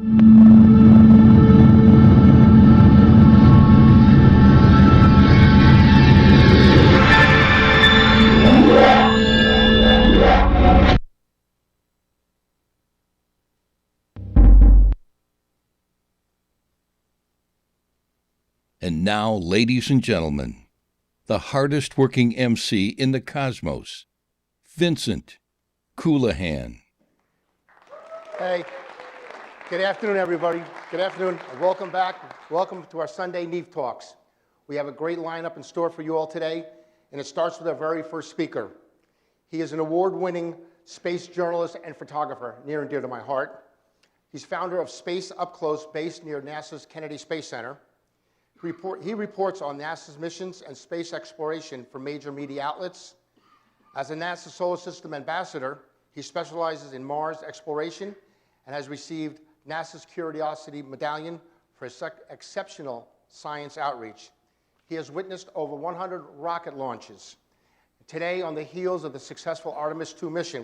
And now, ladies and gentlemen, the hardest working MC in the cosmos, Vincent Coulihan. Hey, good afternoon, everybody. Good afternoon. Welcome back. Welcome to our Sunday NEAF Talks. We have a great lineup in store for you all today, and it starts with our very first speaker. He is an award-winning space journalist and photographer, near and dear to my heart. He's founder of Space Up Close, based near NASA's Kennedy Space Center. He reports on NASA's missions and space exploration for major media outlets. As a NASA Solar System ambassador, he specializes in Mars exploration and has received NASA's Curiosity Medallion for his exceptional science outreach. He has witnessed over 100 rocket launches. Today, on the heels of the successful Artemis II mission,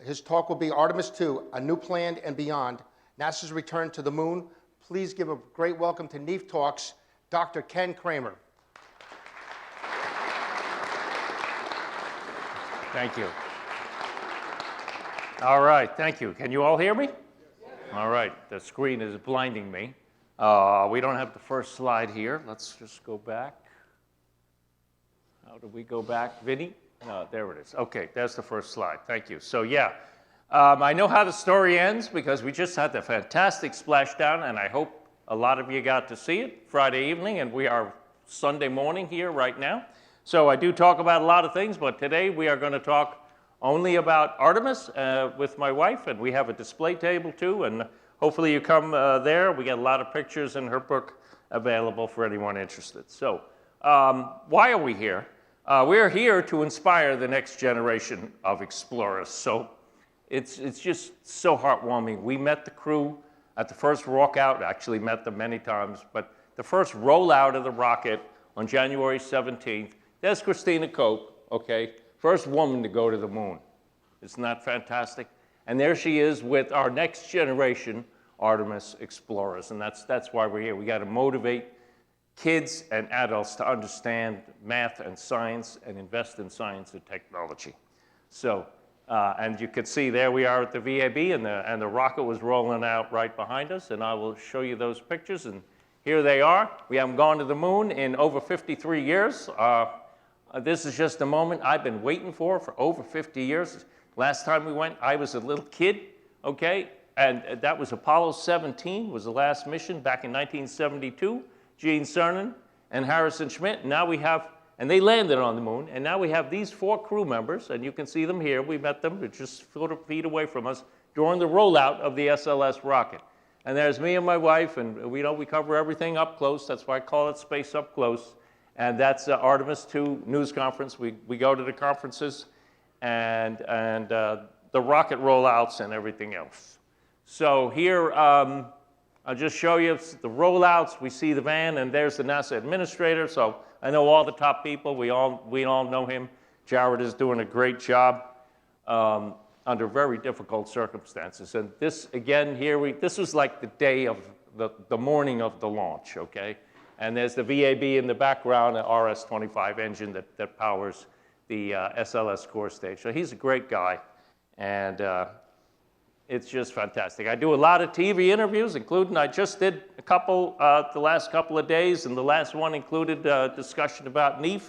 his talk will be Artemis II, A New Plan and Beyond, NASA's Return to the Moon. Please give a great welcome to NEAF Talks, Dr. Ken Kramer. Thank you. All right, thank you. Can you all hear me? All right, the screen is blinding me. We don't have the first slide here. Let's just go back. How do we go back? Vinny? No, there it is. Okay, that's the first slide. Thank you. So yeah. I know how the story ends because we just had the fantastic splashdown, and I hope a lot of you got to see it Friday evening, and we are Sunday morning here right now. So I do talk about a lot of things, but today we are going to talk only about Artemis with my wife, and we have a display table too, and hopefully you come there. We get a lot of pictures in her book available for anyone interested. So why are we here? We're here to inspire the next generation of explorers. So it's just so heartwarming. We met the crew at the first walkout, actually met them many times, but the first rollout of the rocket on January 17th, there's Christina Koch, okay, first woman to go to the moon. Isn't that fantastic? And there she is with our next generation Artemis explorers, and that's why we're here. We got to motivate kids and adults to understand math and science and invest in science and technology. So, and you can see there we are at the VAB, and the rocket was rolling out right behind us, and I will show you those pictures, and here they are. We haven't gone to the moon in over 53 years. This is just a moment I've been waiting for over 50 years. Last time we went, I was a little kid, okay, and that was Apollo 17 was the last mission back in 1972. Gene Cernan and Harrison Schmitt. Now we have, and they landed on the moon, and now we have these 4 crew members, and you can see them here. We met them, they're just feet away from us during the rollout of the SLS rocket. And there's me and my wife, and we cover everything up close. That's why I call it Space Up Close. And that's Artemis II news conference. We go to the conferences and the rocket rollouts and everything else. So here, I'll just show you the rollouts. We see the van, and there's the NASA administrator. So I know all the top people. We all know him. Jared is doing a great job under very difficult circumstances. And this, again, this was like the day of the morning of the launch, okay? And there's the VAB in the background, an RS-25 engine that powers the SLS core stage. So he's a great guy, and it's just fantastic. I do a lot of TV interviews, including I just did a couple the last couple of days, and the last one included a discussion about NEAF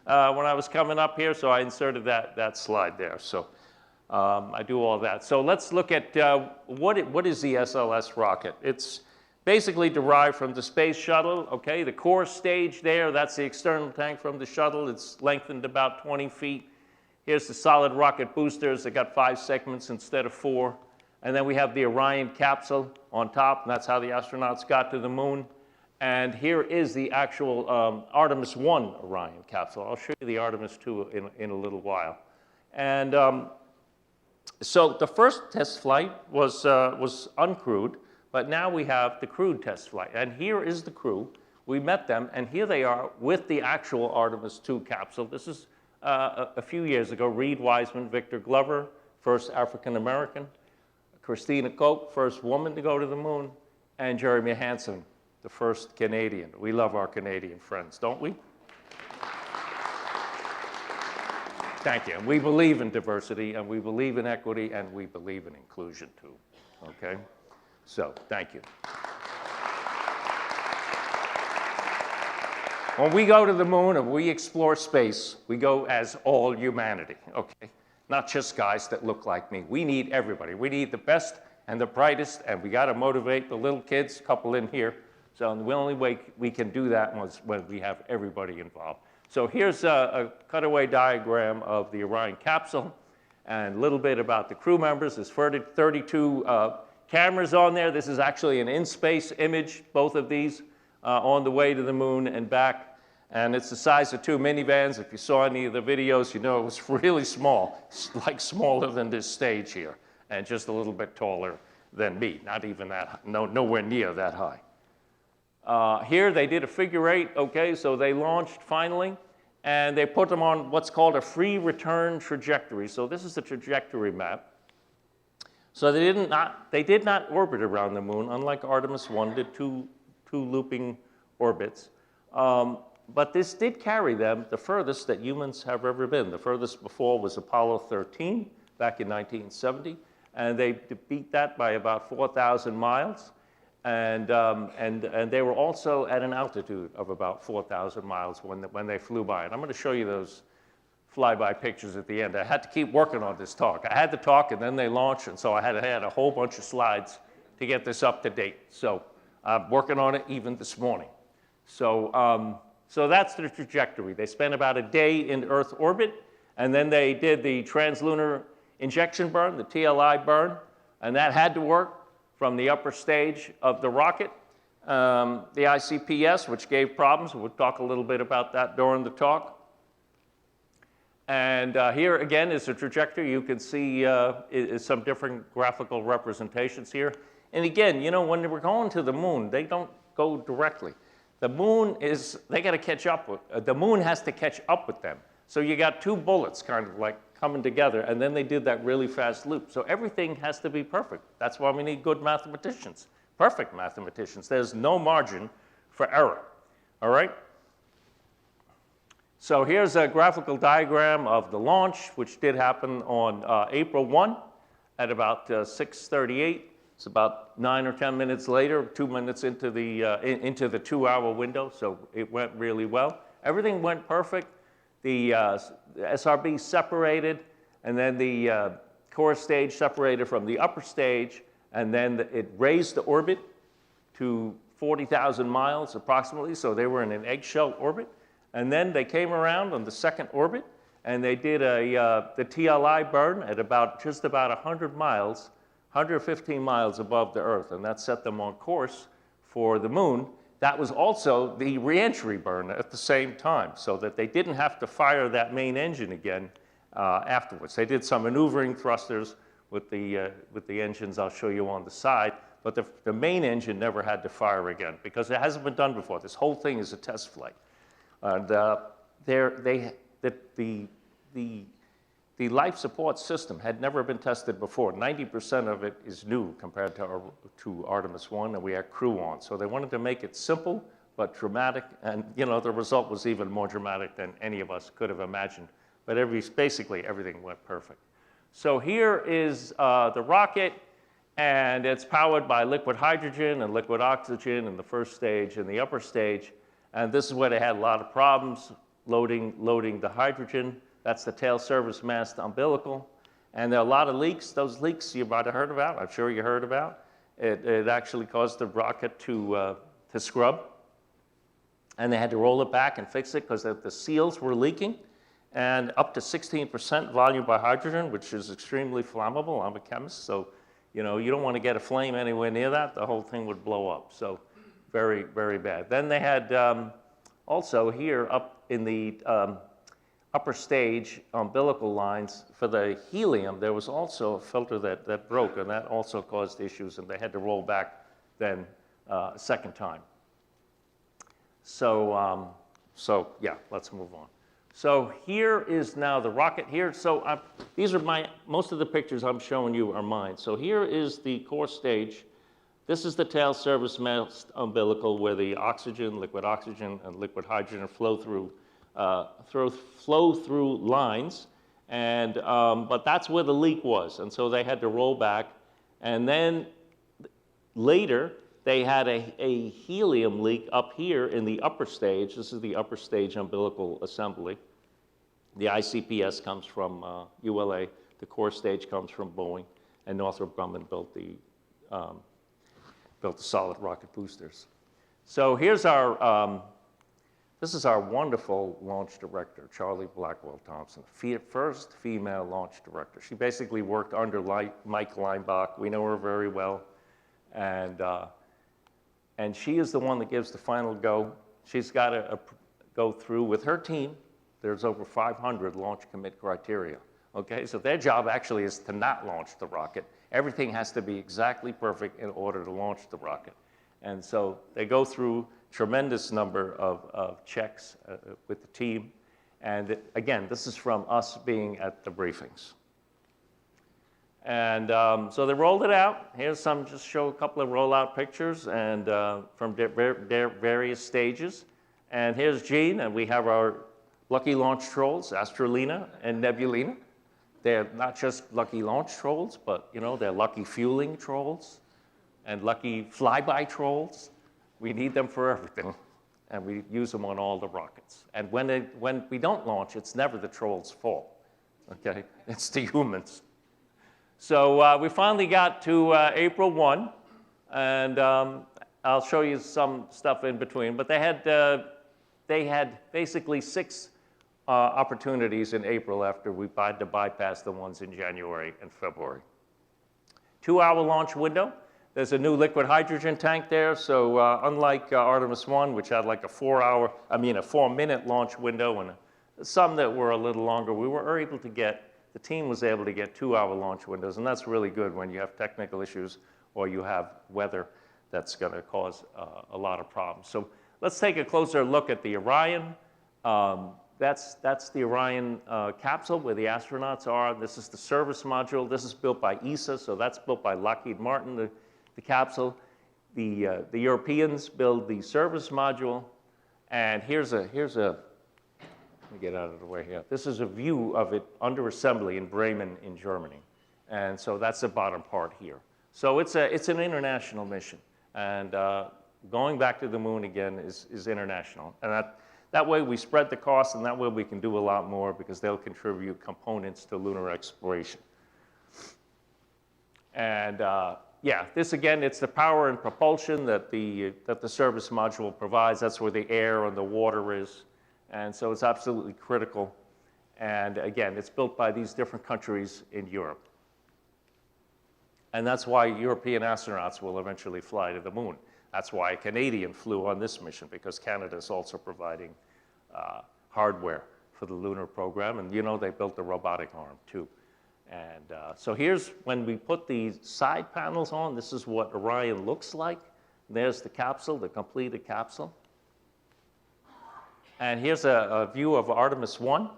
when I was coming up here, so I inserted that slide there. So I do all that. So let's look at what is the SLS rocket. It's basically derived from the space shuttle, okay? The core stage there, that's the external tank from the shuttle. It's lengthened about 20 feet. Here's the solid rocket boosters. They got 5 segments instead of 4. And then we have the Orion capsule on top, and that's how the astronauts got to the moon. And here is the actual Artemis I Orion capsule. I'll show you the Artemis II in a little while. And so the first test flight was uncrewed, but now we have the crewed test flight. And here is the crew. We met them, and here they are with the actual Artemis II capsule. This is a few years ago. Reed Wiseman, Victor Glover, first African-American Christina Koch, first woman to go to the moon, and Jeremy Hansen, the first Canadian. We love our Canadian friends, don't we? Thank you. We believe in diversity, and we believe in equity, and we believe in inclusion, too. Okay? So, thank you. When we go to the moon and we explore space, we go as all humanity, okay? Not just guys that look like me. We need everybody. We need the best and the brightest, and we got to motivate the little kids, a couple in here. So the only way we can do that was when we have everybody involved. So here's a cutaway diagram of the Orion capsule and a little bit about the crew members. There's 32 cameras on there. This is actually an in-space image, both of these on the way to the moon and back. And it's the size of 2 minivans. If you saw any of the videos, you know it was really small. It's like smaller than this stage here, and just a little bit taller than me. Not even that, nowhere near that high. Here they did a figure 8, okay, so they launched finally, and they put them on what's called a free return trajectory. So this is the trajectory map. So they did not orbit around the moon, unlike Artemis 1 did two looping orbits. But this did carry them the furthest that humans have ever been. The furthest before was Apollo 13 back in 1970, and they beat that by about 4,000 miles. And they were also at an altitude of about 4,000 miles when they flew by. And I'm going to show you those flyby pictures at the end. I had to keep working on this talk. I had the talk, and then they launched, and so I had a whole bunch of slides to get this up to date. So I'm working on it even this morning. So that's the trajectory. They spent about a day in Earth orbit, and then they did the translunar injection burn, the TLI burn, and that had to work from the upper stage of the rocket. The ICPS, which gave problems. We'll talk a little bit about that during the talk. And here again is the trajectory. You can see is some different graphical representations here. And again, you know, when we're going to the moon, they don't go directly. The moon they got to catch up with, the moon has to catch up with them. So you got 2 bullets kind of like coming together, and then they did that really fast loop. So everything has to be perfect. That's why we need good mathematicians, perfect mathematicians. There's no margin for error, all right? So here's a graphical diagram of the launch, which did happen on April 1 at about 6:38. It's about 9 or 10 minutes later, 2 minutes into the 2-hour window, so it went really well. Everything went perfect. The SRB separated, and then the core stage separated from the upper stage, and then it raised the orbit to 40,000 miles approximately, so they were in an eggshell orbit. And then they came around on the second orbit, and they did the TLI burn at just about 100 miles, 115 miles above the Earth, and that set them on course for the moon. That was also the reentry burn at the same time, so that they didn't have to fire that main engine again afterwards. They did some maneuvering thrusters with the engines I'll show you on the side, but the main engine never had to fire again because it hasn't been done before. This whole thing is a test flight. And the life support system had never been tested before. 90% of it is new compared to Artemis 1, and we had crew on. So they wanted to make it simple but dramatic, and you know the result was even more dramatic than any of us could have imagined. But basically everything went perfect. So here is the rocket, and it's powered by liquid hydrogen and liquid oxygen in the first stage and the upper stage. And this is where they had a lot of problems loading the hydrogen. That's the tail service mast umbilical. And there are a lot of leaks. Those leaks you might have heard about. I'm sure you heard about. It actually caused the rocket to scrub. And they had to roll it back and fix it because the seals were leaking. And up to 16% volume by hydrogen, which is extremely flammable. I'm a chemist, so you know you don't want to get a flame anywhere near that. The whole thing would blow up. So very, very bad. Then they had also here up in the upper stage umbilical lines for the helium, there was also a filter that broke, and that also caused issues, and they had to roll back then a second time. So yeah, let's move on. So here is now the rocket here. So these are most of the pictures I'm showing you are mine. So here is the core stage. This is the tail service mast umbilical where the oxygen, liquid oxygen, and liquid hydrogen flow through lines. And, but that's where the leak was. And so they had to roll back. And then later, they had a helium leak up here in the upper stage. This is the upper stage umbilical assembly. The ICPS comes from ULA. The core stage comes from Boeing. And Northrop Grumman built the solid rocket boosters. So here's our, this is our wonderful launch director, Charlie Blackwell Thompson, first female launch director. She basically worked under Mike Leinbach. We know her very well. And she is the one that gives the final go. She's got to go through with her team. There's over 500 launch commit criteria. Okay, so their job actually is to not launch the rocket. Everything has to be exactly perfect in order to launch the rocket. And so they go through tremendous number of checks with the team. And again, this is from us being at the briefings. And so they rolled it out. Here's some, just show a couple of rollout pictures and from their various stages. And here's Gene, and we have our lucky launch trolls, Astrolina and Nebulina. They're not just lucky launch trolls, but you know, they're lucky fueling trolls and lucky flyby trolls. We need them for everything, and we use them on all the rockets. And when we don't launch, it's never the trolls' fault, okay? It's the humans. So we finally got to April 1, and I'll show you some stuff in between. But they had basically 6 opportunities in April after we had to bypass the ones in January and February. 2-hour launch window. There's a new liquid hydrogen tank there. So unlike Artemis 1, which had like a 4-minute launch window, and some that were a little longer, the team was able to get 2-hour launch windows, and that's really good when you have technical issues or you have weather that's going to cause a lot of problems. So let's take a closer look at the Orion. That's the Orion capsule where the astronauts are. This is the service module. This is built by ESA, so that's built by Lockheed Martin, the capsule. The Europeans build the service module, and here's a let me get out of the way here. This is a view of it under assembly in Bremen in Germany. And so that's the bottom part here. So it's an international mission. And going back to the moon again is international. And that way we spread the cost, and that way we can do a lot more because they'll contribute components to lunar exploration. And yeah, this again, it's the power and propulsion that the service module provides. That's where the air and the water is. And so it's absolutely critical. And again, it's built by these different countries in Europe. And that's why European astronauts will eventually fly to the moon. That's why a Canadian flew on this mission, because Canada is also providing hardware for the lunar program. And you know, they built the robotic arm too. And so here's when we put the side panels on, this is what Orion looks like. There's the capsule, the completed capsule. And here's a view of Artemis 1.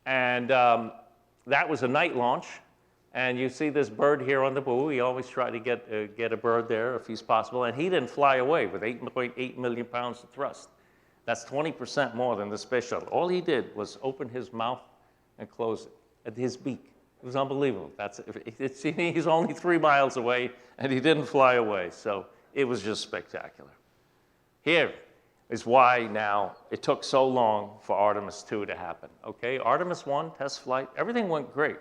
And that was a night launch. And you see this bird here on the buoy. We always try to get a bird there if he's possible. And he didn't fly away with 8.8 million pounds of thrust. That's 20% more than the space shuttle. All he did was open his mouth and close it at his beak. It was unbelievable. He's only 3 miles away, and he didn't fly away. So it was just spectacular. Here is why now it took so long for Artemis 2 to happen. Okay, Artemis 1 test flight, everything went great,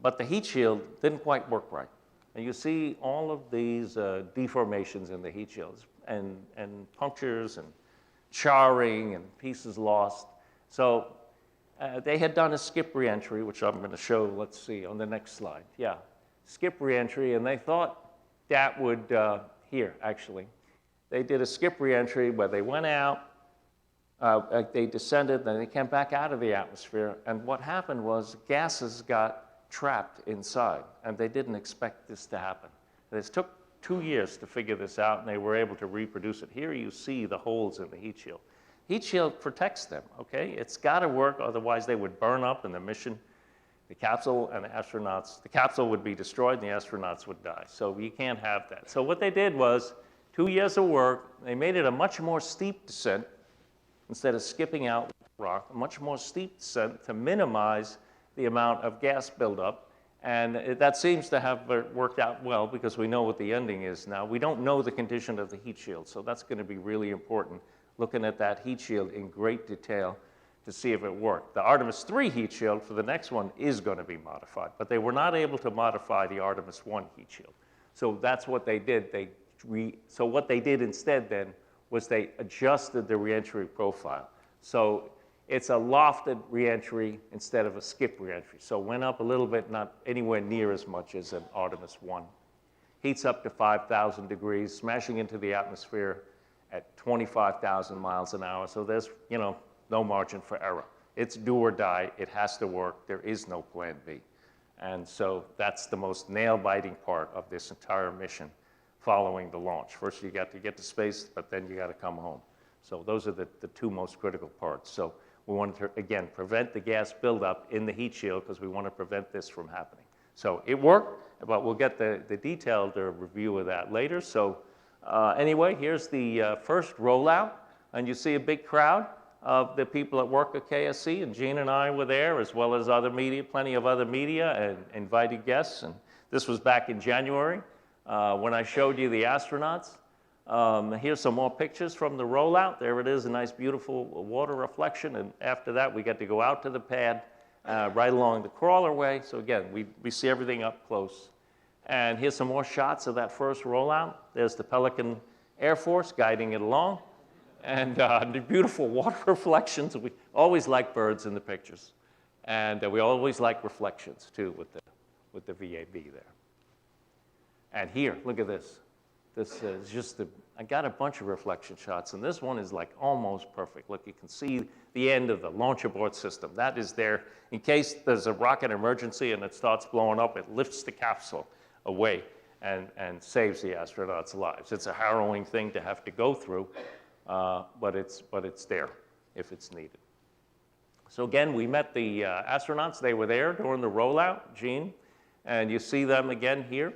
but the heat shield didn't quite work right. And you see all of these deformations in the heat shields and punctures and charring and pieces lost. So they had done a skip reentry, which I'm going to show, let's see, on the next slide. Yeah, skip reentry, and they thought that would, here actually, they did a skip reentry where they went out, they descended, then they came back out of the atmosphere, and what happened was gases got trapped inside, and they didn't expect this to happen. This took 2 years to figure this out, and they were able to reproduce it. Here you see the holes in the heat shield. Heat shield protects them, okay? It's got to work, otherwise they would burn up in the mission. The capsule and the astronauts, the capsule would be destroyed and the astronauts would die. So you can't have that. So what they did was 2 years of work, they made it a much more steep descent instead of skipping out with the rock, a much more steep descent to minimize the amount of gas buildup. And that seems to have worked out well because we know what the ending is now. We don't know the condition of the heat shield, so that's going to be really important, looking at that heat shield in great detail to see if it worked. The Artemis 3 heat shield for the next one is going to be modified, but they were not able to modify the Artemis 1 heat shield. So that's what they did. So what they did instead then was they adjusted the reentry profile. So it's a lofted reentry instead of a skip reentry. So it went up a little bit, not anywhere near as much as an Artemis 1. Heats up to 5,000 degrees, smashing into the atmosphere at 25,000 miles an hour. So there's, no margin for error. It's do or die. It has to work. There is no plan B. And so that's the most nail-biting part of this entire mission following the launch. First, you got to get to space, but then you got to come home. So those are the two most critical parts. So we wanted to, again, prevent the gas buildup in the heat shield because we want to prevent this from happening. So it worked, but we'll get the detailed review of that later. So anyway, here's the first rollout, and you see a big crowd of the people that work at KSC, and Gene and I were there, as well as other media, plenty of other media and invited guests. And this was back in January when I showed you the astronauts. Here's some more pictures from the rollout. There it is, a nice, beautiful water reflection. And after that, we got to go out to the pad, right along the crawlerway. So again, we see everything up close. And here's some more shots of that first rollout. There's the Pelican Air Force guiding it along. And the beautiful water reflections. We always like birds in the pictures. And we always like reflections, too, with the VAB there. And here, look at this. This is just I got a bunch of reflection shots, and this one is like almost perfect. Look, you can see the end of the launch abort system. That is there in case there's a rocket emergency and it starts blowing up. It lifts the capsule away and saves the astronauts' lives. It's a harrowing thing to have to go through, but it's there if it's needed. So again, we met the astronauts. They were there during the rollout, Gene, and you see them again here.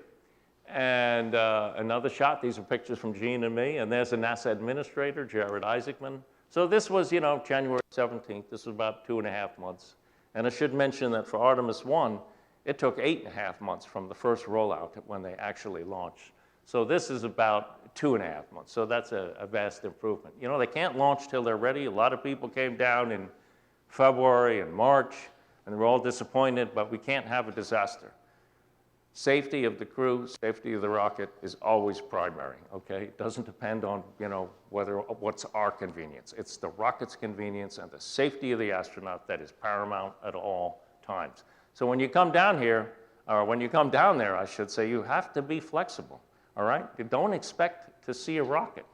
And another shot, these are pictures from Gene and me, and there's a NASA administrator, Jared Isaacman. So this was, January 17th. This was about 2.5 months. And I should mention that for Artemis 1, it took 8.5 months from the first rollout to when they actually launched. So this is about 2.5 months. So that's a vast improvement. They can't launch till they're ready. A lot of people came down in February and March, and they were all disappointed, but we can't have a disaster. Safety of the crew, safety of the rocket is always primary, okay? It doesn't depend on, what's our convenience. It's the rocket's convenience and the safety of the astronaut that is paramount at all times. So when you come down here, or when you come down there, I should say, you have to be flexible, all right? You don't expect to see a rocket.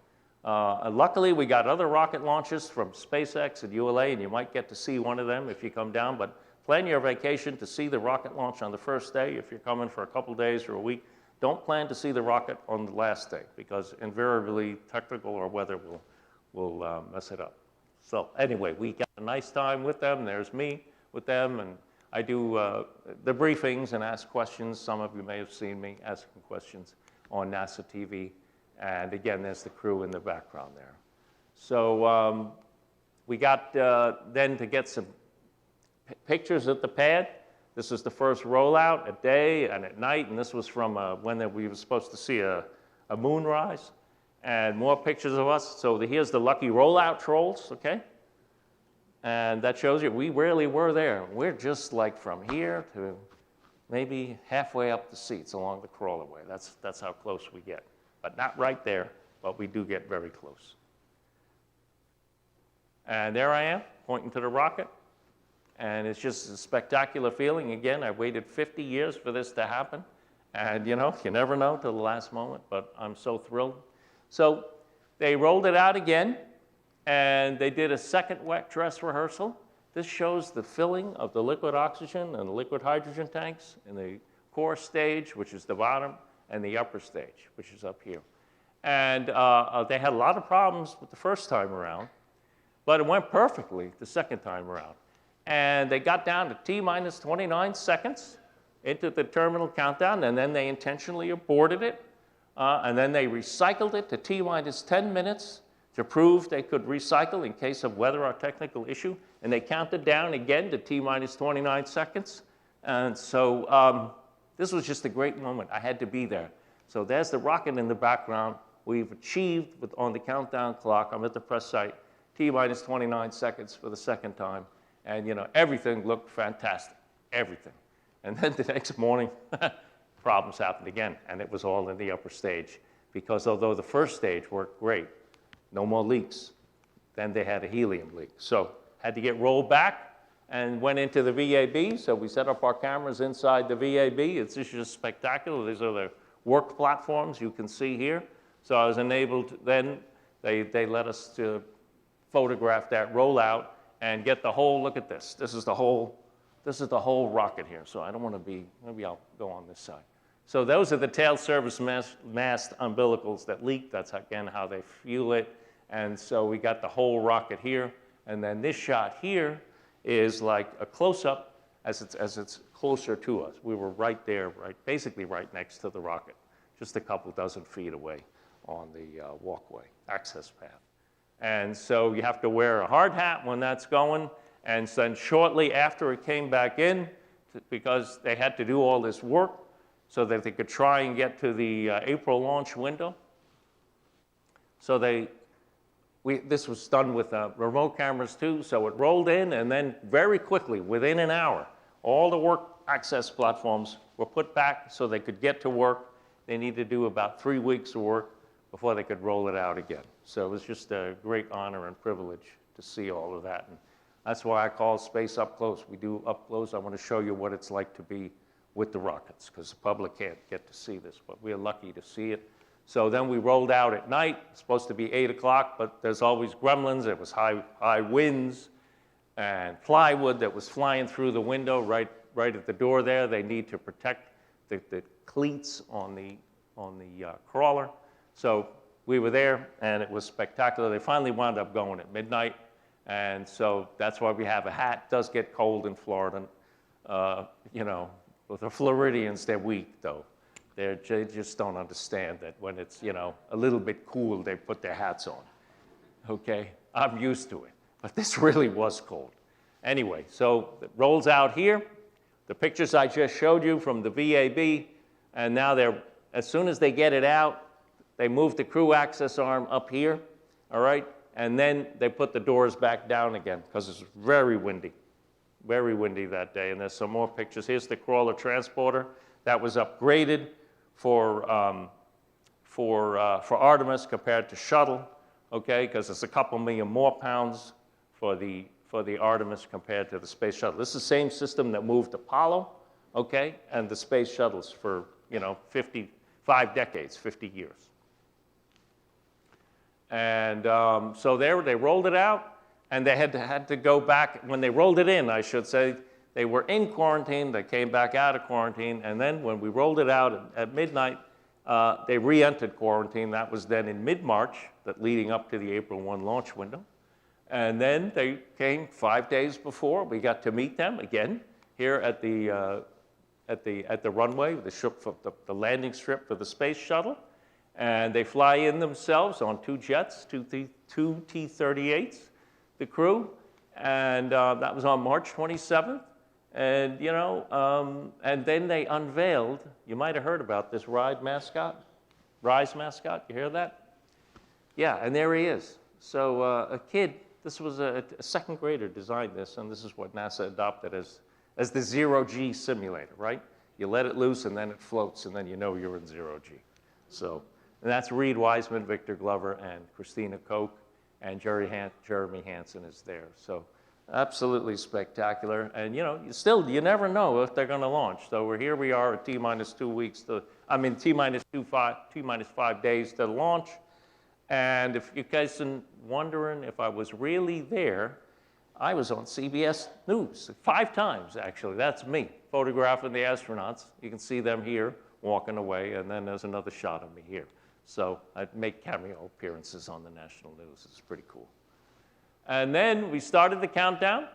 Luckily, we got other rocket launches from SpaceX and ULA, and you might get to see one of them if you come down, but plan your vacation to see the rocket launch on the first day. If you're coming for a couple days or a week, don't plan to see the rocket on the last day because invariably technical or weather will mess it up. So anyway, we got a nice time with them. There's me with them, and I do the briefings and ask questions. Some of you may have seen me asking questions on NASA TV. And again, there's the crew in the background there. So we got then to get some pictures at the pad. This is the first rollout at day and at night, and this was from when we were supposed to see a moonrise. And more pictures of us. So here's the lucky rollout trolls, okay? And that shows you we rarely were there. We're just like from here to maybe halfway up the seats along the crawlerway. That's how close we get. But not right there, but we do get very close. And there I am, pointing to the rocket. And it's just a spectacular feeling. Again, I waited 50 years for this to happen. And you never know till the last moment, but I'm so thrilled. So they rolled it out again, and they did a second wet dress rehearsal. This shows the filling of the liquid oxygen and the liquid hydrogen tanks in the core stage, which is the bottom, and the upper stage, which is up here. And they had a lot of problems with the first time around. but it went perfectly the second time around. And they got down to T-minus 29 seconds into the terminal countdown, and then they intentionally aborted it, and then they recycled it to T-minus 10 minutes to prove they could recycle in case of weather or technical issue, and they counted down again to T-minus 29 seconds. And so this was just a great moment. I had to be there. So there's the rocket in the background. We've achieved, on the countdown clock, I'm at the press site, T-minus 29 seconds for the second time. And, you know, everything looked fantastic, everything. And then the next morning, problems happened again, and it was all in the upper stage. Because although the first stage worked great, no more leaks, then they had a helium leak. So had to get rolled back and went into the VAB. So we set up our cameras inside the VAB. It's just spectacular. These are the work platforms you can see here. So I was enabled, then they let us to photograph that rollout and get the whole, look at this. This is the whole rocket here. So I don't want to be, maybe I'll go on this side. So those are the tail service mast umbilicals that leak. That's, again, how they fuel it. And so we got the whole rocket here. And then this shot here is like a close-up as it's closer to us. We were right there, basically right next to the rocket, just a couple dozen feet away on the walkway, access path. And so you have to wear a hard hat when that's going. And then shortly after it came back in, because they had to do all this work so that they could try and get to the April launch window. So this was done with remote cameras too, so it rolled in, and then very quickly, within an hour, all the work access platforms were put back so they could get to work. They needed to do about 3 weeks of work before they could roll it out again. So it was just a great honor and privilege to see all of that. And that's why I call space up close. We do up close. I want to show you what it's like to be with the rockets, because the public can't get to see this, but we're lucky to see it. So then we rolled out at night. It's supposed to be 8 o'clock, but there's always gremlins. There was high winds and plywood that was flying through the window right at the door there. They need to protect the cleats on the crawler. So we were there, and it was spectacular. They finally wound up going at midnight, and so that's why we have a hat. It does get cold in Florida. You know, with the Floridians, they're weak, though. They just don't understand that when it's, you know, a little bit cool, they put their hats on. Okay? I'm used to it. But this really was cold. Anyway, so it rolls out here. The pictures I just showed you from the VAB, and now as soon as they get it out, they move the crew access arm up here, all right? And then they put the doors back down again, because it's very windy that day. And there's some more pictures. Here's the crawler transporter that was upgraded for Artemis compared to shuttle, okay? Because it's a couple million more pounds for the Artemis compared to the space shuttle. This is the same system that moved Apollo, okay, and the space shuttles for, you know, 55 decades, 50 years. And so there, they rolled it out, and they had to go back. When they rolled it in, I should say, they were in quarantine. They came back out of quarantine, and then when we rolled it out at midnight, they re-entered quarantine. That was then in mid-March, leading up to the April 1 launch window. And then they came 5 days before. We got to meet them again here at the runway, the landing strip for the space shuttle. And they fly in themselves on 2 jets, two T-38s, the crew. And that was on March 27th. And, you know, and then they unveiled, you might have heard about this Rise mascot. You hear that? Yeah, and there he is. So a kid, this was a second grader designed this, and this is what NASA adopted as the zero-G simulator, right? You let it loose, and then it floats, and then you know you're in zero-G. So, and that's Reed Wiseman, Victor Glover, and Christina Koch, and Jeremy Hansen is there. So absolutely spectacular. And, you know, you never know if they're going to launch. So here we are at T-minus 2 weeks, T-minus 5 days to launch. And if you guys are wondering if I was really there, I was on CBS News 5 times, actually. That's me, photographing the astronauts. You can see them here walking away, and then there's another shot of me here. So I make cameo appearances on the national news. It's pretty cool. And then we started the countdown,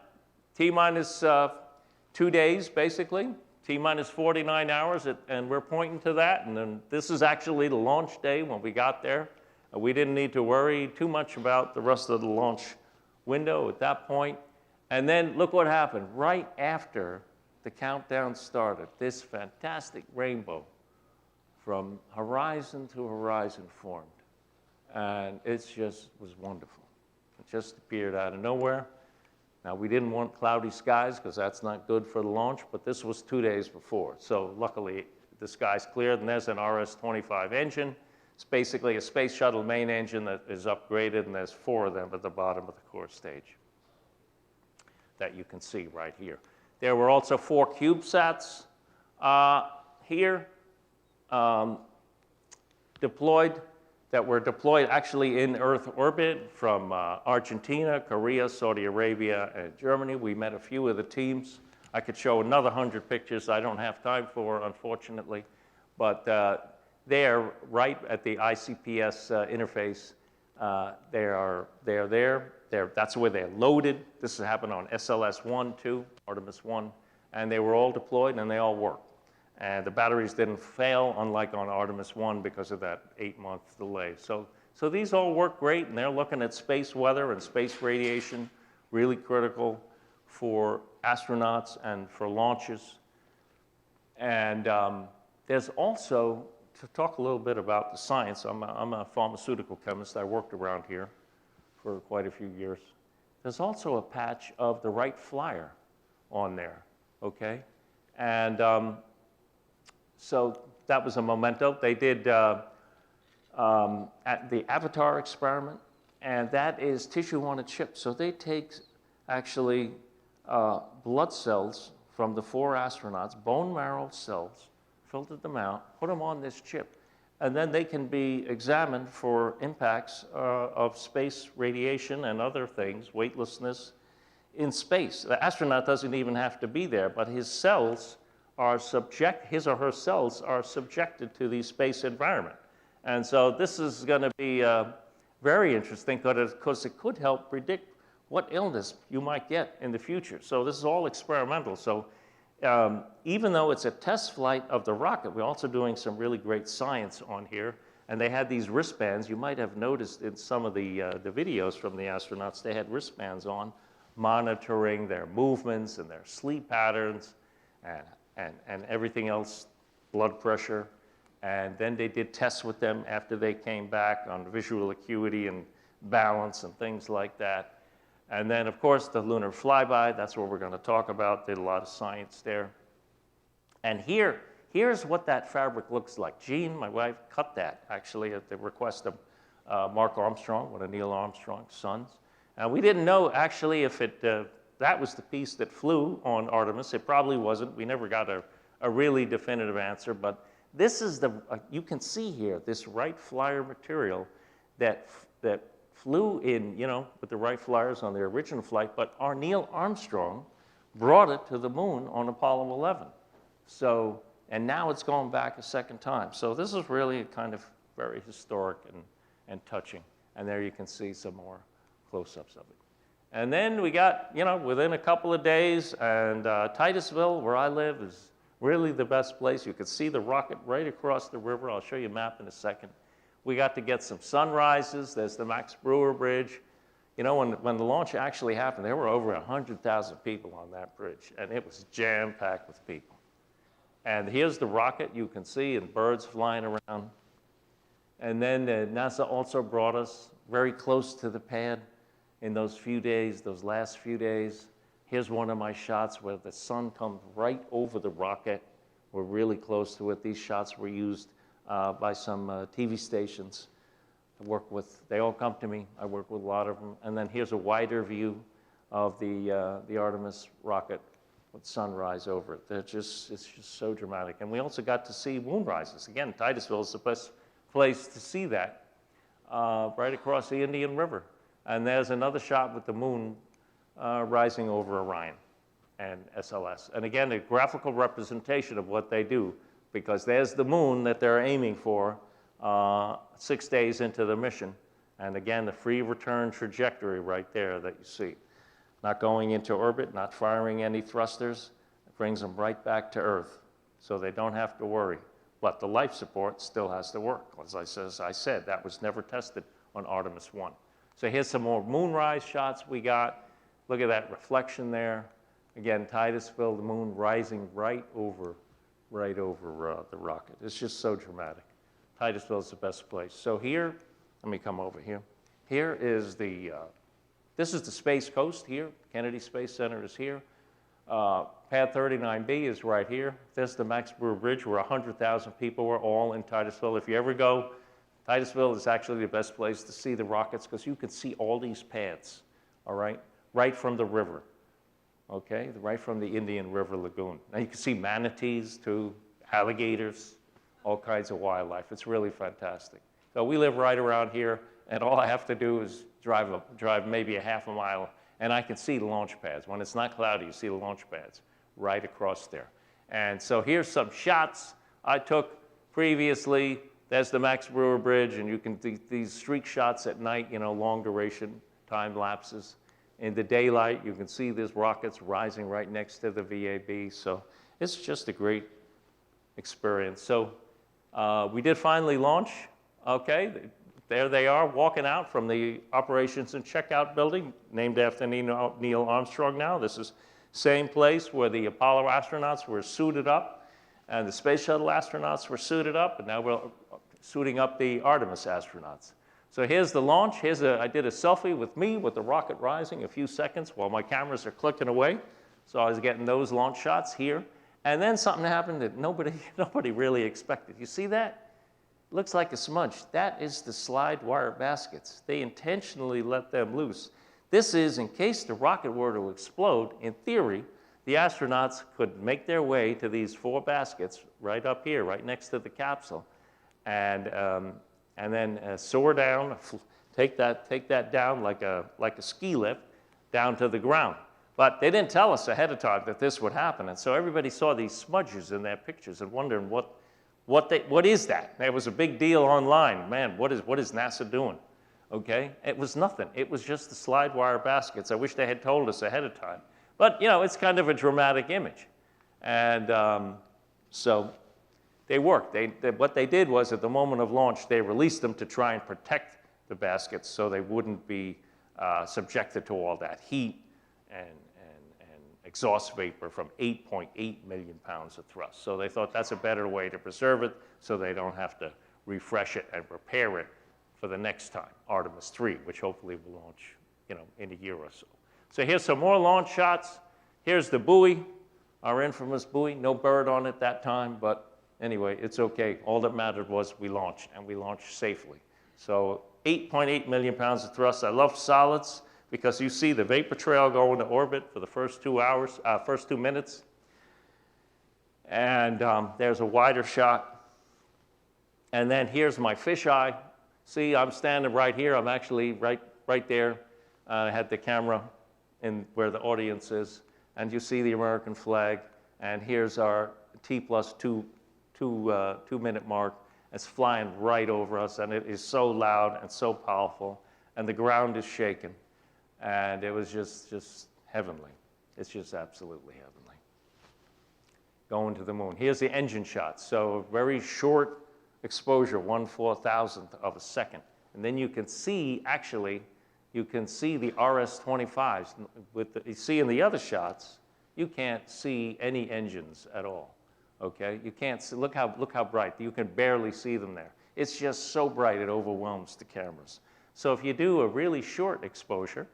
T-minus 2 days, basically, T-minus 49 hours, and we're pointing to that. And then this is actually the launch day when we got there. We didn't need to worry too much about the rest of the launch window at that point. And then look what happened. Right after the countdown started, this fantastic rainbow from horizon to horizon formed. And it just was wonderful. It just appeared out of nowhere. Now, we didn't want cloudy skies because that's not good for the launch, but this was 2 days before. So luckily, the sky's cleared, and there's an RS-25 engine. It's basically a space shuttle main engine that is upgraded, and there's 4 of them at the bottom of the core stage that you can see right here. There were also 4 CubeSats here deployed, that were deployed actually in Earth orbit from Argentina, Korea, Saudi Arabia, and Germany. We met a few of the teams. I could show another 100 pictures I don't have time for, unfortunately. But they're right at the ICPS interface. They're there. That's where they're loaded. This has happened on SLS-1, 2, Artemis 1. And they were all deployed, and they all worked. And the batteries didn't fail, unlike on Artemis 1, because of that 8-month delay. So these all work great, and they're looking at space weather and space radiation, really critical for astronauts and for launches. And there's also, to talk a little bit about the science, I'm a pharmaceutical chemist. I worked around here for quite a few years. There's also a patch of the Wright Flyer on there, okay? And so that was a memento. They did at the Avatar experiment, and that is tissue on a chip. So they take actually blood cells from the 4 astronauts, bone marrow cells, filtered them out, put them on this chip, and then they can be examined for impacts of space radiation and other things, weightlessness in space. The astronaut doesn't even have to be there, but his cells are his or her cells are subjected to the space environment. And so this is going to be very interesting because it could help predict what illness you might get in the future. So this is all experimental. So even though it's a test flight of the rocket, we're also doing some really great science on here. And they had these wristbands. You might have noticed in some of the videos from the astronauts, they had wristbands on, monitoring their movements and their sleep patterns and everything else, blood pressure. And then they did tests with them after they came back on visual acuity and balance and things like that. And then, of course, the lunar flyby, that's what we're going to talk about. Did a lot of science there. And here's what that fabric looks like. Jean, my wife, cut that, actually, at the request of Mark Armstrong, one of Neil Armstrong's sons. And we didn't know, actually, if that was the piece that flew on Artemis. It probably wasn't. We never got a really definitive answer. But this is you can see here, this Wright Flyer material that flew in, with the Wright Flyers on their original flight, but our Neil Armstrong brought it to the moon on Apollo 11. So, and now it's going back a second time. So this is really kind of very historic and touching. And there you can see some more close-ups of it. And then we got, within a couple of days, and Titusville, where I live, is really the best place. You could see the rocket right across the river. I'll show you a map in a second. We got to get some sunrises. There's the Max Brewer Bridge. When the launch actually happened, there were over 100,000 people on that bridge, and it was jam-packed with people. And here's the rocket you can see, and birds flying around. And then NASA also brought us very close to the pad in those last few days. Here's one of my shots where the sun comes right over the rocket. We're really close to it. These shots were used by some TV stations to work with. They all come to me. I work with a lot of them. And then here's a wider view of the Artemis rocket with sunrise over it. It's just so dramatic. And we also got to see moonrises. Again, Titusville is the best place to see that, right across the Indian River. And there's another shot with the moon rising over Orion and SLS. And again, a graphical representation of what they do, because there's the moon that they're aiming for 6 days into the mission. And again, the free return trajectory right there that you see. Not going into orbit, not firing any thrusters, it brings them right back to Earth, so they don't have to worry. But the life support still has to work. As I said, that was never tested on Artemis 1. So here's some more moonrise shots we got. Look at that reflection there. Again, Titusville, the moon rising right over the rocket. It's just so dramatic. Titusville is the best place. So here, let me come over here. Here is this is the Space Coast here. Kennedy Space Center is here. Pad 39B is right here. There's the Max Brewer Bridge where 100,000 people were all in Titusville. If you ever go, Titusville is actually the best place to see the rockets because you can see all these pads, all right, right from the river, okay, right from the Indian River Lagoon. Now you can see manatees too, alligators, all kinds of wildlife. It's really fantastic. So we live right around here, and all I have to do is drive maybe a half a mile, and I can see the launch pads. When it's not cloudy, you see the launch pads right across there. And so here's some shots I took previously. There's the Max Brewer Bridge, and you can see these streak shots at night, you know, long duration time lapses. In the daylight, you can see these rockets rising right next to the VAB. So it's just a great experience. So we did finally launch. Okay, there they are walking out from the operations and checkout building, named after Neil Armstrong now. This is same place where the Apollo astronauts were suited up, and the Space Shuttle astronauts were suited up, and now we're suiting up the Artemis astronauts. So here's the launch. I did a selfie with me with the rocket rising a few seconds while my cameras are clicking away. So I was getting those launch shots here. And then something happened that nobody really expected. You see that? Looks like a smudge. That is the slide wire baskets. They intentionally let them loose. This is in case the rocket were to explode. In theory, the astronauts could make their way to these 4 baskets right up here, right next to the capsule, and then soar down, take that down like a ski lift down to the ground. But they didn't tell us ahead of time that this would happen, and so everybody saw these smudges in their pictures and wondering what is that? It was a big deal online. Man, what is NASA doing? Okay, it was nothing. It was just the slide wire baskets. I wish they had told us ahead of time. But you know, it's kind of a dramatic image, and so they worked. What they did was at the moment of launch, they released them to try and protect the baskets so they wouldn't be subjected to all that heat and exhaust vapor from 8.8 million pounds of thrust. So they thought that's a better way to preserve it so they don't have to refresh it and repair it for the next time, Artemis 3, which hopefully will launch, you know, in a year or so. So here's some more launch shots. Here's the buoy, our infamous buoy. No bird on it that time, but anyway, it's okay. All that mattered was we launched, and we launched safely. So 8.8 million pounds of thrust. I love solids because you see the vapor trail go into orbit for the first 2 minutes. And there's a wider shot. And then here's my fisheye. See, I'm standing right here. I'm actually right there. I had the camera in where the audience is. And you see the American flag. And here's our T+2 2-minute mark. It's flying right over us, and it is so loud and so powerful, and the ground is shaking, and it was just heavenly. It's just absolutely heavenly. Going to the moon. Here's the engine shot. So very short exposure, 1/4000th of a second, and then you can see you can see the RS-25s. You see in the other shots, you can't see any engines at all. Okay, you can't see, look how bright. You can barely see them there. It's just so bright it overwhelms the cameras. So if you do a really short exposure,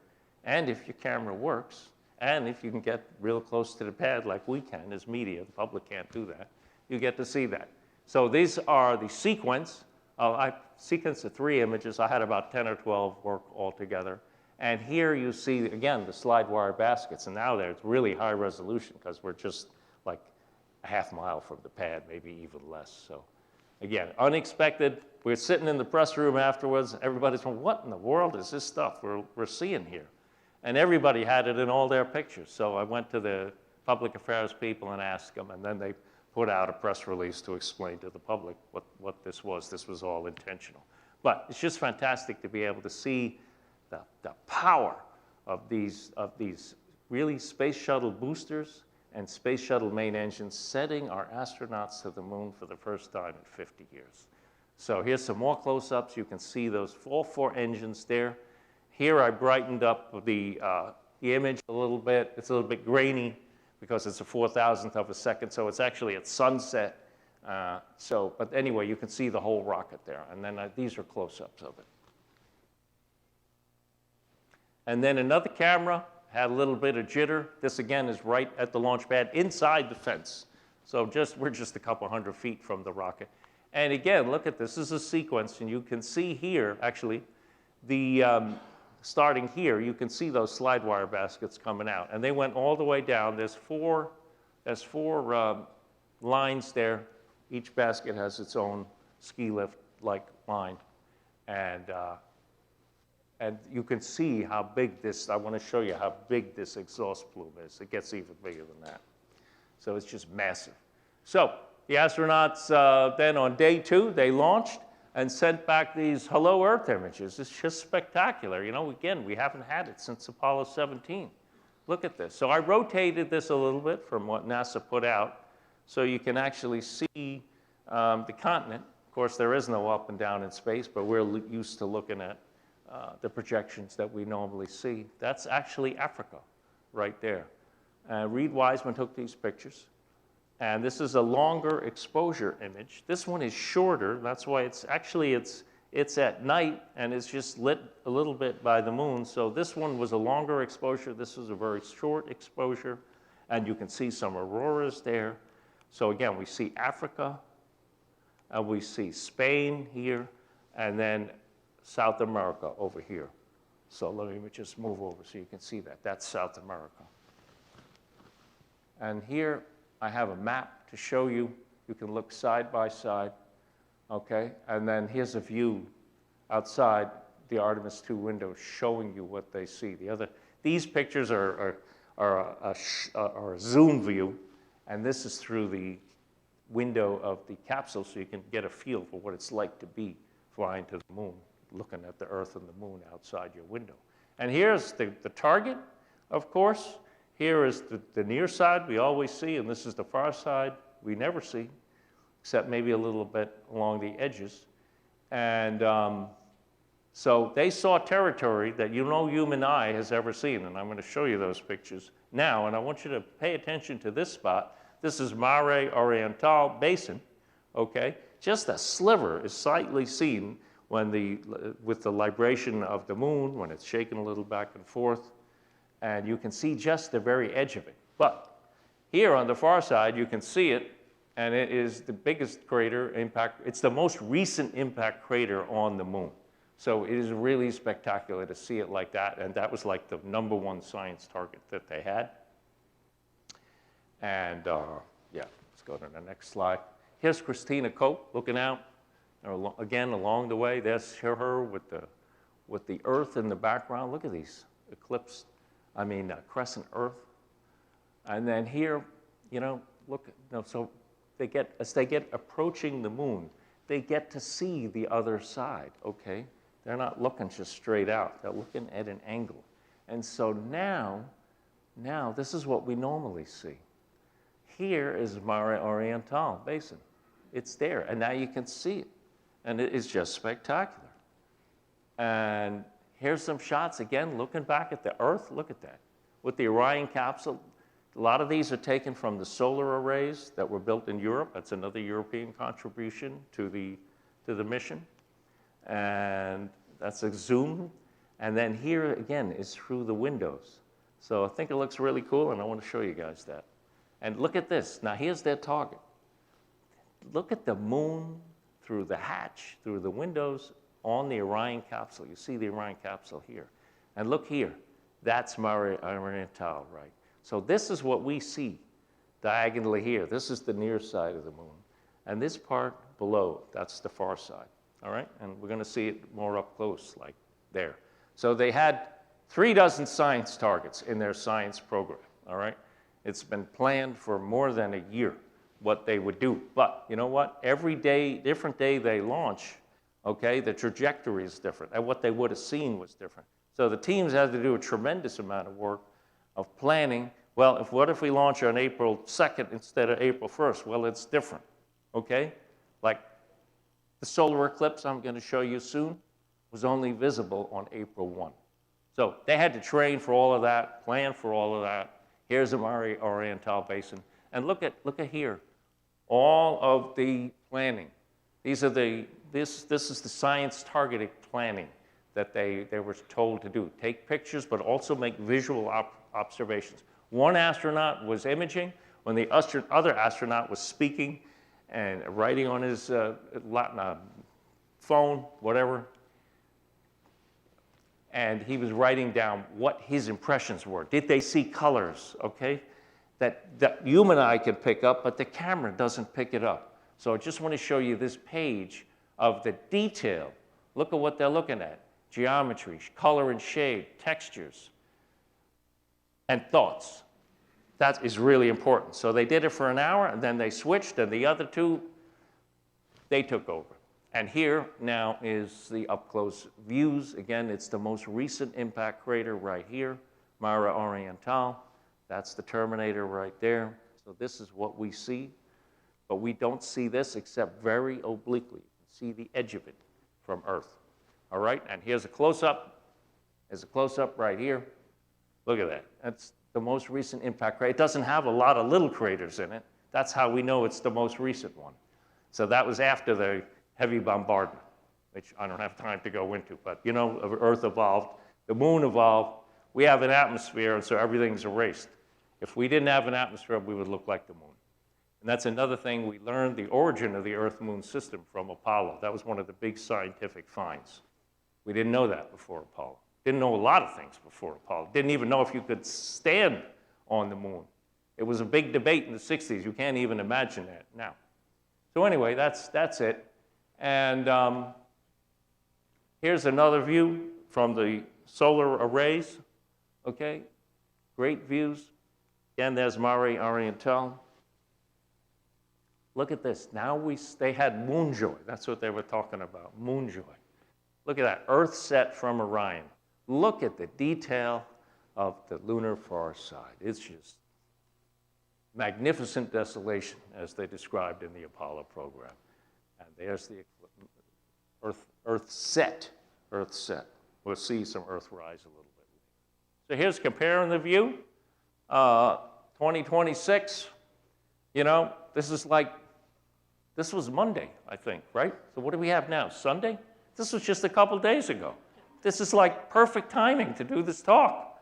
and if your camera works, and if you can get real close to the pad like we can as media, the public can't do that, you get to see that. So these are the sequence. I sequenced the 3 images. I had about 10 or 12 work altogether. And here you see, again, the slide wire baskets. And now it's really high resolution because we're just like a half mile from the pad, maybe even less. So again, unexpected. We're sitting in the press room afterwards. Everybody's going, what in the world is this stuff we're seeing here? And everybody had it in all their pictures. So I went to the public affairs people and asked them, and then they put out a press release to explain to the public what this was. This was all intentional. But it's just fantastic to be able to see the power of these really space shuttle boosters and space shuttle main engines setting our astronauts to the moon for the first time in 50 years. So here's some more close-ups. You can see those all 4 engines there. Here I brightened up the image a little bit. It's a little bit grainy because it's a 4,000th of a second, so it's actually at sunset. But anyway, you can see the whole rocket there. And then these are close-ups of it. And then another camera had a little bit of jitter. This again is right at the launch pad inside the fence. So we're just a couple hundred feet from the rocket. And again, look at this. This is a sequence, and you can see here, actually, starting here, you can see those slide wire baskets coming out. And they went all the way down. There's four lines there. Each basket has its own ski lift-like line. And you can see how big this, I want to show you how big this exhaust plume is. It gets even bigger than that. So it's just massive. So the astronauts then on day 2, they launched and sent back these hello Earth images. It's just spectacular. You know, again, we haven't had it since Apollo 17. Look at this. So I rotated this a little bit from what NASA put out so you can actually see the continent. Of course, there is no up and down in space, but we're used to looking at the projections that we normally see. That's actually Africa right there. Reed Wiseman took these pictures. And this is a longer exposure image. This one is shorter. That's why it's at night, and it's just lit a little bit by the moon. So this one was a longer exposure. This was a very short exposure. And you can see some auroras there. So again, we see Africa. We see Spain here. And then South America over here. So let me just move over so you can see that. That's South America. And here I have a map to show you. You can look side by side, okay? And then here's a view outside the Artemis 2 window showing you what they see. These pictures are a zoom view, and this is through the window of the capsule so you can get a feel for what it's like to be flying to the moon, looking at the Earth and the moon outside your window. And here's the target, of course. Here is the near side we always see, and this is the far side we never see, except maybe a little bit along the edges. And so they saw territory that no human eye has ever seen, and I'm going to show you those pictures now. And I want you to pay attention to this spot. This is Mare Orientale Basin, okay? Just a sliver is slightly seen with the libration of the moon, when it's shaking a little back and forth. And you can see just the very edge of it. But here on the far side, you can see it, and it is the biggest crater impact. It's the most recent impact crater on the moon. So it is really spectacular to see it like that, and that was like the #1 science target that they had. And yeah, let's go to the next slide. Here's Christina Koch looking out, again along the way. There's her with the Earth in the background. Look at these crescent Earth. And then here, look, so as they get approaching the moon, they get to see the other side, okay? They're not looking just straight out. They're looking at an angle. And so now this is what we normally see. Here is Mare Orientale Basin. It's there, and now you can see it. And it is just spectacular. And here's some shots, again, looking back at the Earth. Look at that. With the Orion capsule, a lot of these are taken from the solar arrays that were built in Europe. That's another European contribution to the mission. And that's a zoom. And then here, again, is through the windows. So I think it looks really cool, and I want to show you guys that. And look at this. Now, here's their target. Look at the moon through the hatch, through the windows, on the Orion capsule. You see the Orion capsule here. And look here. That's Mare Orientale, right? So this is what we see diagonally here. This is the near side of the moon. And this part below, that's the far side, all right? And we're going to see it more up close, like there. So they had 36 science targets in their science program, all right? It's been planned for more than a year what they would do. But you know what? Every day, different day they launch, okay? The trajectory is different, and what they would have seen was different. So the teams had to do a tremendous amount of work of planning. Well, what if we launch on April 2nd instead of April 1st? Well, it's different, okay? Like the solar eclipse I'm going to show you soon was only visible on April 1. So they had to train for all of that, plan for all of that. Here's the Mare Oriental Basin. And look at here, all of the planning. These are this is the science targeted planning that they were told to do. Take pictures, but also make visual observations. One astronaut was imaging when the other astronaut was speaking and writing on his phone, whatever. And he was writing down what his impressions were. Did they see colors, okay? That human eye can pick up, but the camera doesn't pick it up. So I just want to show you this page of the detail. Look at what they're looking at. Geometry, color and shade, textures, and thoughts. That is really important. So they did it for an hour, and then they switched, and the other two, they took over. And here now is the up-close views. Again, it's the most recent impact crater right here, Mare Oriental. That's the terminator right there. So this is what we see, but we don't see this except very obliquely. You can see the edge of it from Earth. All right, and here's a close-up. There's a close-up right here. Look at that. That's the most recent impact crater. It doesn't have a lot of little craters in it. That's how we know it's the most recent one. So that was after the heavy bombardment, which I don't have time to go into, but you know, Earth evolved, the moon evolved, we have an atmosphere, and so everything's erased. If we didn't have an atmosphere, we would look like the moon. And that's another thing we learned, the origin of the Earth-Moon system from Apollo. That was one of the big scientific finds. We didn't know that before Apollo. Didn't know a lot of things before Apollo. Didn't even know if you could stand on the moon. It was a big debate in the 60s. You can't even imagine that now. So anyway, that's it. And here's another view from the solar arrays, okay? Great views. Again, there's Mare Oriental. Look at this. Now they had moonjoy. That's what they were talking about, moonjoy. Look at that, Earth set from Orion. Look at the detail of the lunar far side. It's just magnificent desolation, as they described in the Apollo program. And there's the Earth set. We'll see some Earth rise a little bit. So here's comparing the view. 2026, you know, this was Monday, I think, right? So what do we have now, Sunday? This was just a couple days ago. This is like perfect timing to do this talk.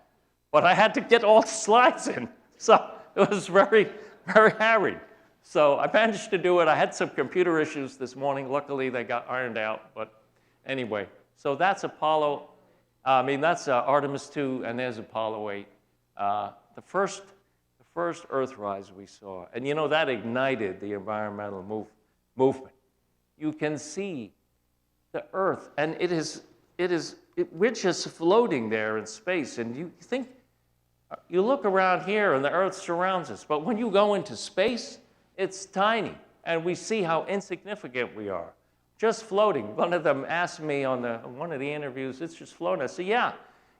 But I had to get all the slides in. So it was very, very harried. So I managed to do it. I had some computer issues this morning. Luckily, they got ironed out. But anyway, so that's Apollo. That's Artemis 2, and there's Apollo 8. The first Earthrise we saw. And you know, that ignited the environmental movement. You can see the Earth, and we're just floating there in space. And you look around here, and the Earth surrounds us. But when you go into space, it's tiny, and we see how insignificant we are. Just floating. One of them asked me on one of the interviews, it's just floating. I said, yeah,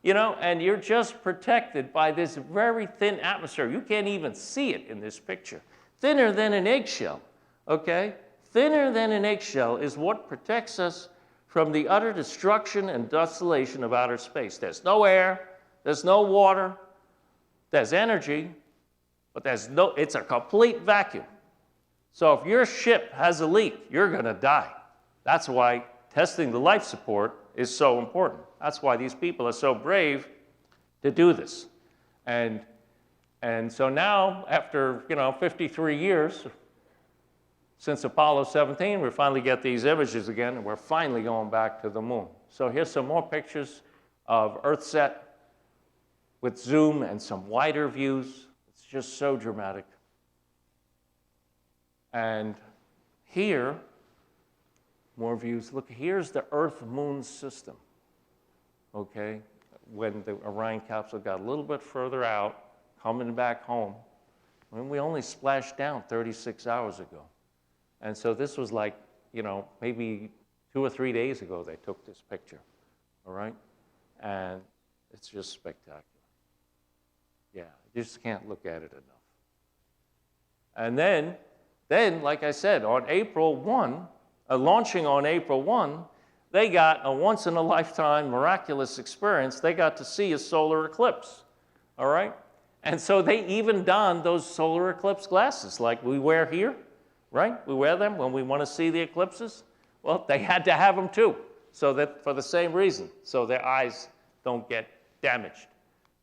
you know, and you're just protected by this very thin atmosphere. You can't even see it in this picture. Thinner than an eggshell, okay? Thinner than an eggshell is what protects us from the utter destruction and desolation of outer space. There's no air, there's no water, there's energy, but it's a complete vacuum. So if your ship has a leak, you're gonna die. That's why testing the life support is so important. That's why these people are so brave to do this. And so now, after 53 years, since Apollo 17, we finally get these images again, and we're finally going back to the moon. So here's some more pictures of Earthset with zoom and some wider views. It's just so dramatic. And here, more views. Look, here's the Earth-Moon system, okay? When the Orion capsule got a little bit further out, coming back home, when we only splashed down 36 hours ago. And so this was like, maybe 2 or 3 days ago they took this picture, all right? And it's just spectacular. Yeah, you just can't look at it enough. And then, like I said, on April 1, launching on April 1, they got a once-in-a-lifetime miraculous experience. They got to see a solar eclipse, all right? And so they even donned those solar eclipse glasses like we wear here, right? We wear them when we want to see the eclipses. Well, they had to have them too, so that for the same reason, so their eyes don't get damaged.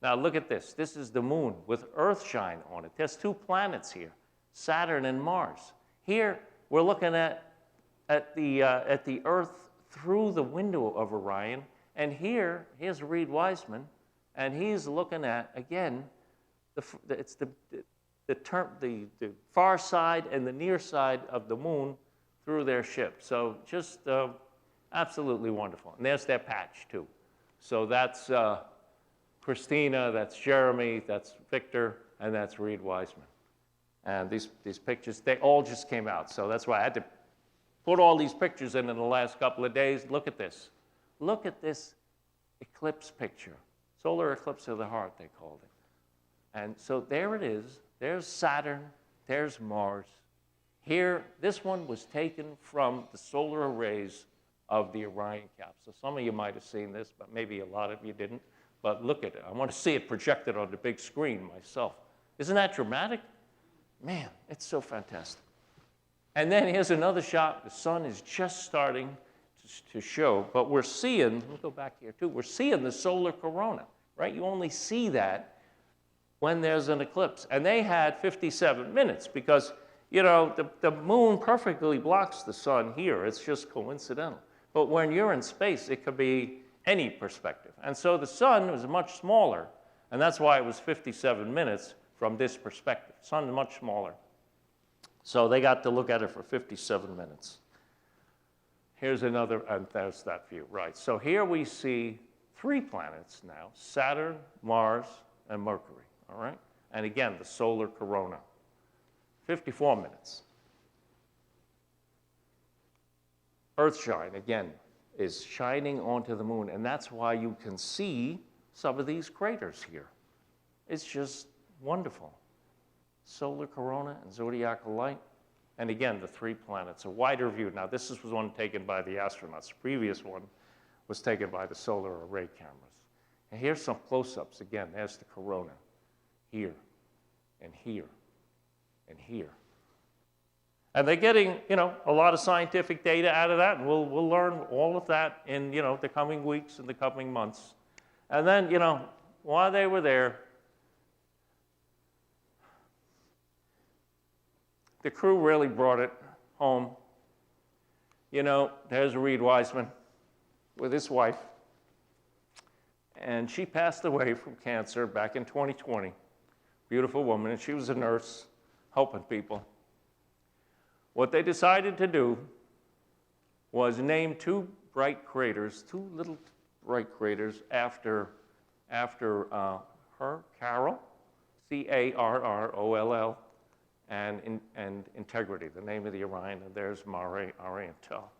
Now look at this. This is the moon with Earthshine on it. There's 2 planets here, Saturn and Mars. Here we're looking at the Earth through the window of Orion, and here's Reed Wiseman, and he's looking at, again, it's the far side and the near side of the moon through their ship. So just absolutely wonderful. And there's their patch too. So that's Christina, that's Jeremy, that's Victor, and that's Reed Wiseman. And these pictures, they all just came out. So that's why I had to put all these pictures in the last couple of days. Look at this. Look at this eclipse picture. Solar eclipse of the heart, they called it. And so there it is. There's Saturn. There's Mars. Here, this one was taken from the solar arrays of the Orion capsule. Some of you might have seen this, but maybe a lot of you didn't. But look at it. I want to see it projected on the big screen myself. Isn't that dramatic? Man, it's so fantastic. And then here's another shot. The sun is just starting to show, but we're seeing, let me go back here too, we're seeing the solar corona, right? You only see that when there's an eclipse. And they had 57 minutes because, you know, the moon perfectly blocks the sun here. It's just coincidental. But when you're in space, it could be any perspective. And so the sun was much smaller, and that's why it was 57 minutes from this perspective. Sun is much smaller. So they got to look at it for 57 minutes. Here's another, and there's that view, right. So here we see 3 planets now, Saturn, Mars, and Mercury, all right? And again, the solar corona, 54 minutes. Earthshine, again, is shining onto the moon, and that's why you can see some of these craters here. It's just wonderful. Solar corona and zodiacal light. And again, the 3 planets, a wider view. Now, this was one taken by the astronauts. The previous one was taken by the solar array cameras. And here's some close-ups. Again, there's the corona. Here, and here, and here. And they're getting, you know, a lot of scientific data out of that, and we'll learn all of that in, you know, the coming weeks and the coming months. And then, you know, while they were there, the crew really brought it home. You know, there's Reed Wiseman with his wife, and she passed away from cancer back in 2020. Beautiful woman, and she was a nurse helping people. What they decided to do was name 2 bright craters, 2 little bright craters after her, Carol, Carroll, and Integrity, the name of the Orion, and there's Mare Oriental.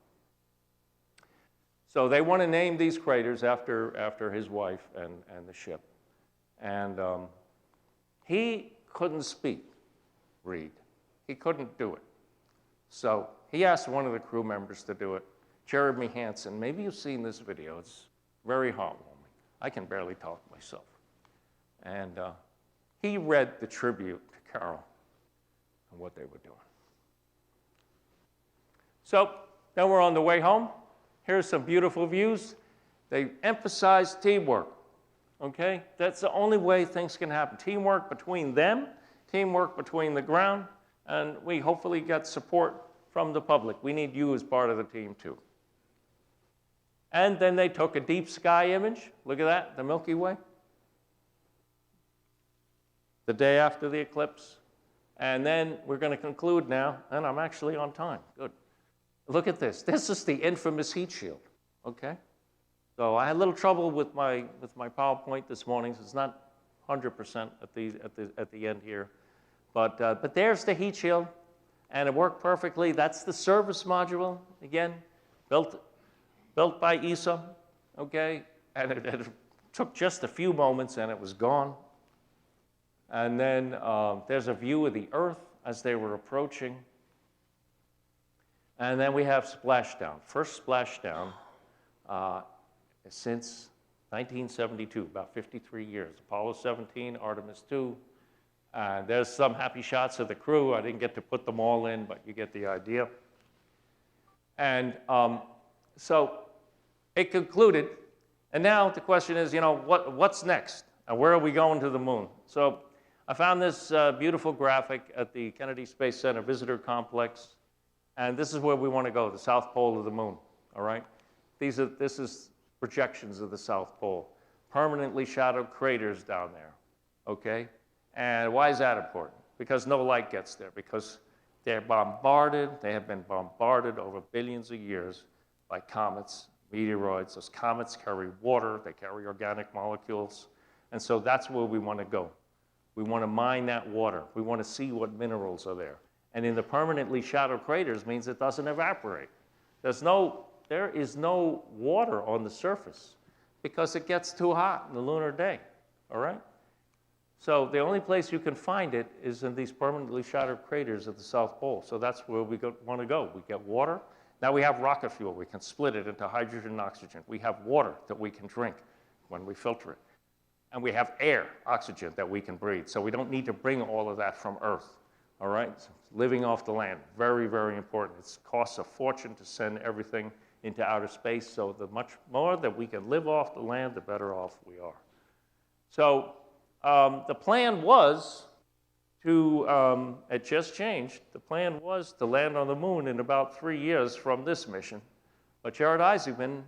So they want to name these craters after his wife and the ship. And he couldn't speak, Reed. He couldn't do it. So he asked one of the crew members to do it, Jeremy Hansen. Maybe you've seen this video. It's very heartwarming. I can barely talk myself. And he read the tribute to Carol and what they were doing. So then we're on the way home. Here's some beautiful views. They emphasize teamwork, okay? That's the only way things can happen. Teamwork between them, teamwork between the ground, and we hopefully get support from the public. We need you as part of the team too. And then they took a deep sky image. Look at that, the Milky Way. The day after the eclipse. And then we're going to conclude now, and I'm actually on time. Good. Look at this. This is the infamous heat shield, okay? So I had a little trouble with my PowerPoint this morning, so it's not 100% at the end here. But there's the heat shield, and it worked perfectly. That's the service module, again, built built by ESA, okay? And it took just a few moments and it was gone. And then there's a view of the Earth as they were approaching. And then we have splashdown. First splashdown since 1972, about 53 years. Apollo 17, Artemis 2. There's some happy shots of the crew. I didn't get to put them all in, but you get the idea. And so it concluded. And now the question is, you know, what's next? And where are we going to the moon? So I found this beautiful graphic at the Kennedy Space Center Visitor Complex. And this is where we want to go, the South Pole of the moon, all right? This is projections of the South Pole. Permanently shadowed craters down there, okay? And why is that important? Because no light gets there, because they're bombarded, they have been bombarded over billions of years by comets, meteoroids. Those comets carry water, they carry organic molecules, and so that's where we want to go. We want to mine that water. We want to see what minerals are there. And in the permanently shadowed craters means it doesn't evaporate. There is no water on the surface because it gets too hot in the lunar day, all right? So the only place you can find it is in these permanently shadowed craters at the South Pole. So that's where we want to go. We get water. Now we have rocket fuel. We can split it into hydrogen and oxygen. We have water that we can drink when we filter it. And we have air, oxygen, that we can breathe. So we don't need to bring all of that from Earth. All right, so living off the land, very, very important. It costs a fortune to send everything into outer space, so the much more that we can live off the land, the better off we are. So the plan was to, it just changed, the plan was to land on the moon in about 3 years from this mission, but Jared Isaacman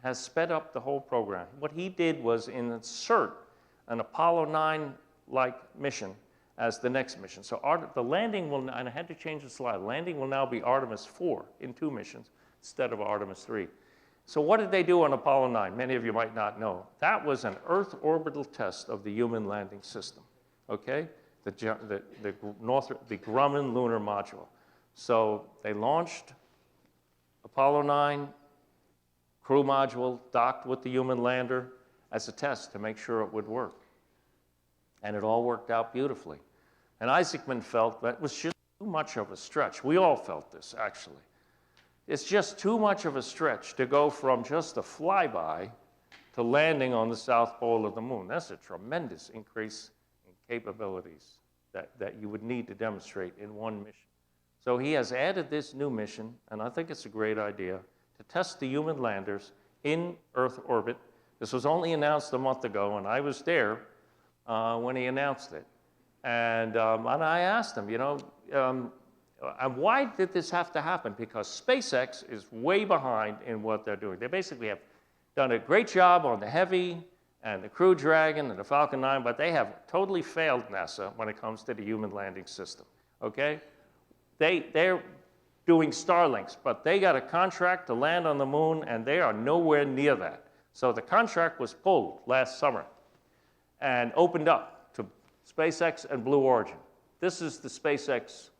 has sped up the whole program. What he did was insert an Apollo 9-like mission as the next mission. So the landing will, and I had to change the slide, landing will now be Artemis 4 in 2 missions instead of Artemis 3. So what did they do on Apollo 9? Many of you might not know. That was an Earth orbital test of the human landing system, okay? The Grumman lunar module. So they launched Apollo 9, crew module docked with the human lander as a test to make sure it would work. And it all worked out beautifully. And Isaacman felt that was just too much of a stretch. We all felt this, actually. It's just too much of a stretch to go from just a flyby to landing on the South Pole of the moon. That's a tremendous increase in capabilities that you would need to demonstrate in one mission. So he has added this new mission, and I think it's a great idea, to test the human landers in Earth orbit. This was only announced a month ago, and I was there when he announced it. And I asked him, you know, why did this have to happen? Because SpaceX is way behind in what they're doing. They basically have done a great job on the Heavy and the Crew Dragon and the Falcon 9, but they have totally failed NASA when it comes to the human landing system, okay? They're doing Starlinks, but they got a contract to land on the moon, and they are nowhere near that. So the contract was pulled last summer and opened up to SpaceX and Blue Origin. This is the SpaceX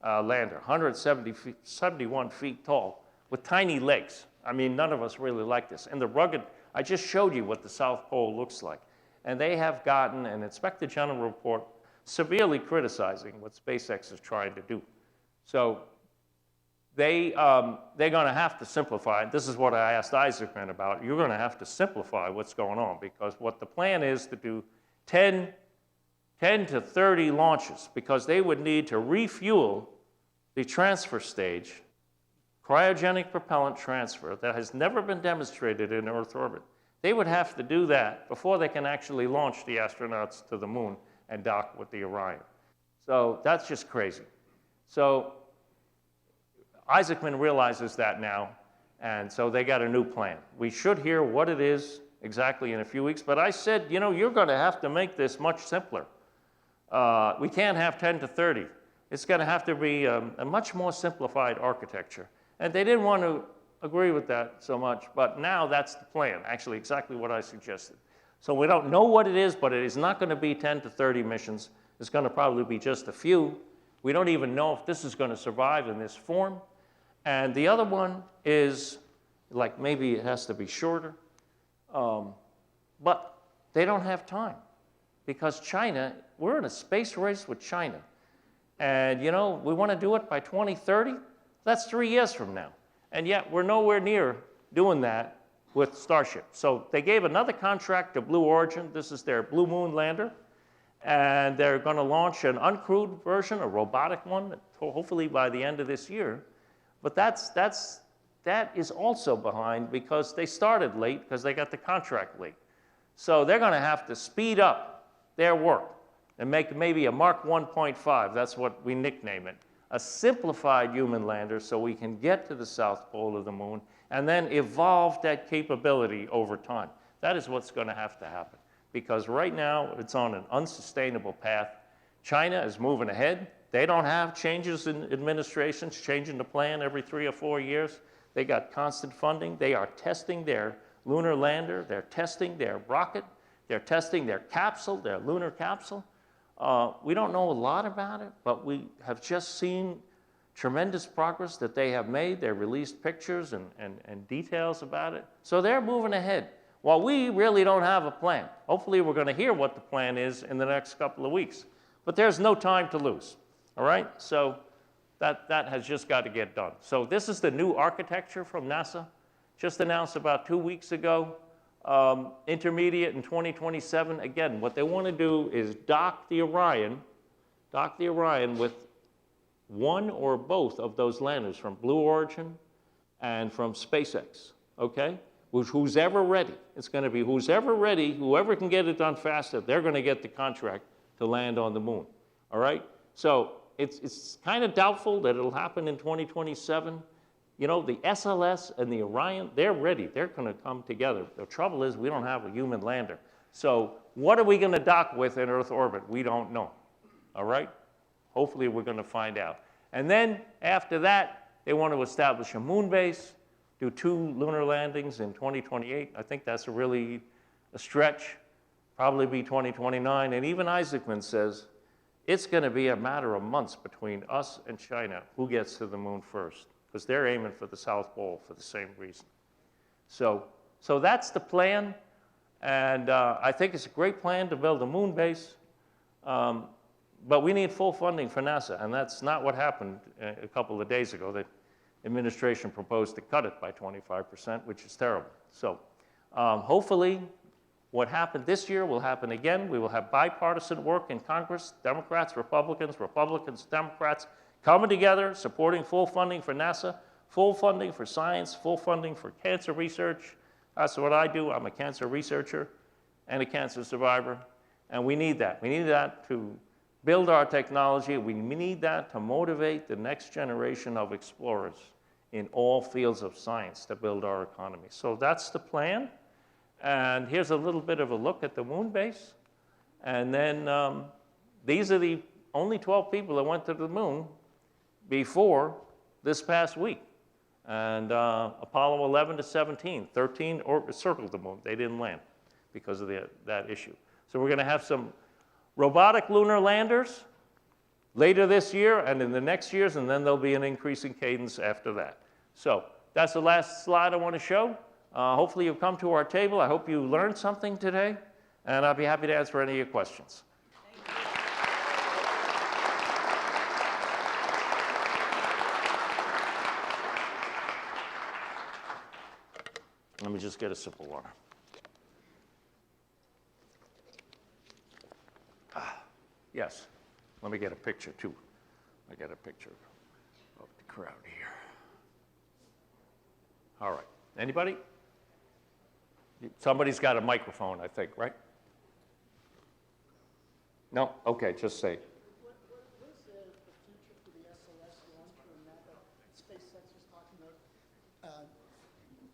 lander, 171 feet tall, with tiny legs. I mean, none of us really like this. And the rugged, I just showed you what the South Pole looks like. And they have gotten an Inspector General report severely criticizing what SpaceX is trying to do. So they're going to have to simplify it. This is what I asked Isaacman about. You're going to have to simplify what's going on, because what the plan is to do 10 to 30 launches, because they would need to refuel the transfer stage, cryogenic propellant transfer, that has never been demonstrated in Earth orbit. They would have to do that before they can actually launch the astronauts to the moon and dock with the Orion. So that's just crazy. So Isaacman realizes that now, and so they got a new plan. We should hear what it is exactly in a few weeks, but I said, you know, you're going to have to make this much simpler. We can't have 10 to 30. It's going to have to be a much more simplified architecture. And they didn't want to agree with that so much, but now that's the plan, actually exactly what I suggested. So we don't know what it is, but it is not going to be 10 to 30 missions. It's going to probably be just a few. We don't even know if this is going to survive in this form. And the other one is like maybe it has to be shorter. But they don't have time because China, we're in a space race with China. And you know, we want to do it by 2030. That's 3 years from now. And yet we're nowhere near doing that with Starship. So they gave another contract to Blue Origin. This is their Blue Moon lander. And they're going to launch an uncrewed version, a robotic one, hopefully by the end of this year. But that is also behind because they started late because they got the contract late. So they're going to have to speed up their work and make maybe a Mark 1.5, that's what we nickname it, a simplified human lander so we can get to the South Pole of the moon and then evolve that capability over time. That is what's going to have to happen because right now it's on an unsustainable path. China is moving ahead. They don't have changes in administrations, changing the plan every 3 or 4 years. They got constant funding. They are testing their lunar lander. They're testing their rocket. They're testing their capsule, their lunar capsule. We don't know a lot about it, but we have just seen tremendous progress that they have made. They released pictures and details about it. So they're moving ahead. While we really don't have a plan. Hopefully we're going to hear what the plan is in the next couple of weeks. But there's no time to lose, all right? So that has just got to get done. So this is the new architecture from NASA, just announced about 2 weeks ago. Intermediate in 2027. Again, what they want to do is dock the Orion with one or both of those landers from Blue Origin and from SpaceX, okay? Who's ever ready. It's going to be who's ever ready, whoever can get it done faster, they're going to get the contract to land on the moon, all right? So it's kind of doubtful that it'll happen in 2027. You know, the SLS and the Orion, they're ready. They're going to come together. The trouble is we don't have a human lander. So what are we going to dock with in Earth orbit? We don't know, all right? Hopefully we're going to find out. And then after that, they want to establish a moon base, do 2 lunar landings in 2028. I think that's really a stretch, probably be 2029. And even Isaacman says it's going to be a matter of months between us and China who gets to the moon first, because they're aiming for the South Pole for the same reason. So that's the plan, and I think it's a great plan to build a moon base, but we need full funding for NASA, and that's not what happened a couple of days ago. The administration proposed to cut it by 25%, which is terrible. So hopefully what happened this year will happen again. We will have bipartisan work in Congress, Democrats, Republicans, Republicans, Democrats, coming together, supporting full funding for NASA, full funding for science, full funding for cancer research. That's what I do. I'm a cancer researcher and a cancer survivor, and we need that. We need that to build our technology. We need that to motivate the next generation of explorers in all fields of science to build our economy. So that's the plan, and here's a little bit of a look at the moon base. And then these are the only 12 people that went to the moon before this past week. And Apollo 11 to 17, 13 circled the moon. They didn't land because of that issue. So we're going to have some robotic lunar landers later this year and in the next years, and then there'll be an increasing cadence after that. So that's the last slide I want to show. Hopefully you've come to our table. I hope you learned something today, and I'll be happy to answer any of your questions. Let me just get a sip of water. Yes, let me get a picture too. I got a picture of the crowd here. All right, anybody? Somebody's got a microphone, I think, right? No? Okay, just say. What is the future for the SLS launcher now that SpaceX was talking about?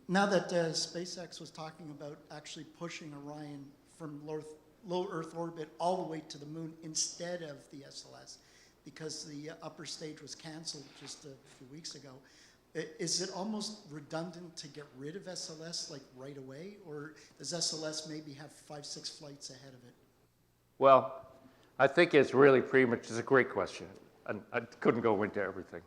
Now that SpaceX was talking about actually pushing Orion from low Earth orbit all the way to the moon instead of the SLS, because the upper stage was canceled just a few weeks ago. Is it almost redundant to get rid of SLS like right away, or does SLS maybe have 5-6 flights ahead of it? Well, I think it's really premature. It's a great question. I couldn't go into everything.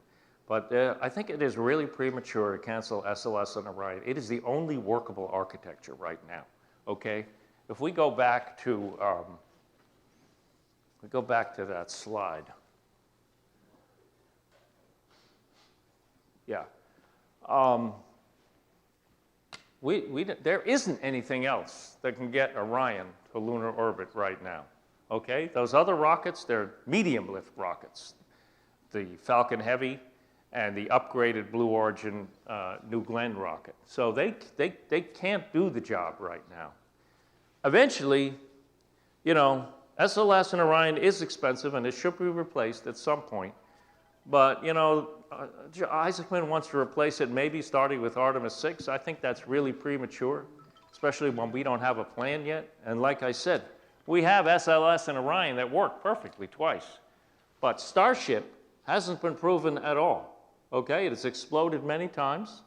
But I think it is really premature to cancel SLS and Orion. It is the only workable architecture right now, okay? If we go back to, that slide. Yeah. There isn't anything else that can get Orion to lunar orbit right now, okay? Those other rockets, they're medium lift rockets. The Falcon Heavy and the upgraded Blue Origin New Glenn rocket. So they can't do the job right now. Eventually, you know, SLS and Orion is expensive and it should be replaced at some point. But, you know, Isaacman wants to replace it maybe starting with Artemis 6. I think that's really premature, especially when we don't have a plan yet. And like I said, we have SLS and Orion that work perfectly twice. But Starship hasn't been proven at all. Okay, it has exploded many times.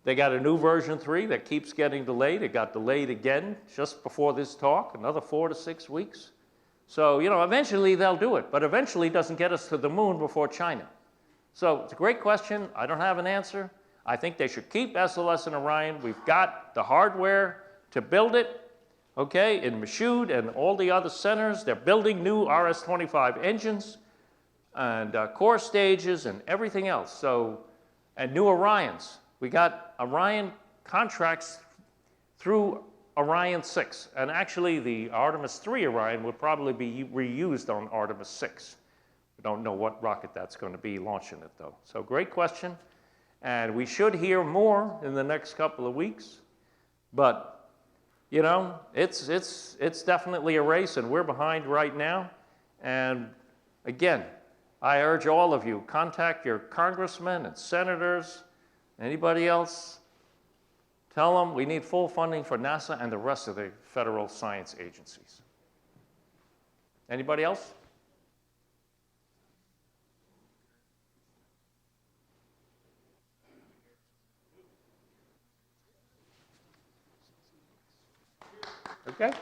They got a new version 3 that keeps getting delayed. It got delayed again just before this talk, another 4 to 6 weeks. So, you know, eventually they'll do it, but eventually doesn't get us to the moon before China. So it's a great question. I don't have an answer. I think they should keep SLS and Orion. We've got the hardware to build it, okay, in Michoud and all the other centers. They're building new RS-25 engines and core stages and everything else. So, and new Orions. We got Orion contracts through Orion 6. And actually, the Artemis 3 Orion would probably be reused on Artemis 6. We don't know what rocket that's going to be launching it, though. So great question. And we should hear more in the next couple of weeks. But, you know, it's definitely a race, and we're behind right now. And again, I urge all of you, contact your congressmen and senators, anybody else. Tell them we need full funding for NASA and the rest of the federal science agencies. Anybody else? Okay.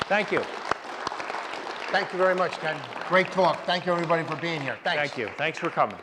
Thank you. Thank you very much, Ken. Great talk. Thank you, everybody, for being here. Thanks. Thank you. Thanks for coming.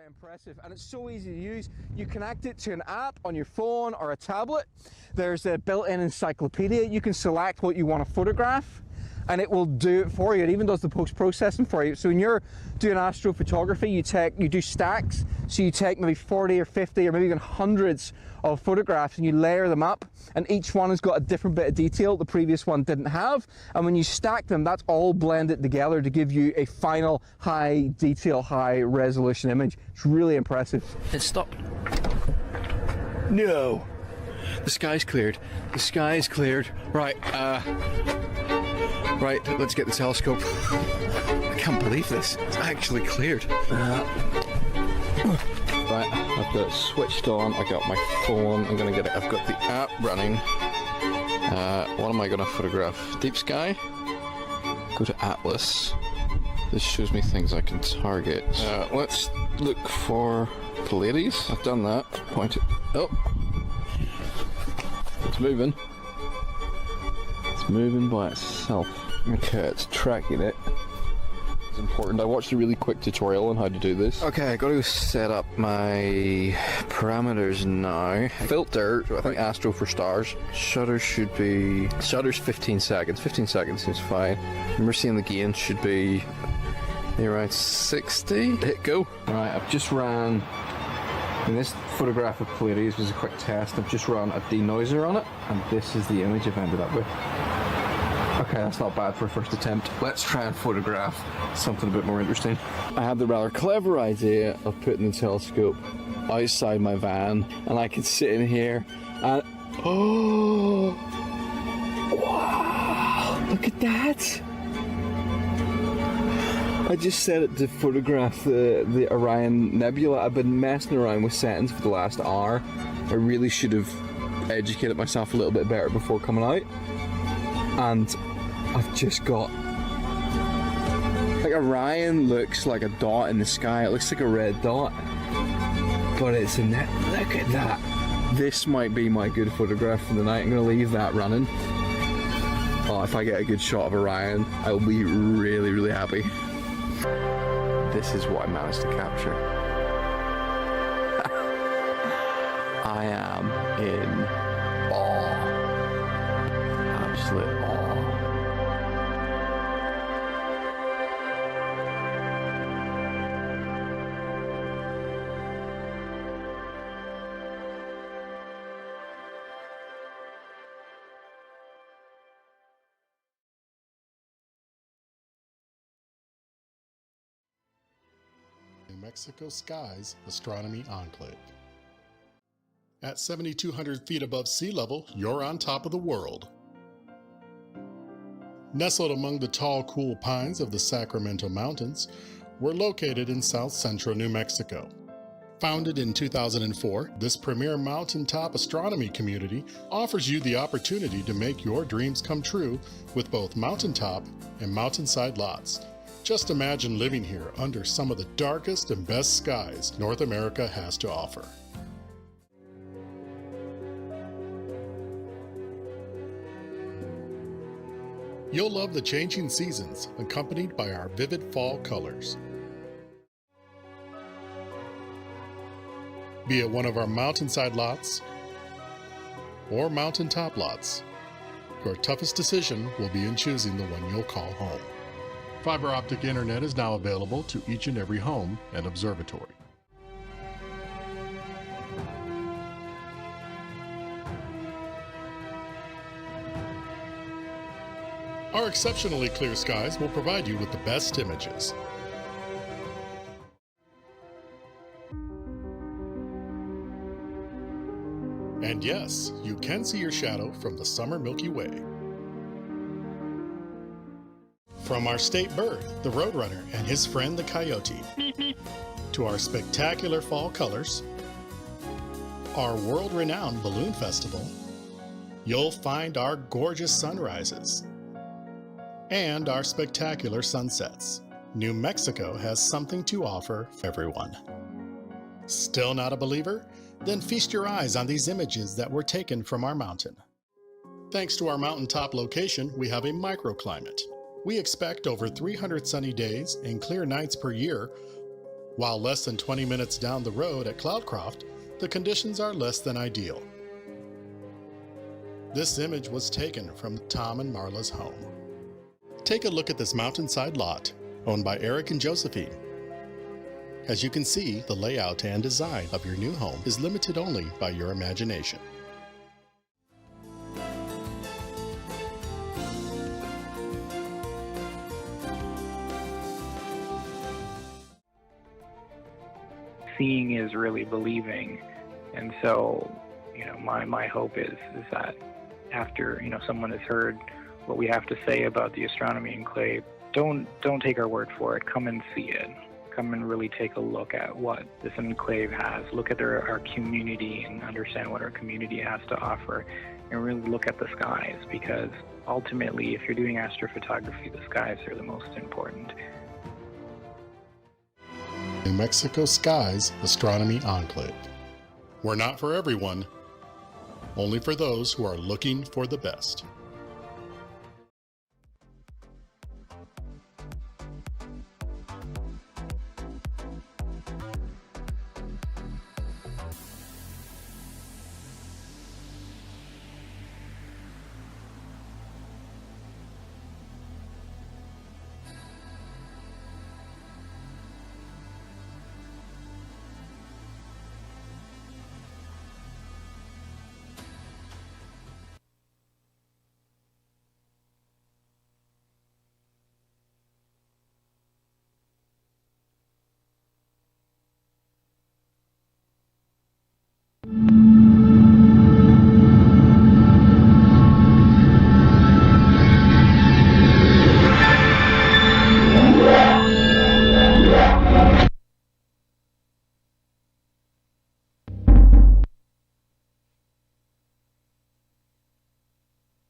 impressive, and it's so easy to use. You connect it to an app on your phone or a tablet. There's a built-in encyclopedia. You can select what you want to photograph, and it will do it for you. It even does the post-processing for you. So when you're doing astrophotography, you do stacks. So you take maybe 40 or 50 or maybe even hundreds of photographs and you layer them up, and each one has got a different bit of detail the previous one didn't have. And when you stack them, that's all blended together to give you a final high detail, high resolution image. It's really impressive. It stopped. No. The sky's cleared. The sky's cleared. Right, right, let's get the telescope. I can't believe this. It's actually cleared. Right, I've got it switched on. I got my phone. I'm gonna get it. I've got the app running. What am I gonna photograph? Deep sky? Go to Atlas. This shows me things I can target. Let's look for Pleiades. I've done that. Point it. Oh. It's moving. It's moving by itself. Okay, it's tracking it. It's important. I watched a really quick tutorial on how to do this. Okay, I got to set up my parameters now. Filter, I think Astro for stars. Shutter should be... Shutter's 15 seconds. 15 seconds seems fine. Remember seeing the gain should be around 60. Hit go. Right, I've just ran... And this photograph of Pleiades was a quick test. I've just run a denoiser on it, and this is the image I've ended up with. Okay, that's not bad for a first attempt. Let's try and photograph something a bit more interesting. I had the rather clever idea of putting the telescope outside my van, and I could sit in here and... Oh! Wow! Look at that! I just set it to photograph the Orion Nebula. I've been messing around with settings for the last hour. I really should have educated myself a little bit better before coming out. And I've just got... Like, Orion looks like a dot in the sky. It looks like a red dot. But it's a net. Look at that. This might be my good photograph for the night. I'm going to leave that running. Oh, if I get a good shot of Orion, I'll be really, really happy. This is what I managed to capture. I am in awe. Absolute awe. New Mexico Skies Astronomy Enclave. At 7,200 feet above sea level, you're on top of the world. Nestled among the tall, cool pines of the Sacramento Mountains, we're located in south central New Mexico. Founded in 2004, this premier mountaintop astronomy community offers you the opportunity to make your dreams come true with both mountaintop and mountainside lots. Just imagine living here under some of the darkest and best skies North America has to offer. You'll love the changing seasons, accompanied by our vivid fall colors. Be it one of our mountainside lots or mountaintop lots, your toughest decision will be in choosing the one you'll call home. Fiber optic internet is now available to each and every home and observatory. Our exceptionally clear skies will provide you with the best images. And yes, you can see your shadow from the summer Milky Way. From our state bird, the Roadrunner and his friend the Coyote, to our spectacular fall colors, our world-renowned balloon festival, you'll find our gorgeous sunrises, and our spectacular sunsets. New Mexico has something to offer for everyone. Still not a believer? Then feast your eyes on these images that were taken from our mountain. Thanks to our mountaintop location, we have a microclimate. We expect over 300 sunny days and clear nights per year, While less than 20 minutes down the road at Cloudcroft, the conditions are less than ideal. This image was taken from Tom and Marla's home. Take a look at this mountainside lot, owned by Eric and Josephine. As you can see, the layout and design of your new home is limited only by your imagination. Seeing is really believing, and so my hope is that after someone has heard what we have to say about the astronomy enclave, don't take our word for it. Come and see it. Come and really take a look at what this enclave has. Look at our community and understand what our community has to offer, and really look at the skies, because ultimately, if you're doing astrophotography, the skies are the most important. New Mexico Skies Astronomy Enclave. We're not for everyone, only for those who are looking for the best.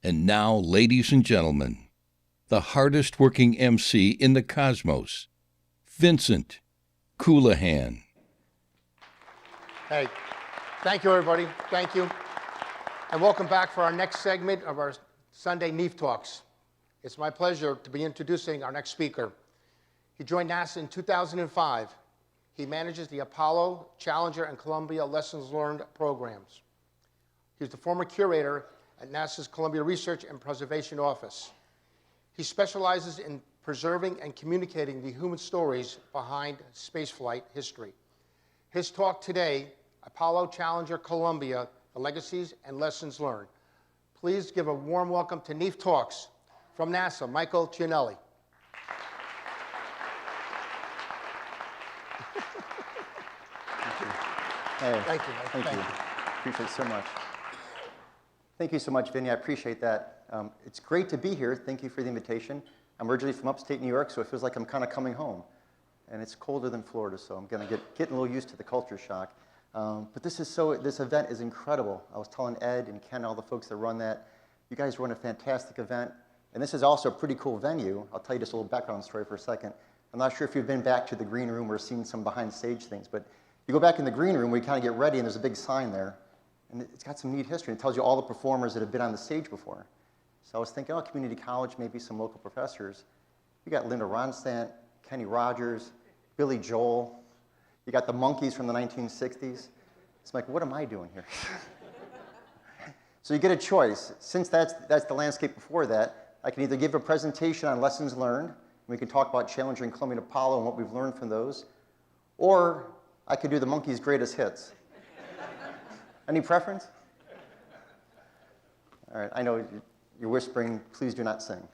And now, ladies and gentlemen, the hardest working MC in the cosmos, Vincent Coulihan. Hey, thank you, everybody. Thank you. And welcome back for our next segment of our Sunday NEAF Talks. It's my pleasure to be introducing our next speaker. He joined NASA in 2005. He manages the Apollo, Challenger, and Columbia Lessons Learned programs. He's the former curator at NASA's Columbia Research and Preservation Office. He specializes in preserving and communicating the human stories behind spaceflight history. His talk today, Apollo, Challenger, Columbia, the Legacies and Lessons Learned. Please give a warm welcome to NEAF Talks from NASA, Michael Cianelli. Hey, Thank you, Mike. thank you. Appreciate it so much. Thank you so much, Vinny. I appreciate that. It's great to be here. Thank you for the invitation. I'm originally from upstate New York, so it feels like I'm kind of coming home. And it's colder than Florida, so I'm going to get a little used to the culture shock. But this event is incredible. I was telling Ed and Ken, all the folks that run that, you guys run a fantastic event. And this is also a pretty cool venue. I'll tell you just a little background story for a second. I'm not sure if you've been back to the green room or seen some behind stage things, but you go back in the green room, we kind of get ready, and there's a big sign there. And it's got some neat history. It tells you all the performers that have been on the stage before. So I was thinking, oh, community college, maybe some local professors. You got Linda Ronstadt, Kenny Rogers, Billy Joel. You got the Monkees from the 1960s. It's like, what am I doing here? So you get a choice. Since that's the landscape before that, I can either give a presentation on lessons learned, and we can talk about Challenger and Columbia and Apollo and what we've learned from those, or I could do the Monkees' greatest hits. Any preference? All right, I know you're whispering, please do not sing.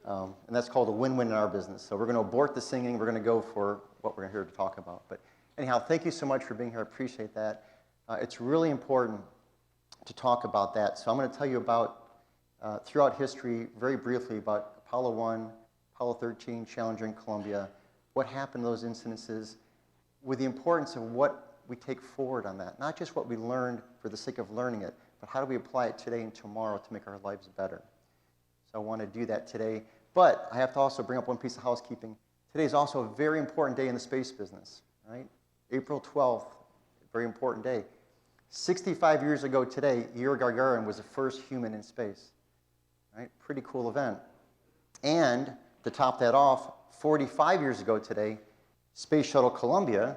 And that's called a win-win in our business. So we're going to abort the singing. We're going to go for what we're here to talk about. But anyhow, thank you so much for being here. I appreciate that. It's really important to talk about that. So I'm going to tell you about, throughout history, very briefly, about Apollo 1, Apollo 13, Challenger, and Columbia, what happened in those incidences, with the importance of what we take forward on that. Not just what we learned for the sake of learning it, but how do we apply it today and tomorrow to make our lives better. So I want to do that today. But I have to also bring up one piece of housekeeping. Today is also a very important day in the space business, right? April 12th, very important day. 65 years ago today, Yuri Gagarin was the first human in space, right? Pretty cool event. And to top that off, 45 years ago today, Space Shuttle Columbia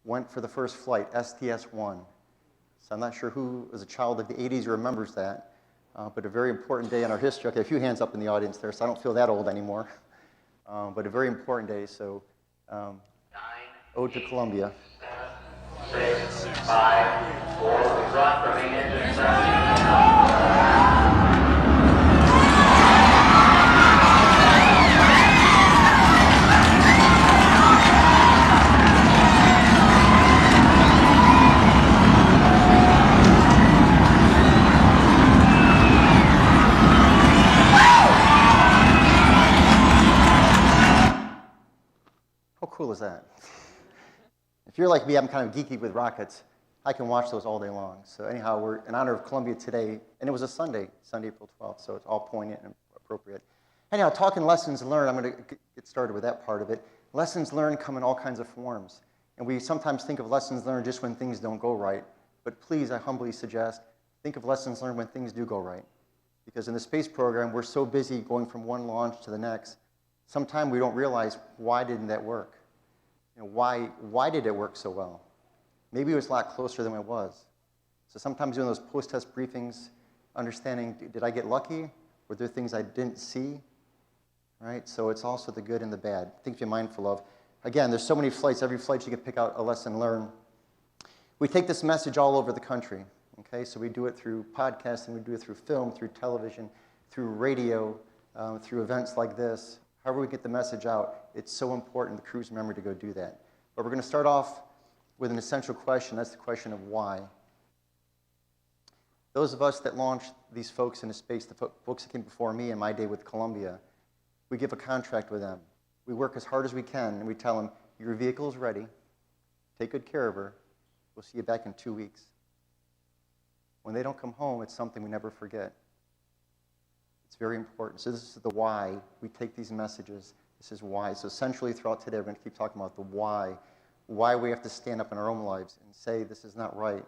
went for the first flight, STS-1. So I'm not sure who, as a child of the 80s, remembers that, but a very important day in our history. Okay, a few hands up in the audience there, so I don't feel that old anymore. But a very important day, so ode to Columbia. 6, 5, 4, we drop the main engine 7. How cool is that? If you're like me, I'm kind of geeky with rockets. I can watch those all day long. So anyhow, we're in honor of Columbia today, and it was a Sunday, April 12th, so it's all poignant and appropriate. Anyhow, talking lessons learned, I'm going to get started with that part of it. Lessons learned come in all kinds of forms, and we sometimes think of lessons learned just when things don't go right. But please, I humbly suggest, think of lessons learned when things do go right. Because in the space program, we're so busy going from one launch to the next, sometimes we don't realize, why didn't that work? You know, why did it work so well? Maybe it was a lot closer than it was. So sometimes doing those post-test briefings, understanding, did I get lucky? Were there things I didn't see? Right? So it's also the good and the bad. Things to be mindful of. Again, there's so many flights. Every flight you can pick out a lesson learned. We take this message all over the country. Okay? So we do it through podcasting, we do it through film, through television, through radio, through events like this. However we get the message out, it's so important the crews remember to go do that. But we're going to start off with an essential question. That's the question of why. Those of us that launched these folks into space, the folks that came before me in my day with Columbia, we give a contract with them. We work as hard as we can, and we tell them, your vehicle is ready. Take good care of her. We'll see you back in 2 weeks. When they don't come home, it's something we never forget. It's very important. So this is the why we take these messages. This is why. So essentially throughout today, we're going to keep talking about the why we have to stand up in our own lives and say this is not right.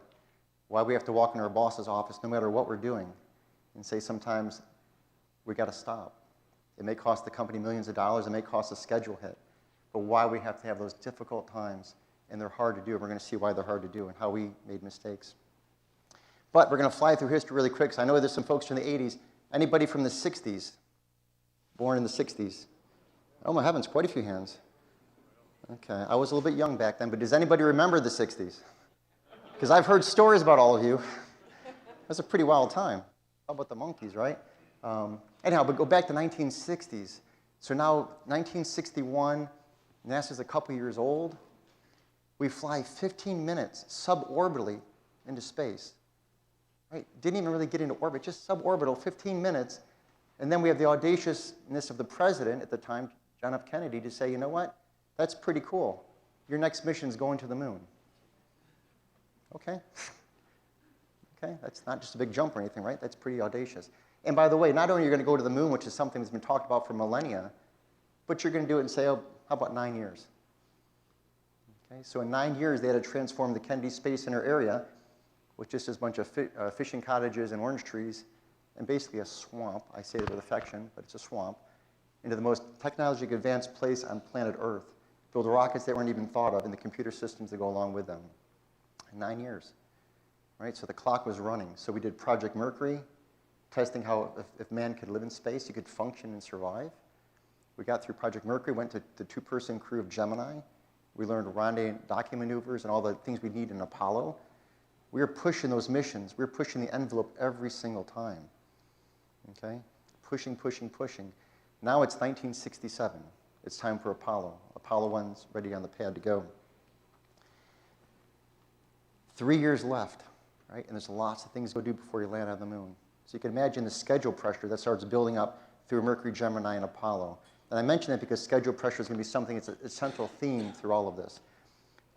Why we have to walk into our boss's office no matter what we're doing and say sometimes we got to stop. It may cost the company millions of dollars. It may cost a schedule hit. But why we have to have those difficult times, and they're hard to do. We're going to see why they're hard to do and how we made mistakes. But we're going to fly through history really quick, because I know there's some folks from the 80s. Anybody from the 60s? Born in the 60s? Oh, my heavens, quite a few hands. Okay, I was a little bit young back then, but does anybody remember the 60s? Because I've heard stories about all of you. That's a pretty wild time. How about the monkeys, right? Anyhow, but go back to 1960s. So now, 1961, NASA's a couple years old. We fly 15 minutes suborbitally into space. Right? Didn't even really get into orbit, just suborbital, 15 minutes. And then we have the audaciousness of the president at the time, John F. Kennedy, to say, you know what? That's pretty cool. Your next mission's going to the moon. Okay. Okay, that's not just a big jump or anything, right? That's pretty audacious. And by the way, not only are you going to go to the moon, which is something that's been talked about for millennia, but you're going to do it and say, oh, how about 9 years? Okay, so in 9 years, they had to transform the Kennedy Space Center area, which is just a bunch of fishing cottages and orange trees, and basically a swamp. I say it with affection, but it's a swamp, into the most technologically advanced place on planet Earth. Build rockets that weren't even thought of, and the computer systems that go along with them. In 9 years. Right? So the clock was running. So we did Project Mercury, testing how if man could live in space, he could function and survive. We got through Project Mercury, went to the two-person crew of Gemini. We learned rendezvous docking maneuvers and all the things we need in Apollo. We were pushing those missions. We were pushing the envelope every single time. Okay? Pushing, pushing, pushing. Now it's 1967. It's time for Apollo. Apollo 1's ready on the pad to go. 3 years left, right? And there's lots of things to go do before you land on the moon. So you can imagine the schedule pressure that starts building up through Mercury, Gemini, and Apollo. And I mention that because schedule pressure is going to be something that's a central theme through all of this.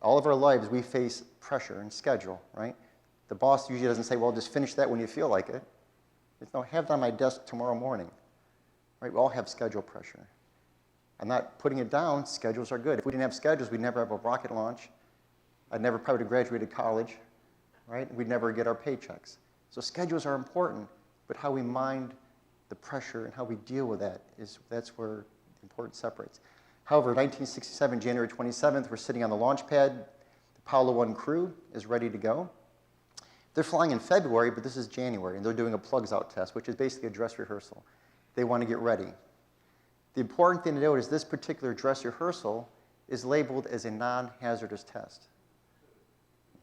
All of our lives, we face pressure and schedule, right? The boss usually doesn't say, well, just finish that when you feel like it. It's, no, have it on my desk tomorrow morning, right? We all have schedule pressure. I'm not putting it down. Schedules are good. If we didn't have schedules, we'd never have a rocket launch. I'd never probably have graduated college, right? We'd never get our paychecks. So schedules are important, but how we mind the pressure and how we deal with that that's where the important separates. However, 1967, January 27th, we're sitting on the launch pad. The Apollo 1 crew is ready to go. They're flying in February, but this is January, and they're doing a plugs out test, which is basically a dress rehearsal. They want to get ready. The important thing to note is this particular dress rehearsal is labeled as a non-hazardous test.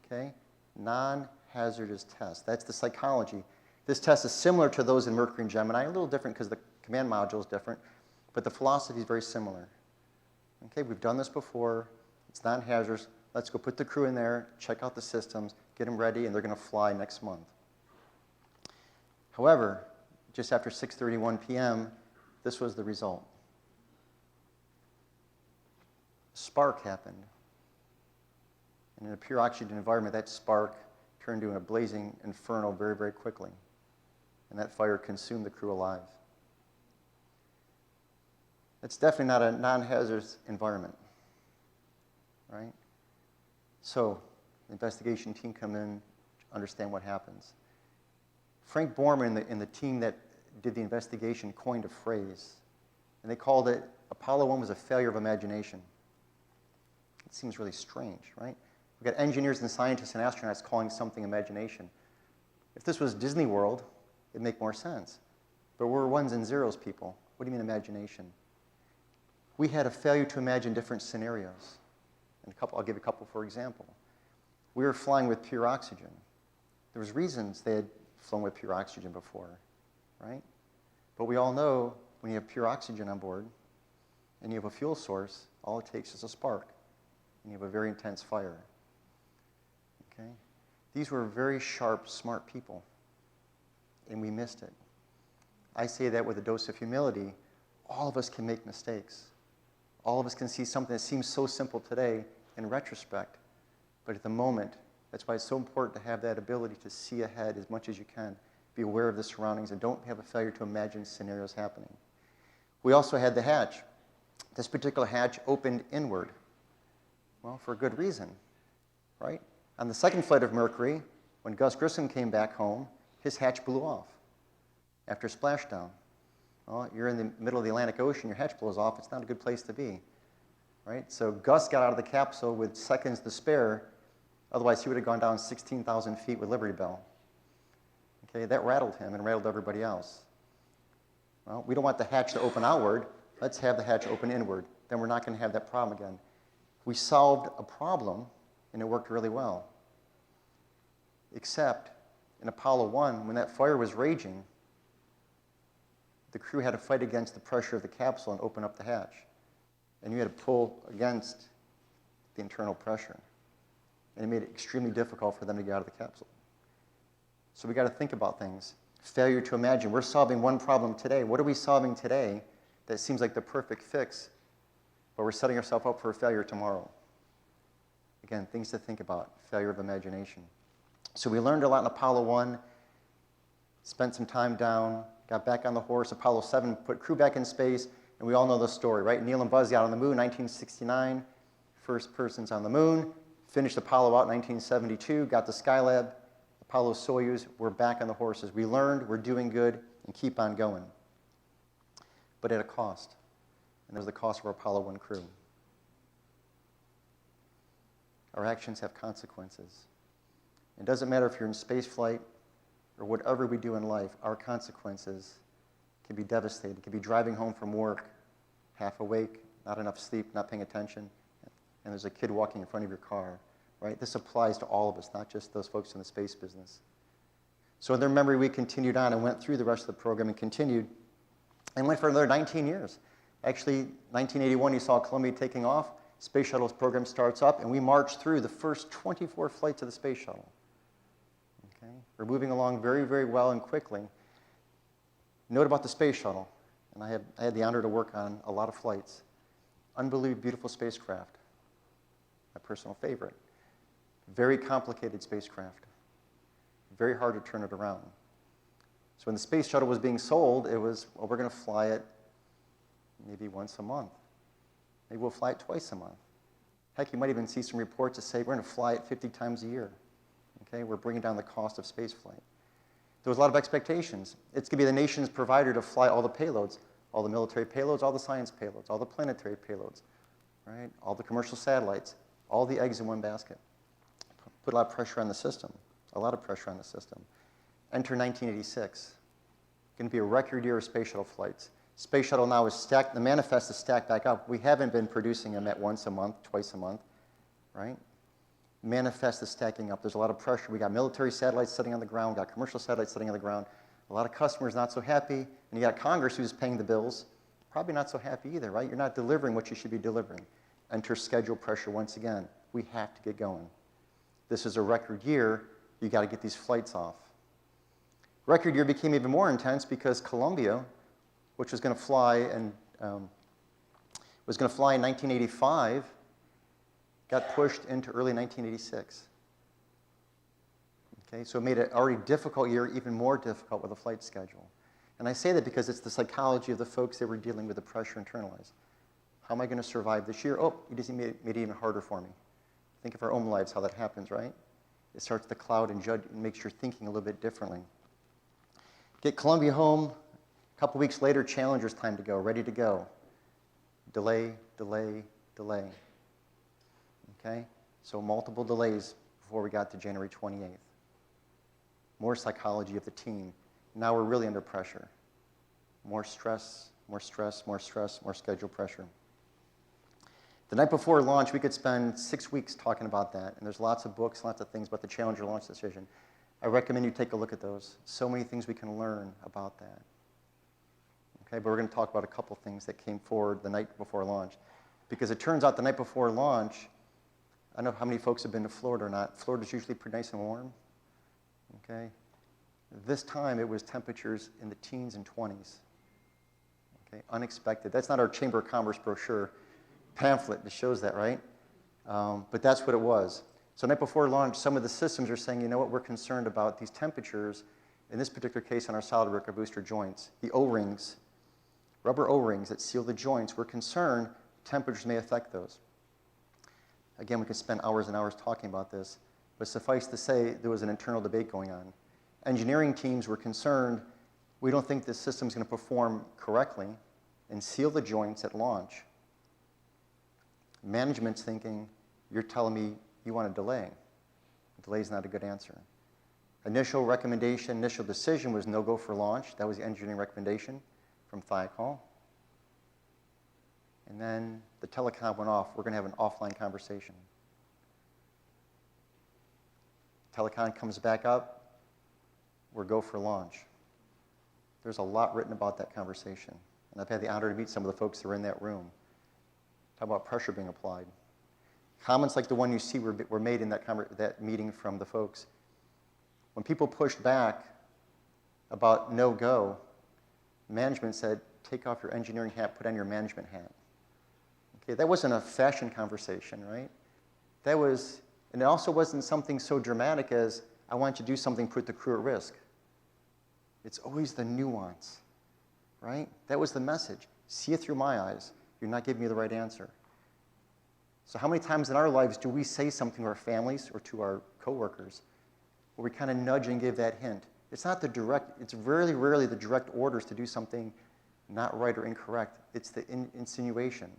Okay? Non-hazardous test. That's the psychology. This test is similar to those in Mercury and Gemini, a little different because the command module is different, but the philosophy is very similar. Okay, we've done this before. It's non-hazardous. Let's go put the crew in there, check out the systems, get them ready, and they're going to fly next month. However, just after 6:31 p.m., this was the result. A spark happened. And in a pure oxygen environment, that spark turned into a blazing inferno very, very quickly. And that fire consumed the crew alive. It's definitely not a non-hazardous environment, right? So the investigation team come in, understand what happens. Frank Borman and the team that did the investigation coined a phrase, and they called it, Apollo 1 was a failure of imagination. It seems really strange, right? We've got engineers and scientists and astronauts calling something imagination. If this was Disney World, it'd make more sense. But we're ones and zeros people. What do you mean imagination? We had a failure to imagine different scenarios. And I'll give a couple for example. We were flying with pure oxygen. There was reasons they had flown with pure oxygen before, right? But we all know when you have pure oxygen on board and you have a fuel source, all it takes is a spark, and you have a very intense fire. Okay? These were very sharp, smart people, and we missed it. I say that with a dose of humility. All of us can make mistakes. All of us can see something that seems so simple today in retrospect, but at the moment, that's why it's so important to have that ability to see ahead as much as you can, be aware of the surroundings, and don't have a failure to imagine scenarios happening. We also had the hatch. This particular hatch opened inward. Well, for a good reason, right? On the second flight of Mercury, when Gus Grissom came back home, his hatch blew off after splashdown. Well, you're in the middle of the Atlantic Ocean, your hatch blows off, it's not a good place to be, right? So Gus got out of the capsule with seconds to spare, otherwise he would have gone down 16,000 feet with Liberty Bell. Okay, that rattled him and rattled everybody else. Well, we don't want the hatch to open outward, let's have the hatch open inward, then we're not going to have that problem again. We solved a problem, and it worked really well. Except in Apollo 1, when that fire was raging, the crew had to fight against the pressure of the capsule and open up the hatch. And you had to pull against the internal pressure. And it made it extremely difficult for them to get out of the capsule. So we got to think about things. Failure to imagine. We're solving one problem today. What are we solving today that seems like the perfect fix, but we're setting ourselves up for a failure tomorrow? Again, things to think about. Failure of imagination. So we learned a lot in Apollo 1, spent some time down, got back on the horse. Apollo 7 put crew back in space, and we all know the story, right? Neil and Buzz got on the moon, 1969. First persons on the moon. Finished Apollo out in 1972, got to Skylab. Apollo Soyuz, we're back on the horses. We learned, we're doing good, and keep on going. But at a cost. And there's the cost of our Apollo 1 crew. Our actions have consequences. It doesn't matter if you're in space flight or whatever we do in life, our consequences can be devastating. It can be driving home from work, half awake, not enough sleep, not paying attention, and there's a kid walking in front of your car, right? This applies to all of us, not just those folks in the space business. So in their memory, we continued on and went through the rest of the program and continued and went for another 19 years. Actually, 1981, you saw Columbia taking off. Space Shuttle's program starts up, and we marched through the first 24 flights of the Space Shuttle. Okay? We're moving along very, very well and quickly. Note about the Space Shuttle, and I had the honor to work on a lot of flights. Unbelievably beautiful spacecraft, my personal favorite. Very complicated spacecraft. Very hard to turn it around. So when the Space Shuttle was being sold, it was, well, we're going to fly it maybe once a month. Maybe we'll fly it twice a month. Heck, you might even see some reports that say we're going to fly it 50 times a year. Okay, we're bringing down the cost of space flight. There was a lot of expectations. It's going to be the nation's provider to fly all the payloads. all the military payloads, all the science payloads, all the planetary payloads, right? All the commercial satellites, all the eggs in one basket. Put a lot of pressure on the system, a lot of pressure on the system. Enter 1986. Going to be a record year of space shuttle flights. Space shuttle now is stacked, the manifest is stacked back up. We haven't been producing them at once a month, twice a month, right? Manifest is stacking up. There's a lot of pressure. We got military satellites sitting on the ground, got commercial satellites sitting on the ground. A lot of customers not so happy, and you got Congress who's paying the bills, probably not so happy either, right? You're not delivering what you should be delivering. Enter schedule pressure once again. We have to get going. This is a record year. You got to get these flights off. Record year became even more intense because Columbia, which was going to fly in 1985, got pushed into early 1986. Okay, so it made an already difficult year even more difficult with a flight schedule. And I say that because it's the psychology of the folks that were dealing with the pressure internalized. How am I going to survive this year? Oh, it just made it even harder for me. Think of our own lives, how that happens, right? It starts to cloud and judge and makes your thinking a little bit differently. Get Columbia home. A couple weeks later, Challenger's time to go, ready to go. Delay, delay, delay. Okay? So multiple delays before we got to January 28th. More psychology of the team. Now we're really under pressure. More stress, more stress, more stress, more schedule pressure. The night before launch, we could spend 6 weeks talking about that. And there's lots of books, lots of things about the Challenger launch decision. I recommend you take a look at those. So many things we can learn about that. Okay, but we're going to talk about a couple things that came forward the night before launch. Because it turns out the night before launch, I don't know how many folks have been to Florida or not. Florida's usually pretty nice and warm. Okay? This time it was temperatures in the teens and 20s. Okay? Unexpected. That's not our Chamber of Commerce brochure pamphlet that shows that, right? But that's what it was. So night before launch, some of the systems are saying, you know what, we're concerned about these temperatures. In this particular case, on our solid rocket booster joints, the O-rings, rubber O-rings that seal the joints, we're concerned temperatures may affect those. Again, we could spend hours and hours talking about this, but suffice to say, there was an internal debate going on. Engineering teams were concerned, we don't think this system's going to perform correctly and seal the joints at launch. Management's thinking, you're telling me you want a delay. A delay is not a good answer. Initial recommendation, initial decision was no go for launch. That was the engineering recommendation from Thiokol. And then the telecom went off. We're going to have an offline conversation. Telecom comes back up. We're go for launch. There's a lot written about that conversation. And I've had the honor to meet some of the folks that were in that room. Talk about pressure being applied. Comments like the one you see were made in that meeting from the folks. When people pushed back about no-go, management said, take off your engineering hat, put on your management hat. Okay, that wasn't a fashion conversation, right? That was, and it also wasn't something so dramatic as, I want you to do something, put the crew at risk. It's always the nuance, right? That was the message. See it through my eyes. You're not giving me the right answer. So how many times in our lives do we say something to our families or to our coworkers where we kind of nudge and give that hint? It's not the direct, it's rarely, rarely the direct orders to do something not right or incorrect. It's the insinuation,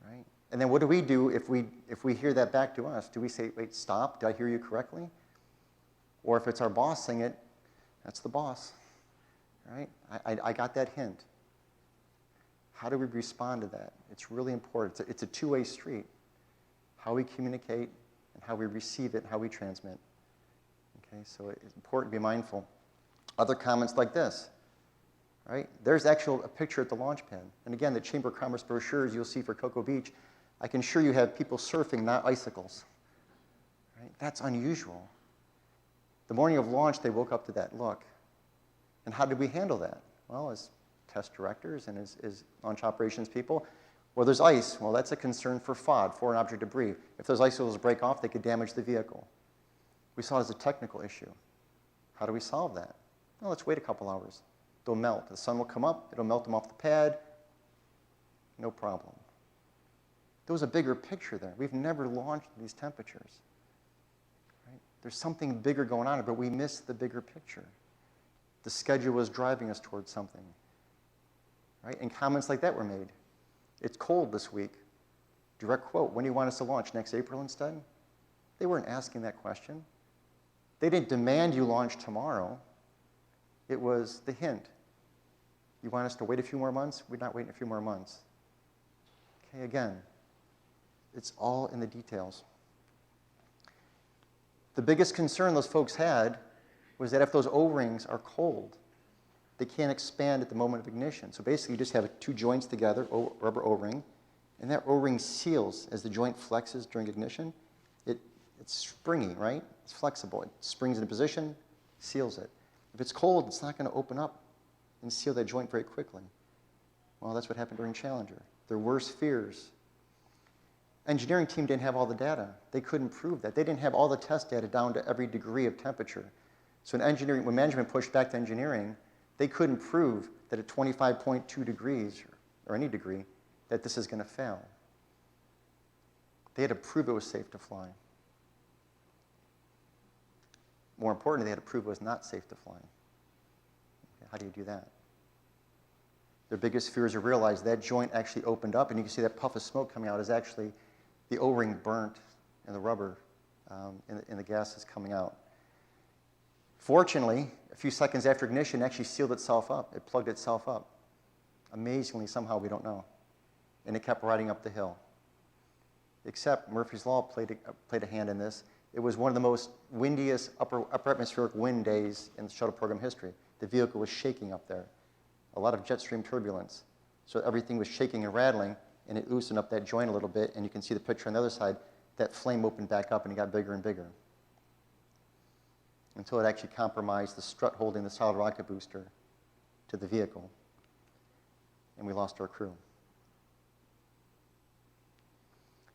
right? And then what do we do if we hear that back to us? Do we say, wait, stop, did I hear you correctly? Or if it's our boss saying it, that's the boss, right? I got that hint. How do we respond to that? It's really important. It's a two-way street. How we communicate and how we receive it and how we transmit. Okay, so it's important to be mindful. Other comments like this, right? There's actually a picture at the launch pad. And again, the Chamber of Commerce brochures you'll see for Cocoa Beach, I can assure you have people surfing, not icicles. Right? That's unusual. The morning of launch, they woke up to that look. And how did we handle that? Well, as test directors and as launch operations people, well, there's ice. Well, that's a concern for FOD, foreign object debris. If those icicles break off, they could damage the vehicle. We saw it as a technical issue. How do we solve that? Well, let's wait a couple hours. They'll melt. The sun will come up. It'll melt them off the pad. No problem. There was a bigger picture there. We've never launched at these temperatures. Right? There's something bigger going on, but we missed the bigger picture. The schedule was driving us towards something. right? And comments like that were made. It's cold this week. Direct quote, when do you want us to launch? Next April instead? They weren't asking that question. They didn't demand you launch tomorrow. It was the hint. You want us to wait a few more months? We're not waiting a few more months. Okay, again, it's all in the details. The biggest concern those folks had was that if those O-rings are cold, they can't expand at the moment of ignition. So basically, you just have two joints together, rubber O-ring, and that O-ring seals as the joint flexes during ignition. It's springy, right? It's flexible. It springs into position, seals it. If it's cold, it's not going to open up and seal that joint very quickly. Well, that's what happened during Challenger. Their worst fears. Engineering team didn't have all the data. They couldn't prove that. They didn't have all the test data down to every degree of temperature. So when management pushed back to engineering, they couldn't prove that at 25.2 degrees, or any degree, that this is going to fail. They had to prove it was safe to fly. More importantly, they had to prove it was not safe to fly. Okay, how do you do that? Their biggest fears are realized that joint actually opened up, and you can see that puff of smoke coming out is actually the O-ring burnt in the rubber, and the gases coming out. Fortunately, a few seconds after ignition, it actually sealed itself up. It plugged itself up. Amazingly, somehow, we don't know. And it kept riding up the hill. Except Murphy's Law played a hand in this. It was one of the most windiest upper atmospheric wind days in the shuttle program history. The vehicle was shaking up there. A lot of jet stream turbulence. So everything was shaking and rattling, and it loosened up that joint a little bit, and you can see the picture on the other side. That flame opened back up, and it got bigger and bigger until it actually compromised the strut holding the solid rocket booster to the vehicle, and we lost our crew.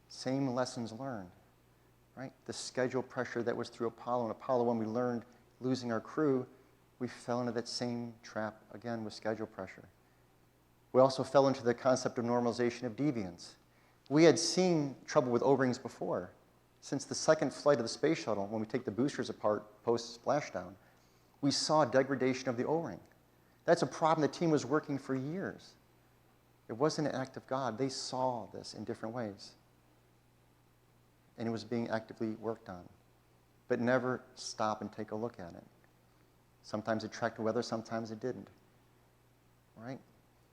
Same lessons learned, right? The schedule pressure that was through Apollo. In Apollo, when we learned losing our crew, we fell into that same trap again with schedule pressure. We also fell into the concept of normalization of deviance. We had seen trouble with O-rings before. Since the second flight of the space shuttle, when we take the boosters apart post-splashdown, we saw degradation of the O-ring. That's a problem the team was working for years. It wasn't an act of God. They saw this in different ways. And it was being actively worked on. But never stop and take a look at it. Sometimes it tracked the weather, sometimes it didn't. Right?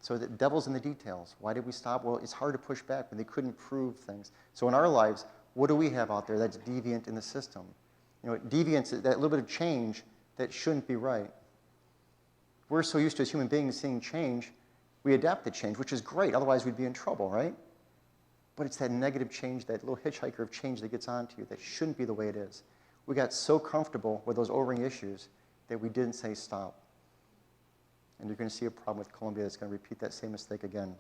So the devil's in the details. Why did we stop? Well, it's hard to push back when they couldn't prove things. So in our lives, what do we have out there that's deviant in the system? You know, deviance is that little bit of change that shouldn't be right. We're so used to as human beings seeing change, we adapt to change, which is great. Otherwise, we'd be in trouble, right? But it's that negative change, that little hitchhiker of change that gets onto you that shouldn't be the way it is. We got so comfortable with those O-ring issues that we didn't say stop. And you're going to see a problem with Columbia that's going to repeat that same mistake again.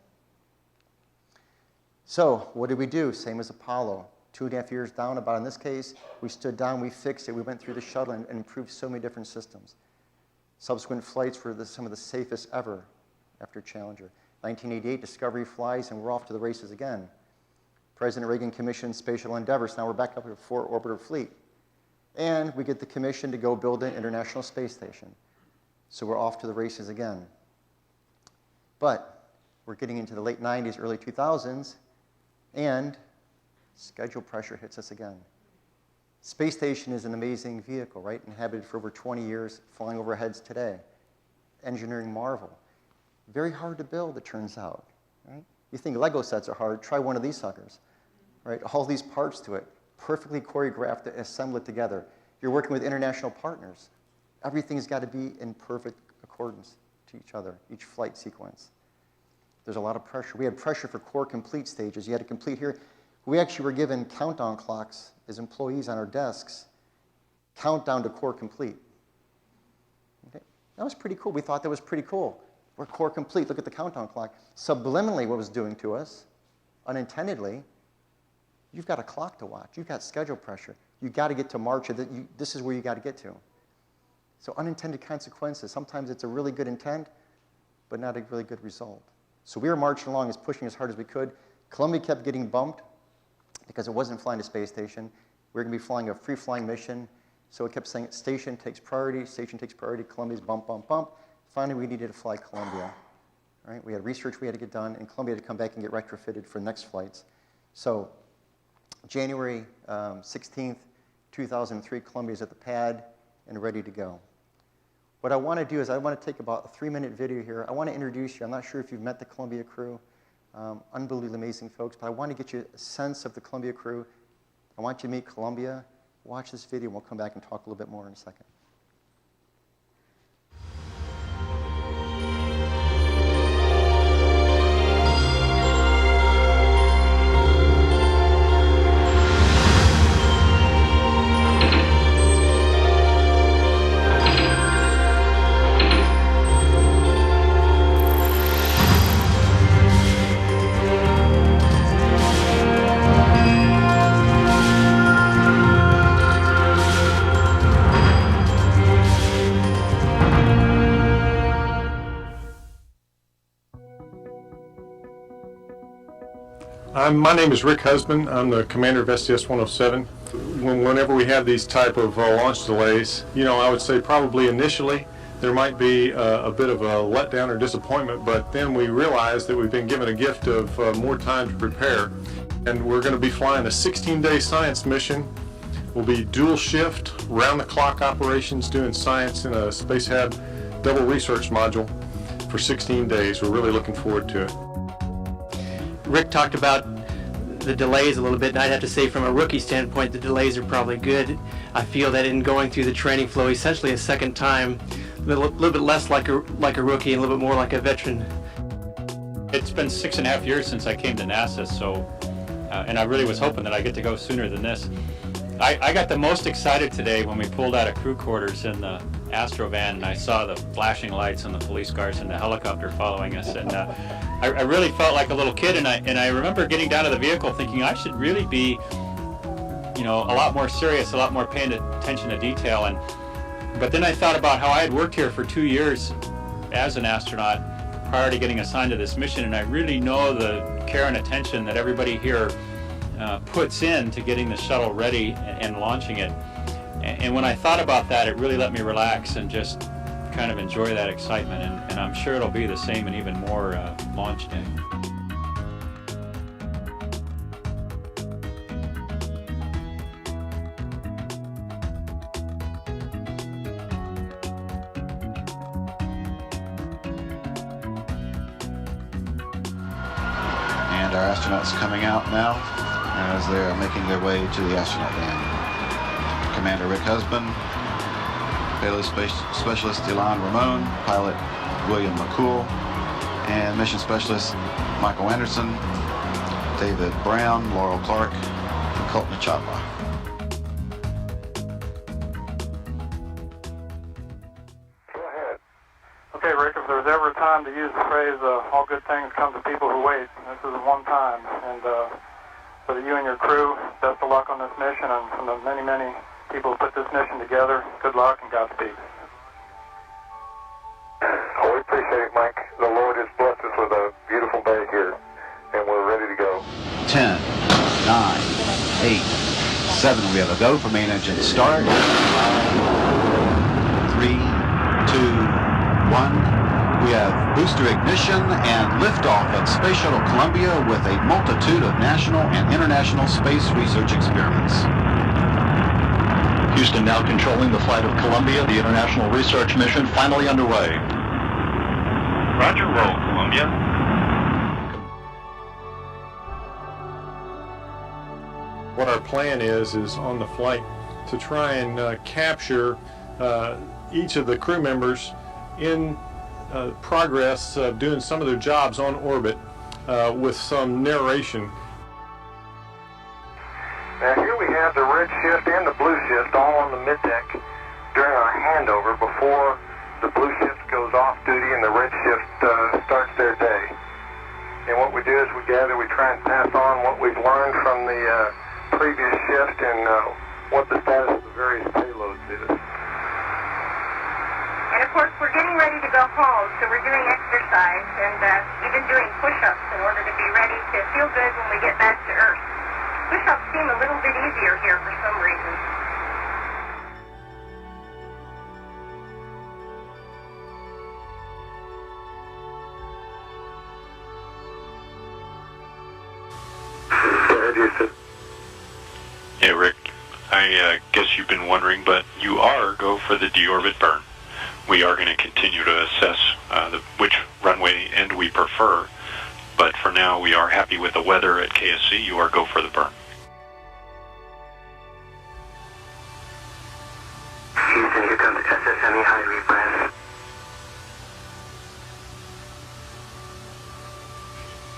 So what did we do? Same as Apollo. 2.5 years down, about in this case, we stood down, we fixed it, we went through the shuttle and improved so many different systems. Subsequent flights were some of the safest ever after Challenger. 1988, Discovery flies, and we're off to the races again. President Reagan commissioned Space Shuttle Endeavour, so now we're back up to a 4-orbiter fleet. And we get the commission to go build an International Space Station. So we're off to the races again. But we're getting into the late 90s, early 2000s, and schedule pressure hits us again. Space Station is an amazing vehicle, right? Inhabited for over 20 years, flying over our heads today. Engineering marvel. Very hard to build, it turns out, right? You think Lego sets are hard, try one of these suckers, right? All these parts to it, perfectly choreographed to assemble it together. You're working with international partners. Everything's got to be in perfect accordance to each other, each flight sequence. There's a lot of pressure. We had pressure for core complete stages. You had to complete here. We actually were given countdown clocks as employees on our desks, countdown to core complete. Okay? That was pretty cool. We thought that was pretty cool. We're core complete. Look at the countdown clock. Subliminally, what it was doing to us, unintendedly, you've got a clock to watch. You've got schedule pressure. You've got to get to March. This is where you got to get to. So unintended consequences. Sometimes it's a really good intent, but not a really good result. So we were marching along, pushing as hard as we could. Columbia kept getting bumped because it wasn't flying to space station. We were going to be flying a free-flying mission. So it kept saying station takes priority, Columbia's bump, bump, bump. Finally, we needed to fly Columbia. right? We had research we had to get done, and Columbia had to come back and get retrofitted for next flights. So January 16th, 2003, Columbia's at the pad and ready to go. What I want to do is I want to take about a 3-minute video here. I want to introduce you. I'm not sure if you've met the Columbia crew. Unbelievably amazing folks, but I want to get you a sense of the Columbia crew. I want you to meet Columbia. Watch this video, and we'll come back and talk a little bit more in a second. My name is Rick Husband. I'm the commander of STS-107. Whenever we have these type of launch delays, I would say probably initially there might be a bit of a letdown or disappointment, but then we realize that we've been given a gift of more time to prepare. And we're going to be flying a 16-day science mission. We'll be dual shift, round-the-clock operations doing science in a Spacehab double research module for 16 days. We're really looking forward to it. Rick talked about the delays a little bit, and I'd have to say from a rookie standpoint, the delays are probably good. I feel that in going through the training flow essentially a second time, a little bit less like a rookie and a little bit more like a veteran. It's been 6.5 years since I came to NASA, so and I really was hoping that I get to go sooner than this. I got the most excited today when we pulled out of crew quarters in the Astrovan and I saw the flashing lights and the police cars and the helicopter following us, and I really felt like a little kid, and I remember getting down to the vehicle thinking I should really be, a lot more serious, a lot more paying attention to detail. But then I thought about how I had worked here for 2 years as an astronaut prior to getting assigned to this mission, and I really know the care and attention that everybody here puts in to getting the shuttle ready and launching it. And when I thought about that, it really let me relax and just kind of enjoy that excitement, and I'm sure it'll be the same and even more launch day. And our astronauts coming out now as they are making their way to the astronaut van. Commander Rick Husband, Payload Specialist Ilan Ramon, Pilot William McCool, and Mission Specialist Michael Anderson, David Brown, Laurel Clark, and Colton Chapa. Go ahead. Okay, Rick, if there's ever a time to use the phrase, all good things come to people who wait, this is one time. And for you and your crew, best of luck on this mission, and from the many, many people who put this mission together, good luck and Godspeed. Oh, we appreciate it, Mike. The Lord has blessed us with a beautiful day here, and we're ready to go. 10, 9, 8, 7. We have a go for main engine start. 5, 3, 2, 1. We have booster ignition and liftoff at Space Shuttle Columbia with a multitude of national and international space research experiments. Houston now controlling the flight of Columbia, the international research mission finally underway. Roger, roll, Columbia. What our plan is on the flight to try and capture each of the crew members in progress of doing some of their jobs on orbit with some narration. Now here we have the red shift and the blue shift all on the middeck during our handover before the blue shift goes off duty and the red shift starts their day. And what we do is we try and pass on what we've learned from the previous shift and what the status of the various payloads is. And of course we're getting ready to go home, so we're doing exercise and even doing push-ups in order to be ready to feel good when we get back to Earth. Push-ups seem a little bit easier here for some reason. Houston. Hey, Rick. I guess you've been wondering, but you are go for the deorbit burn. We are going to continue to assess which runway end we prefer, but for now we are happy with the weather at KSC. You are go for the burn. Houston, here comes SSME high repress.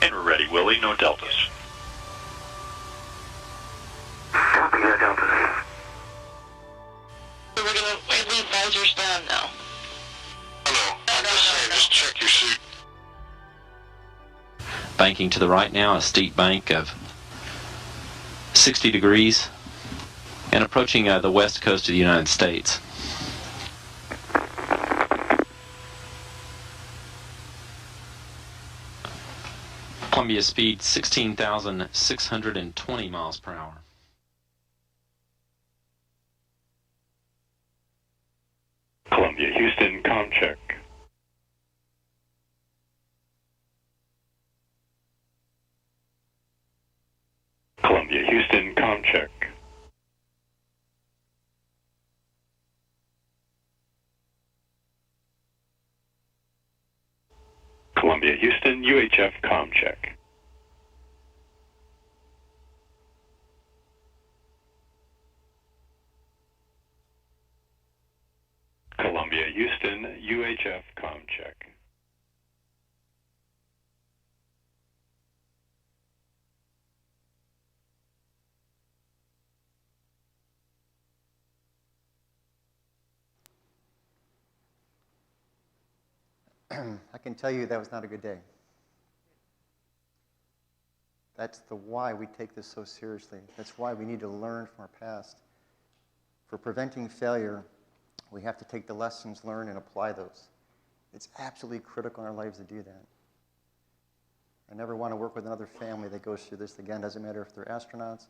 And we're ready, Willie. No deltas. Copy, no deltas. We're gonna leave visors down now. Hello. I'm just saying, just check your suit. Banking to the right now, a steep bank of 60 degrees and approaching the west coast of the United States. Columbia speed 16,620 miles per hour. Columbia, Houston, comm check. Columbia, Houston, comm check. Columbia, Houston, UHF, comm check. Columbia, Houston, UHF, comm check. I can tell you that was not a good day. That's the why we take this so seriously. That's why we need to learn from our past. For preventing failure, we have to take the lessons learned and apply those. It's absolutely critical in our lives to do that. I never want to work with another family that goes through this again. Doesn't matter if they're astronauts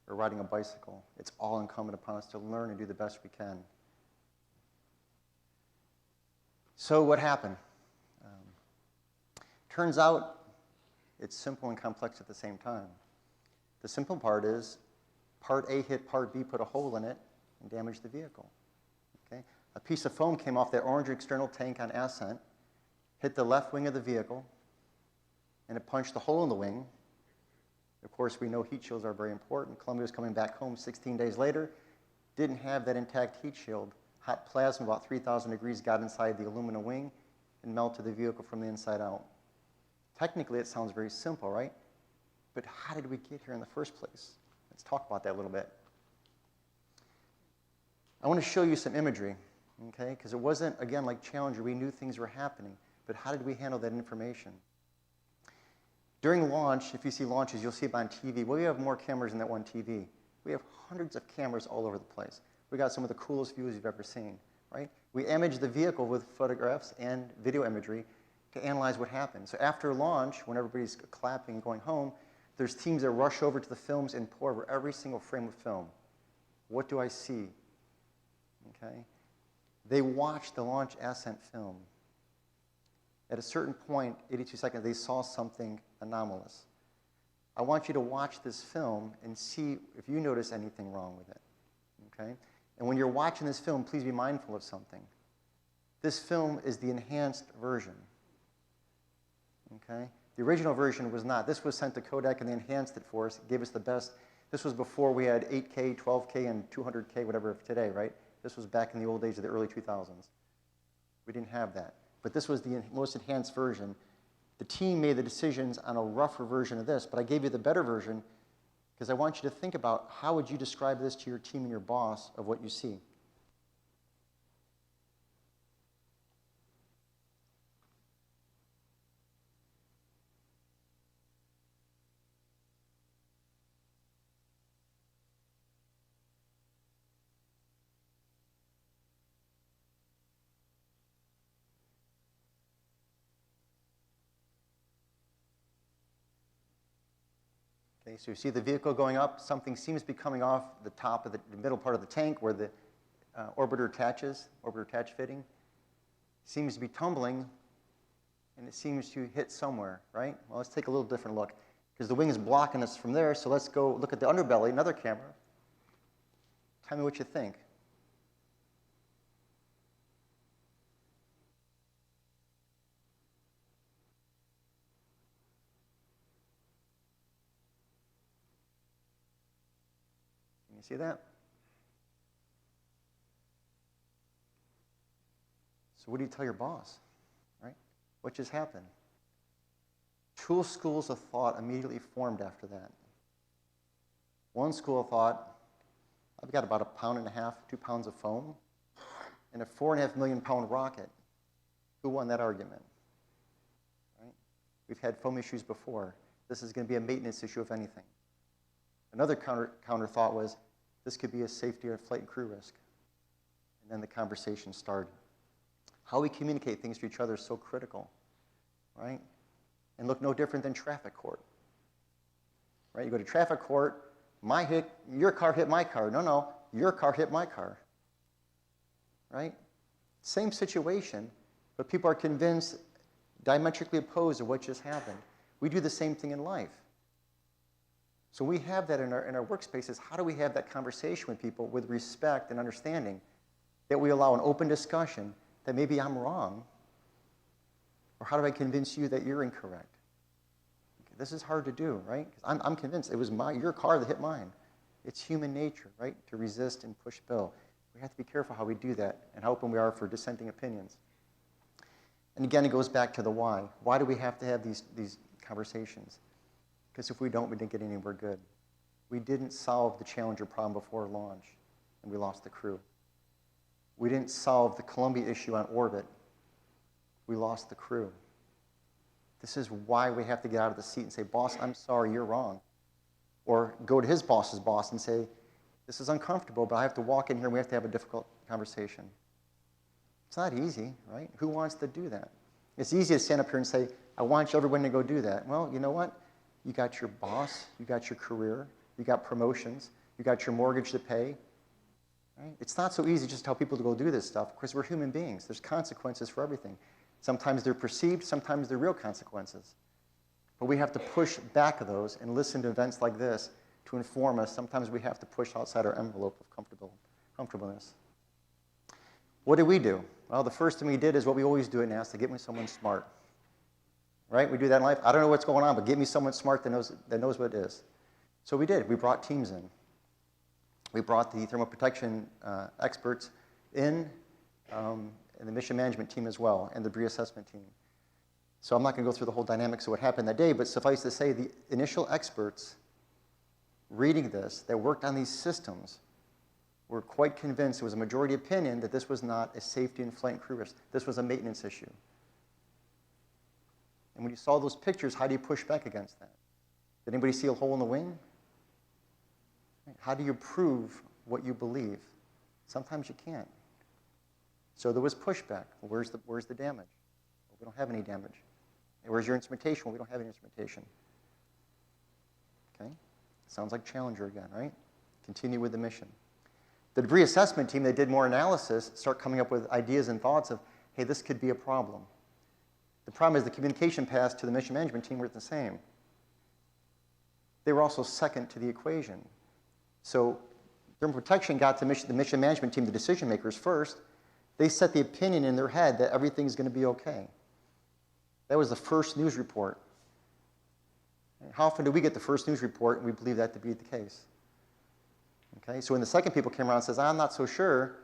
or riding a bicycle. It's all incumbent upon us to learn and do the best we can. So what happened? Turns out it's simple and complex at the same time. The simple part is part A hit part B, put a hole in it, and damaged the vehicle. Okay? A piece of foam came off that orange external tank on ascent, hit the left wing of the vehicle, and it punched a hole in the wing. Of course, we know heat shields are very important. Columbia was coming back home 16 days later, didn't have that intact heat shield. Hot plasma, about 3,000 degrees, got inside the aluminum wing and melted the vehicle from the inside out. Technically, it sounds very simple, right? But how did we get here in the first place? Let's talk about that a little bit. I want to show you some imagery, okay? Because it wasn't, again, like Challenger. We knew things were happening. But how did we handle that information? During launch, if you see launches, you'll see it on TV. Well, we have more cameras than that one TV. We have hundreds of cameras all over the place. We got some of the coolest views you've ever seen, right? We image the vehicle with photographs and video imagery to analyze what happened. So after launch, when everybody's clapping and going home, there's teams that rush over to the films and pour over every single frame of film. What do I see? Okay? They watched the launch ascent film. At a certain point, 82 seconds, they saw something anomalous. I want you to watch this film and see if you notice anything wrong with it. Okay? And when you're watching this film, please be mindful of something. This film is the enhanced version. Okay? The original version was not. This was sent to Kodak and they enhanced it for us, gave us the best. This was before we had 8K, 12K, and 200K, whatever of today, right? This was back in the old days of the early 2000s. We didn't have that. But this was the most enhanced version. The team made the decisions on a rougher version of this, but I gave you the better version because I want you to think about how would you describe this to your team and your boss of what you see. Okay, so you see the vehicle going up. Something seems to be coming off the top of the middle part of the tank where the orbiter attaches, orbiter attach fitting. Seems to be tumbling, and it seems to hit somewhere, right? Well, let's take a little different look. because the wing is blocking us from there. So let's go look at the underbelly, another camera. Tell me what you think. Can you see that? So what do you tell your boss, right? What just happened? Two schools of thought immediately formed after that. One school of thought, I've got about 1.5 pounds, 2 pounds of foam, and a 4.5 million pound rocket. Who won that argument? Right? We've had foam issues before. This is going to be a maintenance issue, if anything. Another counter thought was, this could be a safety or flight and crew risk. And then the conversation started. How we communicate things to each other is so critical, right? And look no different than traffic court, right? You go to traffic court, your car hit my car. No, your car hit my car, right? Same situation, but people are convinced diametrically opposed of what just happened. We do the same thing in life. So we have that in our workspaces. How do we have that conversation with people with respect and understanding that we allow an open discussion that maybe I'm wrong, or how do I convince you that you're incorrect? Okay, this is hard to do, right? 'Cause I'm convinced it was your car that hit mine. It's human nature, right, to resist and push Bill. We have to be careful how we do that and how open we are for dissenting opinions. And again, it goes back to the why. Why do we have to have these conversations? Because if we don't, we didn't get anywhere good. We didn't solve the Challenger problem before launch, and we lost the crew. We didn't solve the Columbia issue on orbit. We lost the crew. This is why we have to get out of the seat and say, boss, I'm sorry, you're wrong. Or go to his boss's boss and say, this is uncomfortable, but I have to walk in here and we have to have a difficult conversation. It's not easy, right? Who wants to do that? It's easy to stand up here and say, I want everyone to go do that. Well, you know what? You got your boss, you got your career, you got promotions, you got your mortgage to pay. Right? It's not so easy just to tell people to go do this stuff because we're human beings. There's consequences for everything. Sometimes they're perceived, sometimes they're real consequences. But we have to push back of those and listen to events like this to inform us. Sometimes we have to push outside our envelope of comfortableness. What did we do? Well, the first thing we did is what we always do at NEAF, to get me someone smart. Right? We do that in life. I don't know what's going on, but get me someone smart that knows what it is. So we did. We brought teams in. We brought the thermal protection experts in, and the mission management team as well, and the debris assessment team. So I'm not going to go through the whole dynamics of what happened that day, but suffice to say, the initial experts reading this that worked on these systems were quite convinced, it was a majority opinion, that this was not a safety and flight and crew risk. This was a maintenance issue. And when you saw those pictures, how do you push back against that? Did anybody see a hole in the wing? How do you prove what you believe? Sometimes you can't. So there was pushback. Well, where's the damage? Well, we don't have any damage. Where's your instrumentation? Well, we don't have any instrumentation. Okay? Sounds like Challenger again, right? Continue with the mission. The debris assessment team, they did more analysis, start coming up with ideas and thoughts of, hey, this could be a problem. The problem is the communication paths to the mission management team weren't the same. They were also second to the equation. So thermal protection got to the mission management team, the decision makers first. They set the opinion in their head that everything's going to be okay. That was the first news report. How often do we get the first news report and we believe that to be the case? Okay, so when the second people came around and says, I'm not so sure,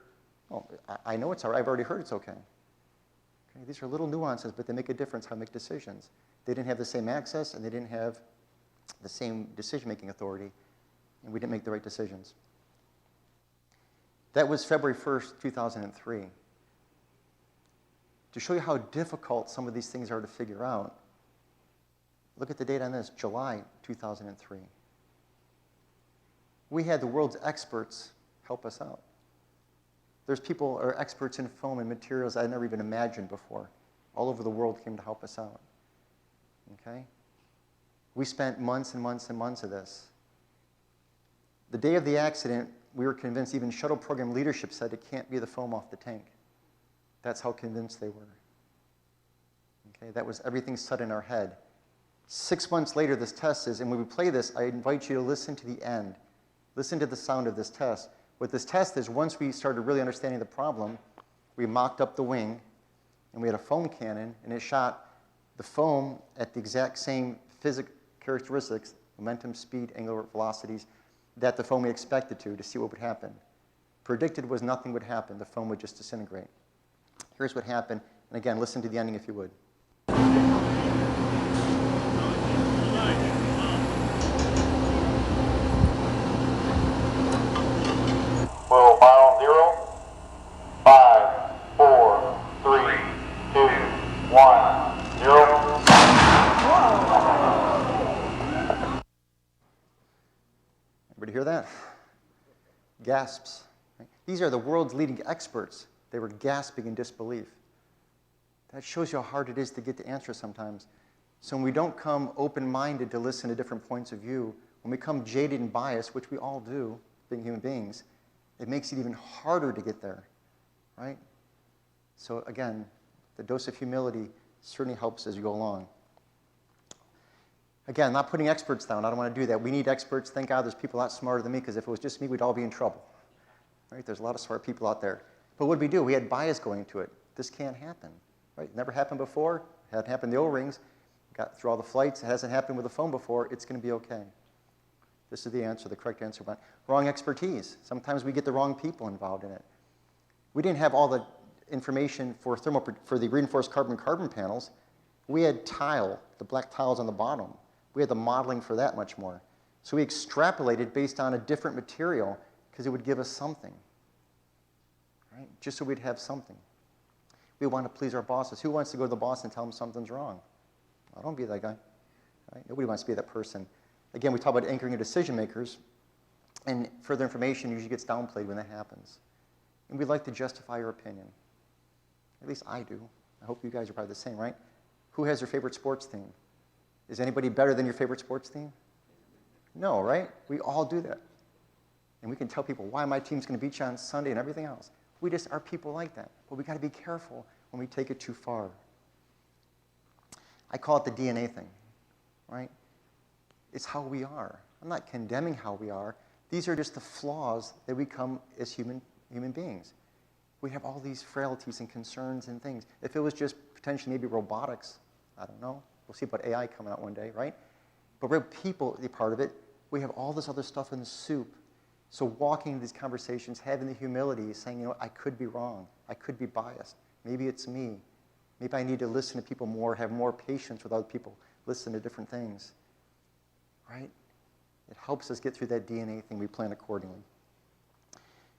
well, I know it's all right, I've already heard it's okay. Okay. These are little nuances, but they make a difference how to make decisions. They didn't have the same access, and they didn't have the same decision-making authority, and we didn't make the right decisions. That was February 1st, 2003. To show you how difficult some of these things are to figure out, look at the date on this, July 2003. We had the world's experts help us out. There's people who are experts in foam and materials I never even imagined before. All over the world came to help us out. Okay? We spent months and months and months of this. The day of the accident, we were convinced, even shuttle program leadership said it can't be the foam off the tank. That's how convinced they were. Okay? That was everything set in our head. 6 months later, this test is, and when we play this, I invite you to listen to the end. Listen to the sound of this test. What this test is, once we started really understanding the problem, we mocked up the wing, and we had a foam cannon, and it shot the foam at the exact same physical characteristics, momentum, speed, angular velocities, that the foam we expected to see what would happen. Predicted was nothing would happen. The foam would just disintegrate. Here's what happened. And again, listen to the ending if you would. 1, 0. Everybody hear that? Gasps. Right? These are the world's leading experts. They were gasping in disbelief. That shows you how hard it is to get the answer sometimes. So when we don't come open-minded to listen to different points of view, when we come jaded and biased, which we all do, being human beings, it makes it even harder to get there, right? So again, the dose of humility certainly helps as you go along. Again, not putting experts down. I don't want to do that. We need experts. Thank God there's people a lot smarter than me, because if it was just me, we'd all be in trouble, right? There's a lot of smart people out there. But what did we do? We had bias going into it. This can't happen, right? Never happened before. It hadn't happened in the O-rings. Got through all the flights. It hasn't happened with the phone before. It's going to be okay. This is the answer, the correct answer. Wrong expertise. Sometimes we get the wrong people involved in it. We didn't have all the information for the reinforced carbon panels. We had tile, the black tiles on the bottom. We had the modeling for that much more. So we extrapolated based on a different material because it would give us something, right? Just so we'd have something. We want to please our bosses. Who wants to go to the boss and tell them something's wrong? I don't be that guy, right? Nobody wants to be that person. Again, we talk about anchoring your decision makers, and further information usually gets downplayed when that happens. And we like to justify your opinion. At least I do. I hope you guys are probably the same, right? Who has their favorite sports team? Is anybody better than your favorite sports team? No, right? We all do that. And we can tell people why my team's going to beat you on Sunday and everything else. We just are people like that. But we got to be careful when we take it too far. I call it the DNA thing, right? It's how we are. I'm not condemning how we are. These are just the flaws that we come as human beings. We have all these frailties and concerns and things. If it was just potentially maybe robotics, I don't know. We'll see about AI coming out one day, right? But we're people, a part of it. We have all this other stuff in the soup. So walking these conversations, having the humility, saying, you know, I could be wrong. I could be biased. Maybe it's me. Maybe I need to listen to people more, have more patience with other people, listen to different things, right? It helps us get through that DNA thing. We plan accordingly.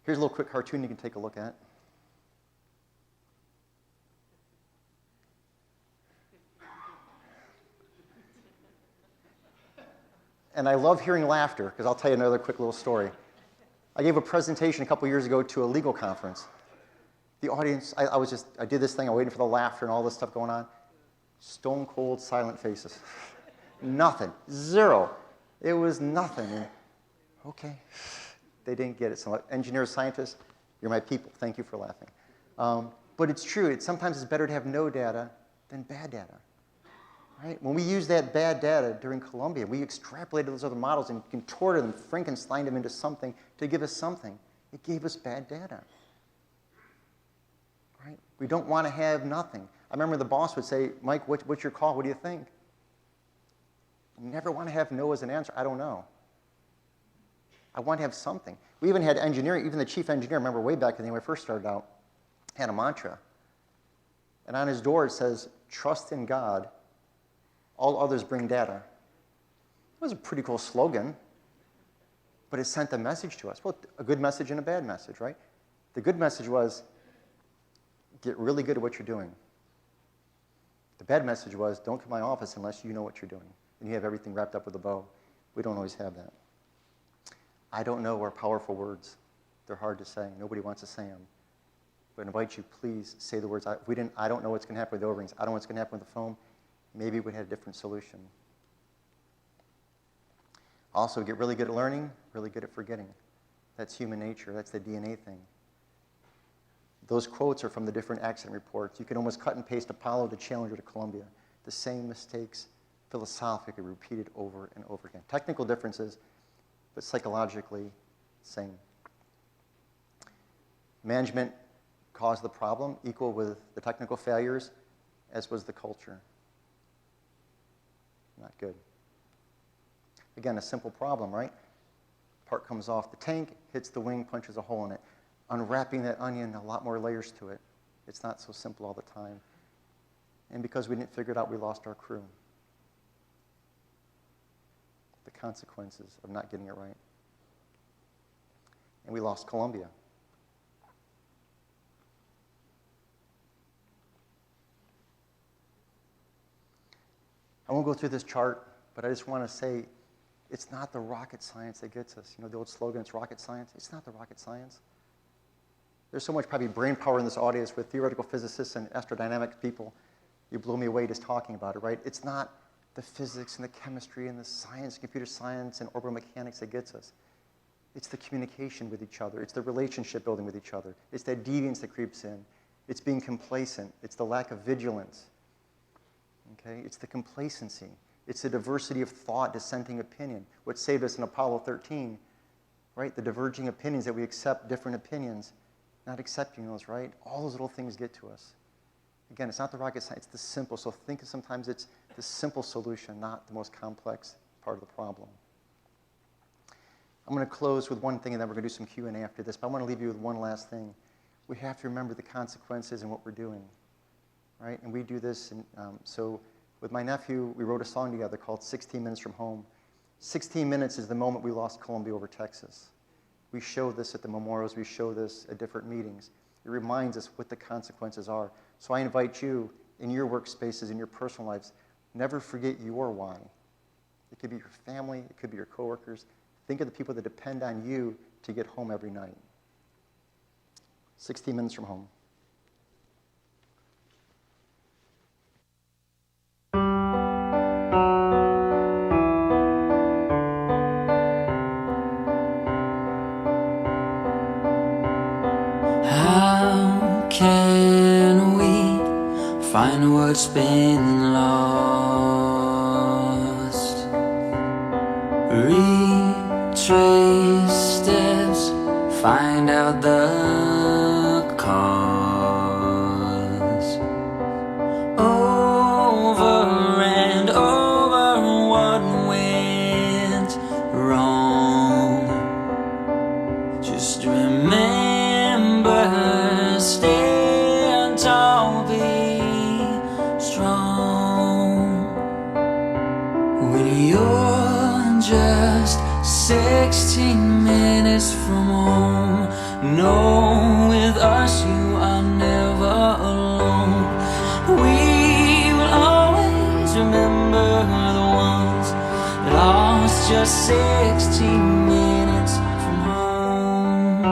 Here's a little quick cartoon you can take a look at. And I love hearing laughter, because I'll tell you another quick little story. I gave a presentation a couple years ago to a legal conference. The audience, I did this thing, I was waiting for the laughter and all this stuff going on. Stone cold, silent faces. Nothing, zero. It was nothing. And, okay, they didn't get it. So engineers, scientists, you're my people. Thank you for laughing. But it's true. Sometimes it's better to have no data than bad data. Right? When we used that bad data during Columbia, we extrapolated those other models and contorted them, Frankensteined them into something to give us something. It gave us bad data. Right? We don't want to have nothing. I remember the boss would say, Mike, what's your call? What do you think? You never want to have no as an answer. I don't know. I want to have something. We even had engineering, even the chief engineer, remember way back when I first started out, had a mantra. And on his door it says, trust in God. All others bring data. It was a pretty cool slogan, but it sent a message to us. Well, a good message and a bad message, right? The good message was, get really good at what you're doing. The bad message was, don't come to my office unless you know what you're doing, and you have everything wrapped up with a bow. We don't always have that. I don't know are powerful words. They're hard to say. Nobody wants to say them. But I invite you, please say the words. I don't know what's going to happen with the O-rings. I don't know what's going to happen with the foam. Maybe we had a different solution. Also, get really good at learning, really good at forgetting. That's human nature. That's the DNA thing. Those quotes are from the different accident reports. You can almost cut and paste Apollo to Challenger to Columbia. The same mistakes, philosophically repeated over and over again. Technical differences, but psychologically same. Management caused the problem, equal with the technical failures, as was the culture. Not good. Again, a simple problem, right? Part comes off the tank, hits the wing, punches a hole in it. Unwrapping that onion, a lot more layers to it. It's not so simple all the time. And because we didn't figure it out, we lost our crew. The consequences of not getting it right. And we lost Columbia. I won't go through this chart, but I just want to say it's not the rocket science that gets us. You know the old slogan, it's rocket science? It's not the rocket science. There's so much probably brain power in this audience with theoretical physicists and astrodynamic people. You blow me away just talking about it, right? It's not the physics and the chemistry and the science, computer science and orbital mechanics that gets us. It's the communication with each other. It's the relationship building with each other. It's that deviance that creeps in. It's being complacent. It's the lack of vigilance. Okay? It's the complacency. It's the diversity of thought, dissenting opinion. What saved us in Apollo 13, right? The diverging opinions that we accept different opinions, not accepting those, right? All those little things get to us. Again, it's not the rocket science, it's the simple. So think sometimes it's the simple solution, not the most complex part of the problem. I'm going to close with one thing, and then we're going to do some Q&A after this, but I want to leave you with one last thing. We have to remember the consequences and what we're doing, right? And we do this, and so with my nephew, we wrote a song together called 16 Minutes from Home. 16 minutes is the moment we lost Columbia over Texas. We show this at the memorials. We show this at different meetings. It reminds us what the consequences are. So I invite you, in your workspaces, in your personal lives, never forget your why. It could be your family. It could be your coworkers. Think of the people that depend on you to get home every night. 16 minutes from home. How can we find what's been lost? Retrace steps, find out the cause. Over and over, what went wrong? Just remember, stand tall, be strong. When you're just 16 minutes from home, know with us you are never alone. We will always remember the ones lost just 16 minutes from home.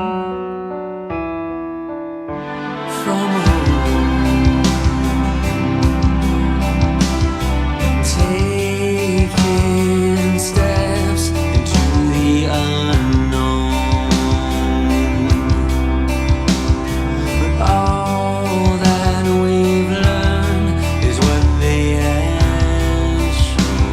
From home, taking steps into the unknown. But all that we've learned is what they have shown.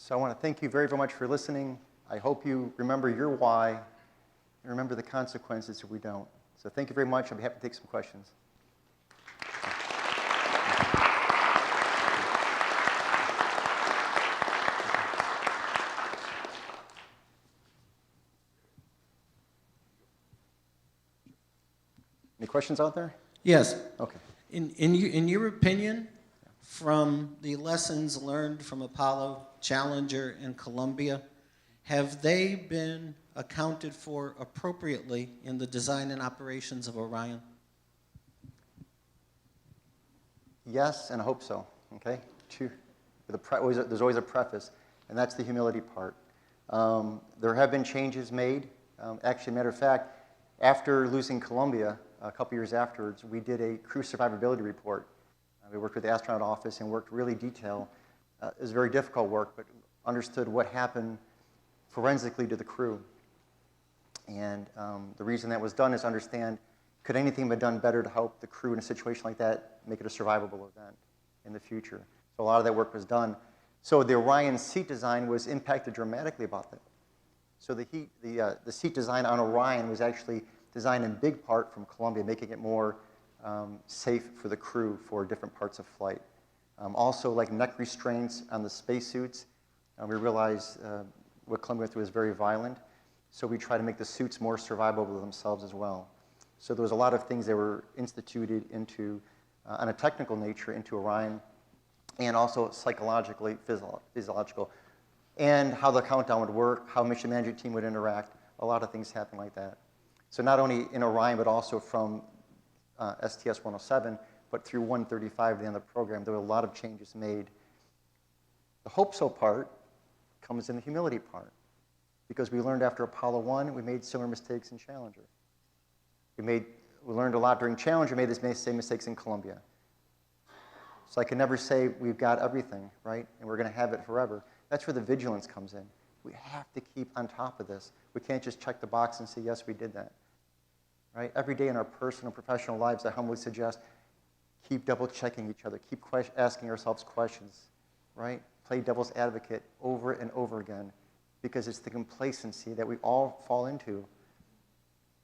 So I want to thank you very, very much for listening. I hope you remember your why and remember the consequences if we don't. So thank you very much. I'll be happy to take some questions. Any questions out there? Yes. Okay. In your opinion, from the lessons learned from Apollo, Challenger, and Columbia, have they been accounted for appropriately in the design and operations of Orion? Yes, and I hope so. Okay. There's always a preface, and that's the humility part. There have been changes made. Actually, matter of fact, after losing Columbia, a couple years afterwards, we did a crew survivability report. We worked with the astronaut office and worked really detailed. It was very difficult work, but understood what happened forensically to the crew. And the reason that was done is understand, could anything be done better to help the crew in a situation like that, make it a survivable event in the future? So a lot of that work was done. So the Orion seat design was impacted dramatically about that. So the seat design on Orion was actually designed in big part from Columbia, making it more safe for the crew for different parts of flight. Also, like neck restraints on the spacesuits, we realized what Columbia went through was very violent, so we try to make the suits more survivable themselves as well. So there was a lot of things that were instituted into, on a technical nature, into Orion, and also psychologically, physiological, and how the countdown would work, how mission management team would interact, a lot of things happen like that. So not only in Orion, but also from STS-107, but through 135 at the end of the program, there were a lot of changes made. The hope-so part comes in the humility part, because we learned after Apollo 1, we made similar mistakes in Challenger. We learned a lot during Challenger, made the same mistakes in Columbia. So I can never say we've got everything, right, and we're going to have it forever. That's where the vigilance comes in. We have to keep on top of this. We can't just check the box and say, yes, we did that. Right? Every day in our personal and professional lives, I humbly suggest keep double-checking each other, keep asking ourselves questions, right? Play devil's advocate over and over again, because it's the complacency that we all fall into.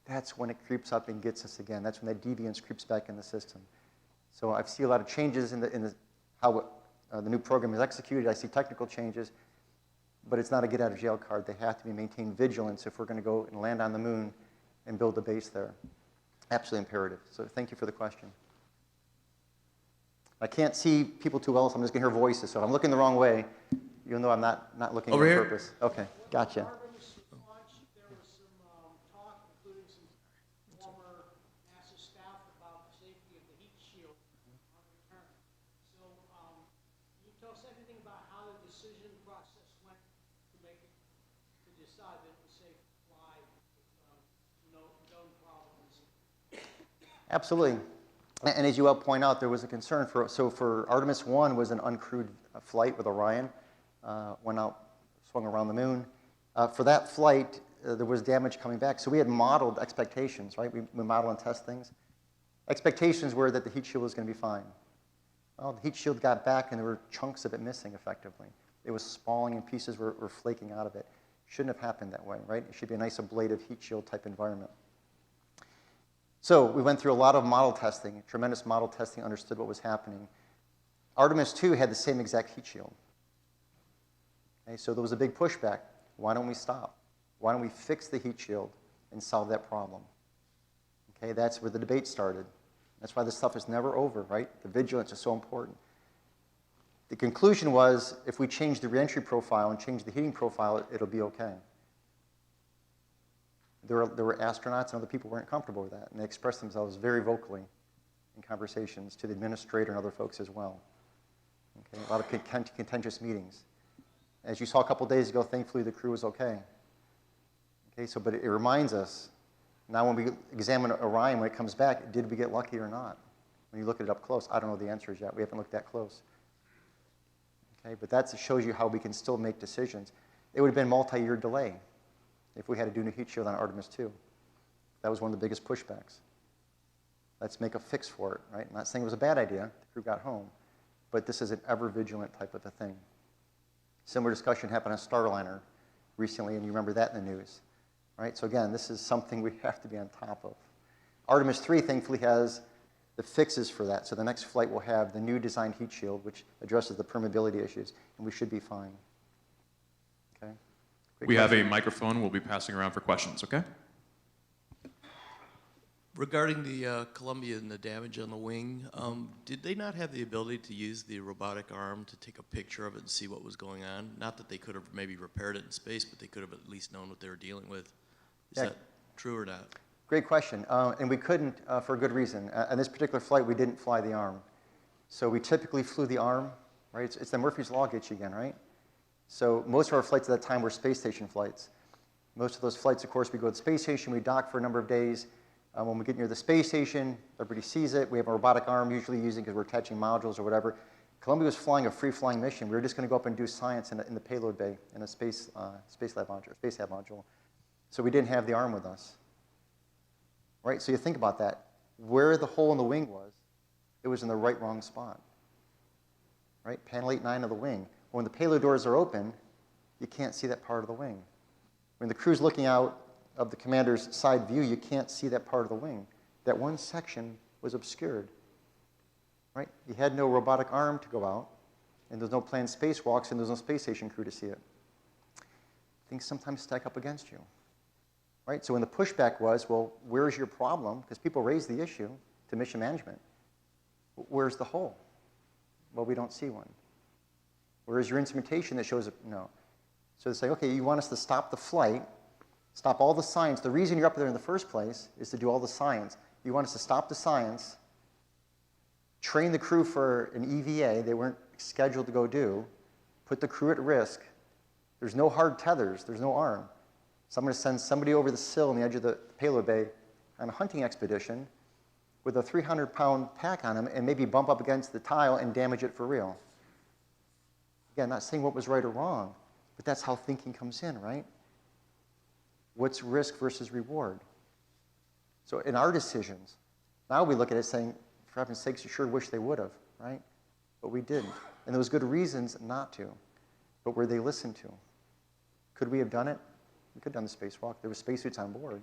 That's when it creeps up and gets us again. That's when that deviance creeps back in the system. So I see a lot of changes in how the new program is executed. I see technical changes, but it's not a get-out-of-jail card. They have to be maintained vigilance if we're going to go and land on the moon and build a base there. Absolutely imperative. So thank you for the question. I can't see people too well, so I'm just going to hear voices. So if I'm looking the wrong way, you'll know I'm not looking on purpose. Okay, gotcha. Absolutely. And as you well point out, there was a concern for Artemis 1 was an uncrewed flight with Orion, went out, swung around the moon. For that flight, there was damage coming back. So we had modeled expectations, right? We model and test things. Expectations were that the heat shield was going to be fine. Well, the heat shield got back and there were chunks of it missing effectively. It was spalling and pieces were flaking out of it. Shouldn't have happened that way, right? It should be a nice ablative heat shield type environment. So we went through a lot of model testing, tremendous model testing, understood what was happening. Artemis 2 had the same exact heat shield. Okay, so there was a big pushback. Why don't we stop? Why don't we fix the heat shield and solve that problem? Okay, that's where the debate started. That's why this stuff is never over, right? The vigilance is so important. The conclusion was, if we change the reentry profile and change the heating profile, it'll be okay. There were astronauts and other people who weren't comfortable with that, and they expressed themselves very vocally in conversations to the administrator and other folks as well. Okay, a lot of contentious meetings. As you saw a couple days ago, thankfully the crew was okay. Okay, so but it reminds us, now when we examine Orion, when it comes back, did we get lucky or not? When you look at it up close, I don't know the answers yet. We haven't looked that close. Okay, but that shows you how we can still make decisions. It would have been a multi-year delay if we had to do a new heat shield on Artemis 2. That was one of the biggest pushbacks. Let's make a fix for it, right? I'm not saying it was a bad idea. The crew got home. But this is an ever-vigilant type of a thing. Similar discussion happened on Starliner recently, and you remember that in the news, right? So again, this is something we have to be on top of. Artemis 3 thankfully has the fixes for that. So the next flight will have the new designed heat shield, which addresses the permeability issues, and we should be fine. Okay? We have a microphone we'll be passing around for questions, okay? Regarding the Columbia and the damage on the wing, did they not have the ability to use the robotic arm to take a picture of it and see what was going on? Not that they could have maybe repaired it in space, but they could have at least known what they were dealing with. Is that true or not? Great question, and we couldn't for a good reason. On this particular flight, we didn't fly the arm. So we typically flew the arm, right? It's the Murphy's Law gets you again, right? So most of our flights at that time were space station flights. Most of those flights, of course, we go to the space station, we dock for a number of days. When we get near the space station, everybody sees it. We have a robotic arm usually using because we're attaching modules or whatever. Columbia was flying a free-flying mission. We were just going to go up and do science in the payload bay in a space lab module. So we didn't have the arm with us. Right? So you think about that. Where the hole in the wing was, it was in the wrong spot. Right? Panel 8-9 of the wing. When the payload doors are open, you can't see that part of the wing. When the crew's looking out of the commander's side view, you can't see that part of the wing. That one section was obscured. Right? You had no robotic arm to go out, and there's no planned spacewalks, and there's no space station crew to see it. Things sometimes stack up against you. Right? So when the pushback was, well, where's your problem? Because people raise the issue to mission management. Where's the hole? Well, we don't see one. Where's your instrumentation that shows it? No. So they say, okay, you want us to stop the flight, stop all the science. The reason you're up there in the first place is to do all the science. You want us to stop the science, train the crew for an EVA they weren't scheduled to go do, put the crew at risk. There's no hard tethers. There's no arm. So I'm going to send somebody over the sill on the edge of the payload bay on a hunting expedition with a 300-pound pack on him and maybe bump up against the tile and damage it for real. Again, not saying what was right or wrong, but that's how thinking comes in, right? What's risk versus reward? So in our decisions, now we look at it saying, for heaven's sakes, you sure wish they would have, right? But we didn't. And there was good reasons not to. But were they listened to? Could we have done it? We could have done the spacewalk. There were spacesuits on board.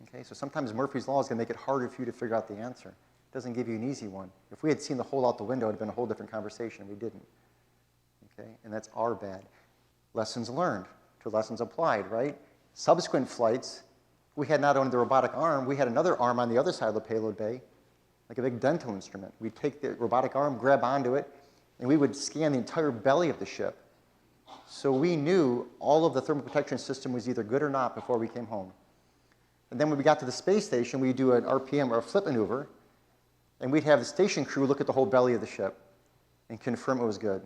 Okay, so sometimes Murphy's Law is going to make it harder for you to figure out the answer. It doesn't give you an easy one. If we had seen the hole out the window, it would have been a whole different conversation. We didn't. Okay, and that's our bad. Lessons learned to lessons applied, right? Subsequent flights, we had not only the robotic arm, we had another arm on the other side of the payload bay, like a big dental instrument. We'd take the robotic arm, grab onto it, and we would scan the entire belly of the ship. So we knew all of the thermal protection system was either good or not before we came home. And then when we got to the space station, we'd do an RPM or a flip maneuver, and we'd have the station crew look at the whole belly of the ship and confirm it was good.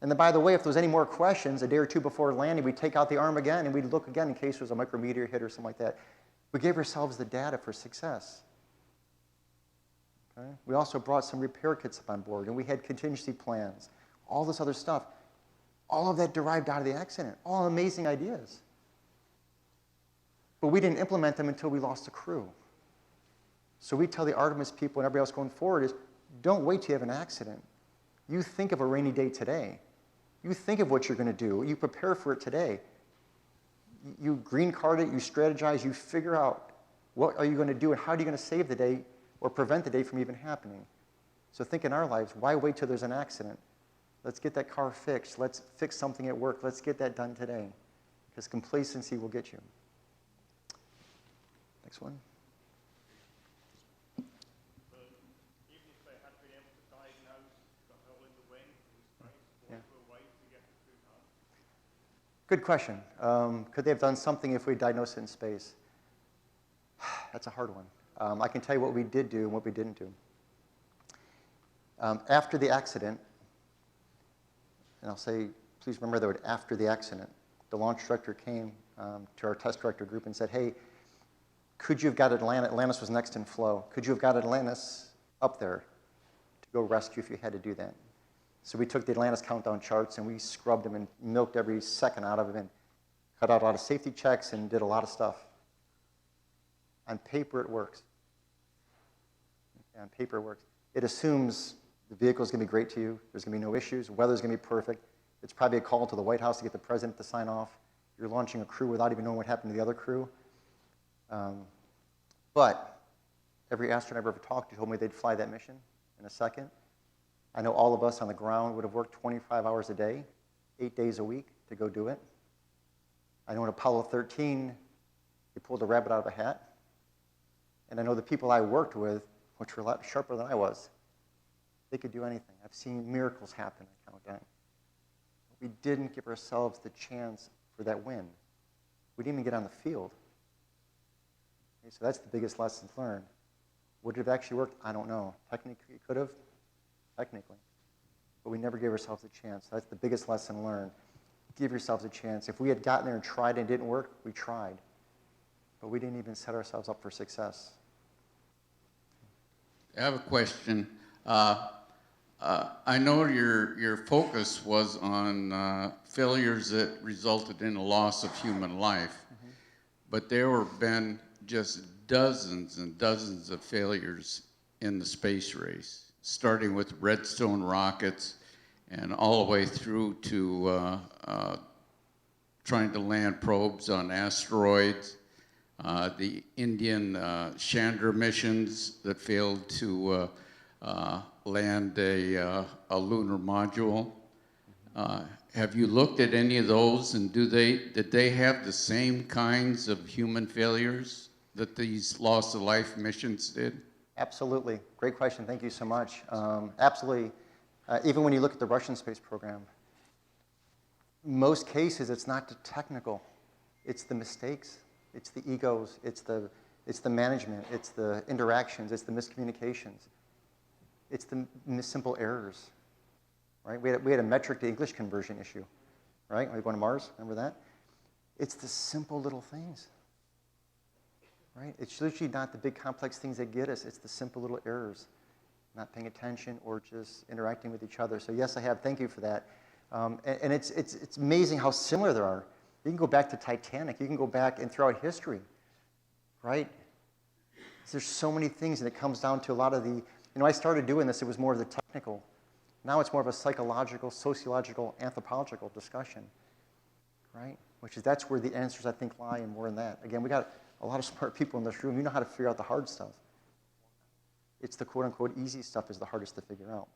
And then, by the way, if there was any more questions, a day or two before landing, we'd take out the arm again, and we'd look again in case there was a micrometeor hit or something like that. We gave ourselves the data for success. Okay? We also brought some repair kits up on board, and we had contingency plans, all this other stuff. All of that derived out of the accident, all amazing ideas. But we didn't implement them until we lost the crew. So we tell the Artemis people and everybody else going forward is, don't wait till you have an accident. You think of a rainy day today. You think of what you're going to do. You prepare for it today. You green card it, you strategize, you figure out what are you going to do and how are you going to save the day or prevent the day from even happening. So think in our lives, why wait till there's an accident? Let's get that car fixed. Let's fix something at work. Let's get that done today. Because complacency will get you. Next one. Good question. Could they have done something if we diagnosed it in space? That's a hard one. I can tell you what we did do and what we didn't do. After the accident, and I'll say, please remember the word after the accident, the launch director came to our test director group and said, hey, could you have got Atlantis was next in flow. Could you have got Atlantis up there to go rescue if you had to do that? So we took the Atlantis countdown charts and we scrubbed them and milked every second out of them and cut out a lot of safety checks and did a lot of stuff. On paper, it works. On paper, it works. It assumes The vehicle's going to be great to you. There's going to be no issues. Weather's going to be perfect. It's probably a call to the White House to get the president to sign off. You're launching a crew without even knowing what happened to the other crew. But every astronaut I've ever talked to told me they'd fly that mission in a second. I know all of us on the ground would have worked 25 hours a day, 8 days a week to go do it. I know in Apollo 13, they pulled a rabbit out of a hat. And I know the people I worked with, which were a lot sharper than I was, they could do anything. I've seen miracles happen at Countdown. We didn't give ourselves the chance for that win. We didn't even get on the field. Okay, so that's the biggest lesson learned. Would it have actually worked? I don't know. Technically, it could have. Technically. But we never gave ourselves a chance. That's the biggest lesson learned. Give yourselves a chance. If we had gotten there and tried and it didn't work, we tried. But we didn't even set ourselves up for success. I have a question. I know your focus was on failures that resulted in a loss of human life, but there have been just dozens and dozens of failures in the space race, starting with Redstone rockets and all the way through to trying to land probes on asteroids, the Indian Chandra missions that failed to land a lunar module. Have you looked at any of those, and did they have the same kinds of human failures that these loss of life missions did? Absolutely. Great question. Thank you so much. Absolutely. Even when you look at the Russian space program, most cases it's not the technical, it's the mistakes, it's the egos, it's the management, it's the interactions, it's the miscommunications. It's the simple errors, right? We had a metric to English conversion issue, right? When we going to Mars, remember that? It's the simple little things, right? It's literally not the big complex things that get us. It's the simple little errors, not paying attention or just interacting with each other. So yes, I have. Thank you for that. And it's amazing how similar there are. You can go back to Titanic. You can go back and throughout history, right? There's so many things, and it comes down to a lot of the. I started doing this, it was more of the technical. Now it's more of a psychological, sociological, anthropological discussion, right? That's where the answers, I think, lie, and more in that. Again, we got a lot of smart people in this room. You know how to figure out the hard stuff. It's the quote-unquote easy stuff is the hardest to figure out.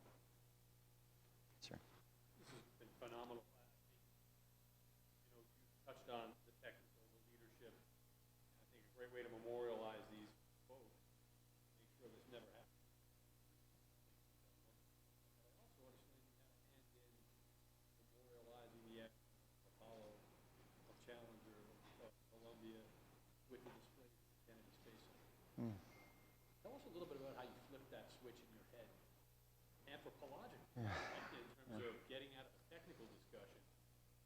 Sure. This has been phenomenal. You touched on the technical, the leadership. I think a great way to memorialize these folks, make sure this never happens. Memorializing the act of Apollo, of Challenger, of Columbia, with the display of the Kennedy Space Center. Tell us a little bit about how you flipped that switch in your head, anthropologically, in terms of getting out of a technical discussion.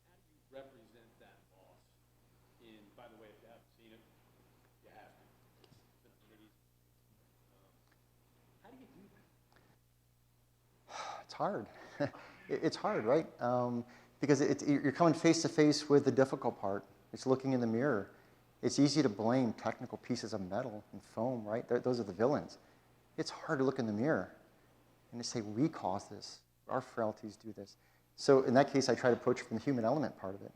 How do you represent that loss? By the way, if you haven't seen it, you have to. It's been amazing. How do you do that? It's hard. It's hard, right? Because you're coming face to face with the difficult part. It's looking in the mirror. It's easy to blame technical pieces of metal and foam, right? Those are the villains. It's hard to look in the mirror and to say, we caused this. Our frailties do this. So in that case, I try to approach it from the human element part of it.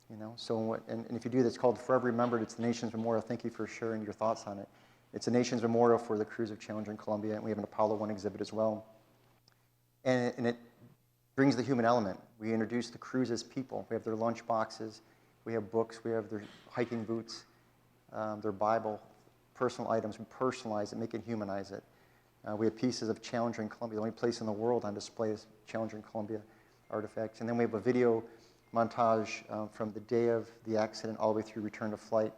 And if you do this, called Forever Remembered, it's the Nation's Memorial. Thank you for sharing your thoughts on it. It's a Nation's Memorial for the crews of Challenger and Columbia, and we have an Apollo 1 exhibit as well. And it brings the human element. We introduce the crews as people. We have their lunch boxes, we have books, we have their hiking boots, their Bible, personal items. We personalize it, make it humanize it. We have pieces of Challenger and Columbia. The only place in the world on display is Challenger and Columbia artifacts. And then we have a video montage from the day of the accident all the way through return to flight.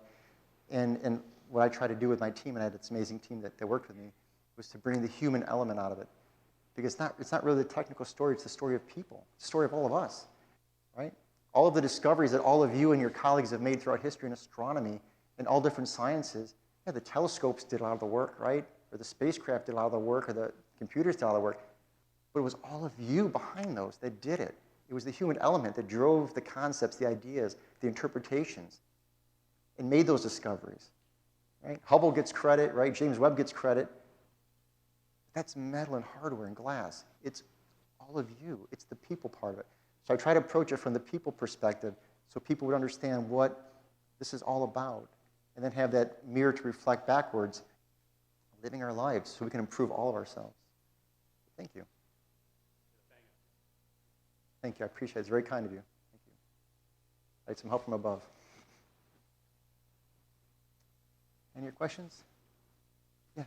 And what I try to do with my team, and I had this amazing team that worked with me, was to bring the human element out of it. Because it's not really the technical story, it's the story of people, it's the story of all of us, right? All of the discoveries that all of you and your colleagues have made throughout history in astronomy and all different sciences, yeah, the telescopes did a lot of the work, right? Or the spacecraft did a lot of the work, or the computers did a lot of the work. But it was all of you behind those that did it. It was the human element that drove the concepts, the ideas, the interpretations, and made those discoveries, right? Hubble gets credit, right? James Webb gets credit. That's metal and hardware and glass. It's all of you. It's the people part of it. So I try to approach it from the people perspective so people would understand what this is all about, and then have that mirror to reflect backwards, living our lives so we can improve all of ourselves. Thank you. Thank you. I appreciate it. It's very kind of you. Thank you. I had some help from above. Any other questions? Yes.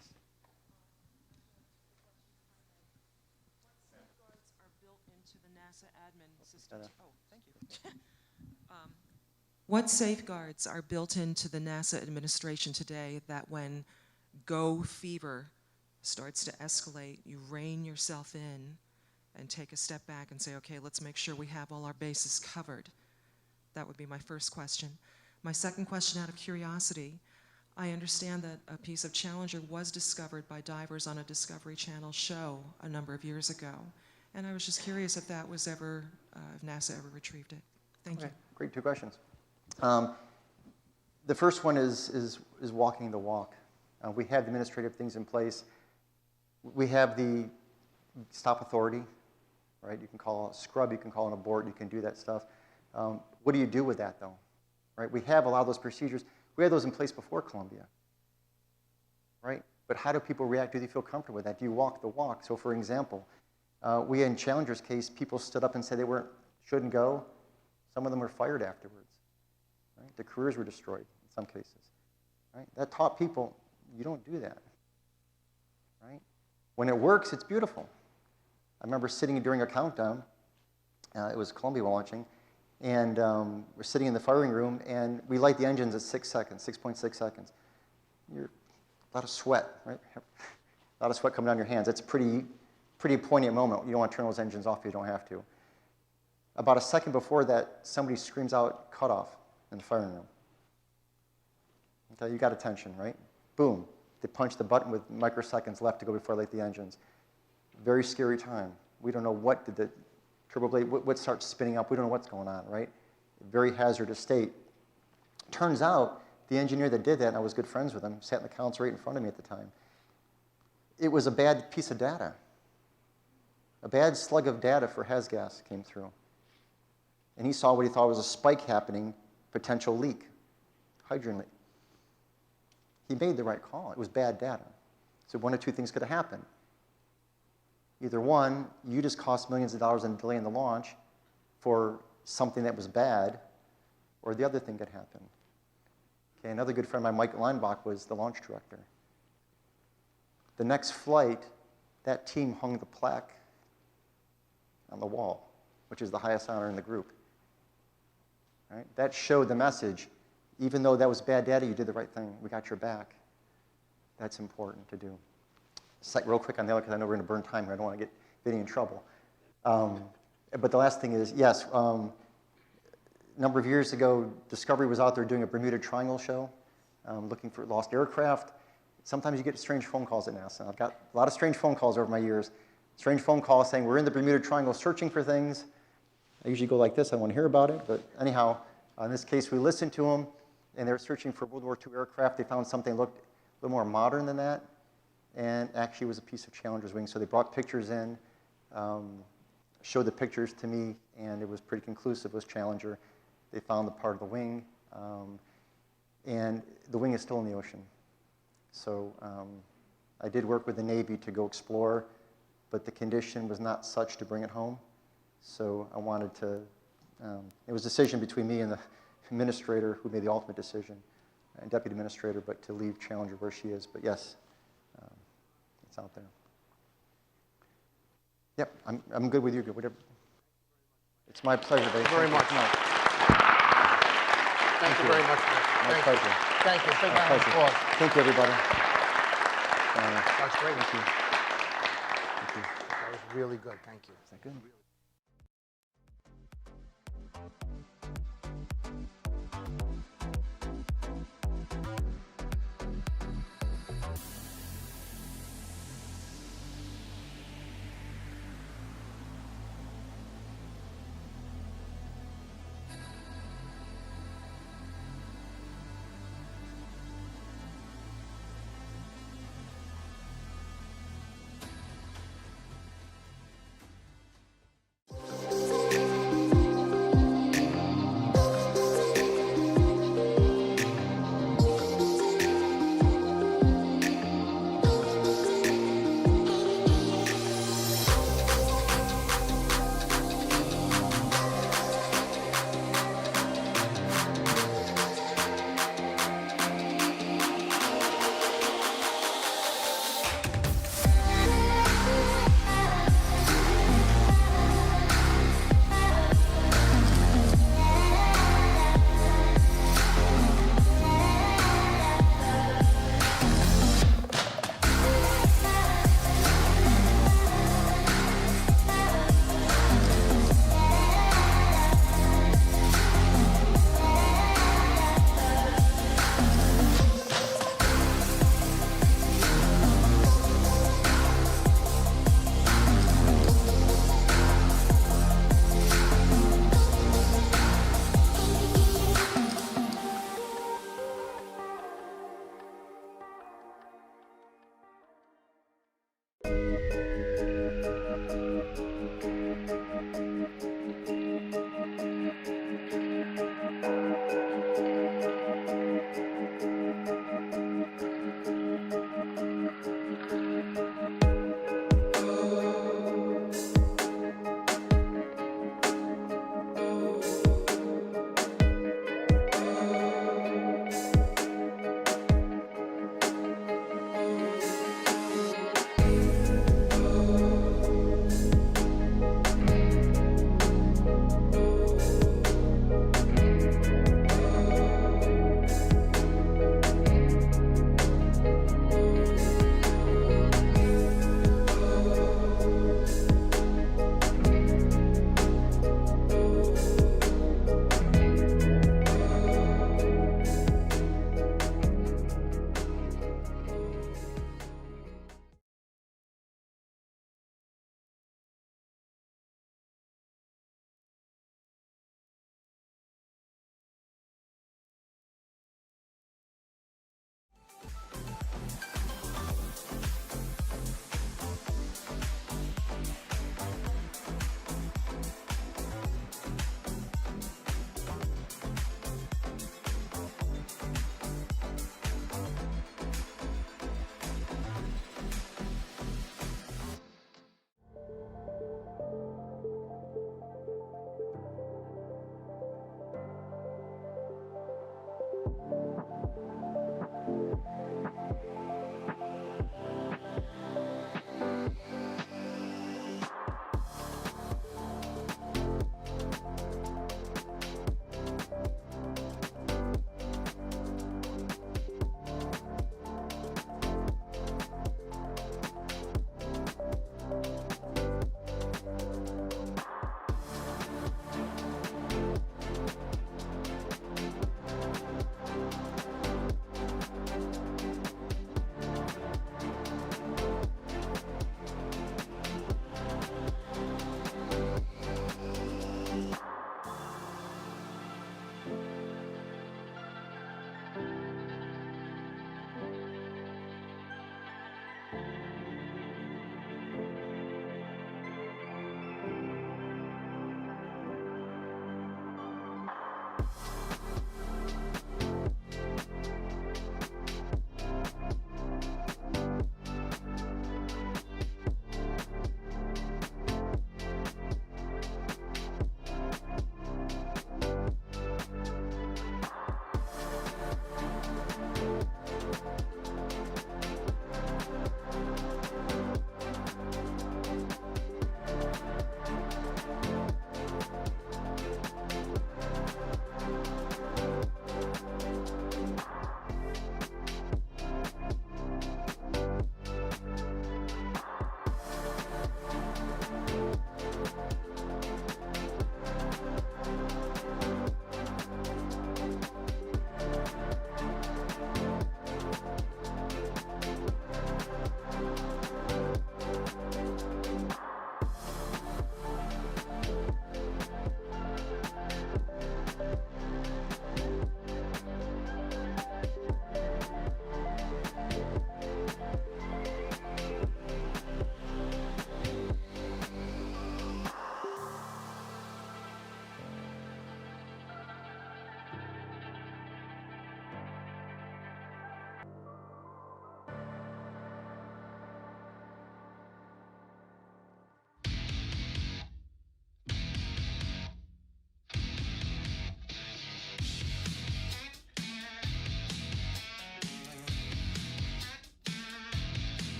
What safeguards are built into the NASA administration today that when go fever starts to escalate, you rein yourself in and take a step back and say, okay, let's make sure we have all our bases covered? That would be my first question. My second question, out of curiosity, I understand that a piece of Challenger was discovered by divers on a Discovery Channel show a number of years ago. And I was just curious if that was ever, if NASA ever retrieved it. Thank you. Great, 2 questions. The first one is walking the walk. We have the administrative things in place. We have the stop authority, right? You can call a scrub, you can call an abort, you can do that stuff. What do you do with that, though? Right? We have a lot of those procedures. We had those in place before Columbia, right? But how do people react? Do they feel comfortable with that? Do you walk the walk? So, for example, we in Challenger's case, people stood up and said they shouldn't go. Some of them were fired afterwards. Right? The careers were destroyed in some cases. Right? That taught people, you don't do that. Right? When it works, it's beautiful. I remember sitting during a countdown. It was Columbia launching. And we're sitting in the firing room, and we light the engines at 6 seconds, 6.6 seconds. A lot of sweat, right? A lot of sweat coming down your hands. It's a pretty poignant moment. You don't want to turn those engines off if you don't have to. About a second before that, somebody screams out, "cutoff," in the firing room. Okay, you got attention, right? Boom. They punch the button with microseconds left to go before I light the engines. Very scary time. We don't know what did the turbo blade, what starts spinning up. We don't know what's going on, right? Very hazardous state. Turns out, the engineer that did that, and I was good friends with him, sat in the console right in front of me at the time. It was a bad piece of data. A bad slug of data for haz gas came through. And he saw what he thought was a spike happening, potential leak, hydrogen leak. He made the right call. It was bad data. So one of two things could have happened. Either one, you just cost millions of dollars in delay in the launch for something that was bad, or the other thing could happen. Okay, another good friend of mine, Mike Leinbach, was the launch director. The next flight, that team hung the plaque on the wall, which is the highest honor in the group. Right? That showed the message. Even though that was bad data, you did the right thing. We got your back. That's important to do. Real quick on the other, because I know we're going to burn time here. I don't want to get Vinny in trouble. But the last thing is, yes, a number of years ago, Discovery was out there doing a Bermuda Triangle show, looking for lost aircraft. Sometimes you get strange phone calls at NASA. I've got a lot of strange phone calls over my years. Strange phone calls saying, we're in the Bermuda Triangle searching for things. I usually go like this. I don't want to hear about it. But anyhow, in this case, we listened to them, and they were searching for World War II aircraft. They found something that looked a little more modern than that, and actually it was a piece of Challenger's wing. So they brought pictures in, showed the pictures to me, and it was pretty conclusive. It was Challenger. They found the part of the wing, and the wing is still in the ocean. So I did work with the Navy to go explore, but the condition was not such to bring it home. So I wanted to, it was a decision between me and the administrator who made the ultimate decision, and deputy administrator, but to leave Challenger where she is. But yes, it's out there. Yep, I'm good with you. Good, whatever. It's my pleasure, Dave. Thank you very much. Thank you very much. My pleasure. Thank you. Big My round of pleasure. applause. Thank you, everybody. That's great. Thank you. Thank you. That was really good. Thank you. Is that good?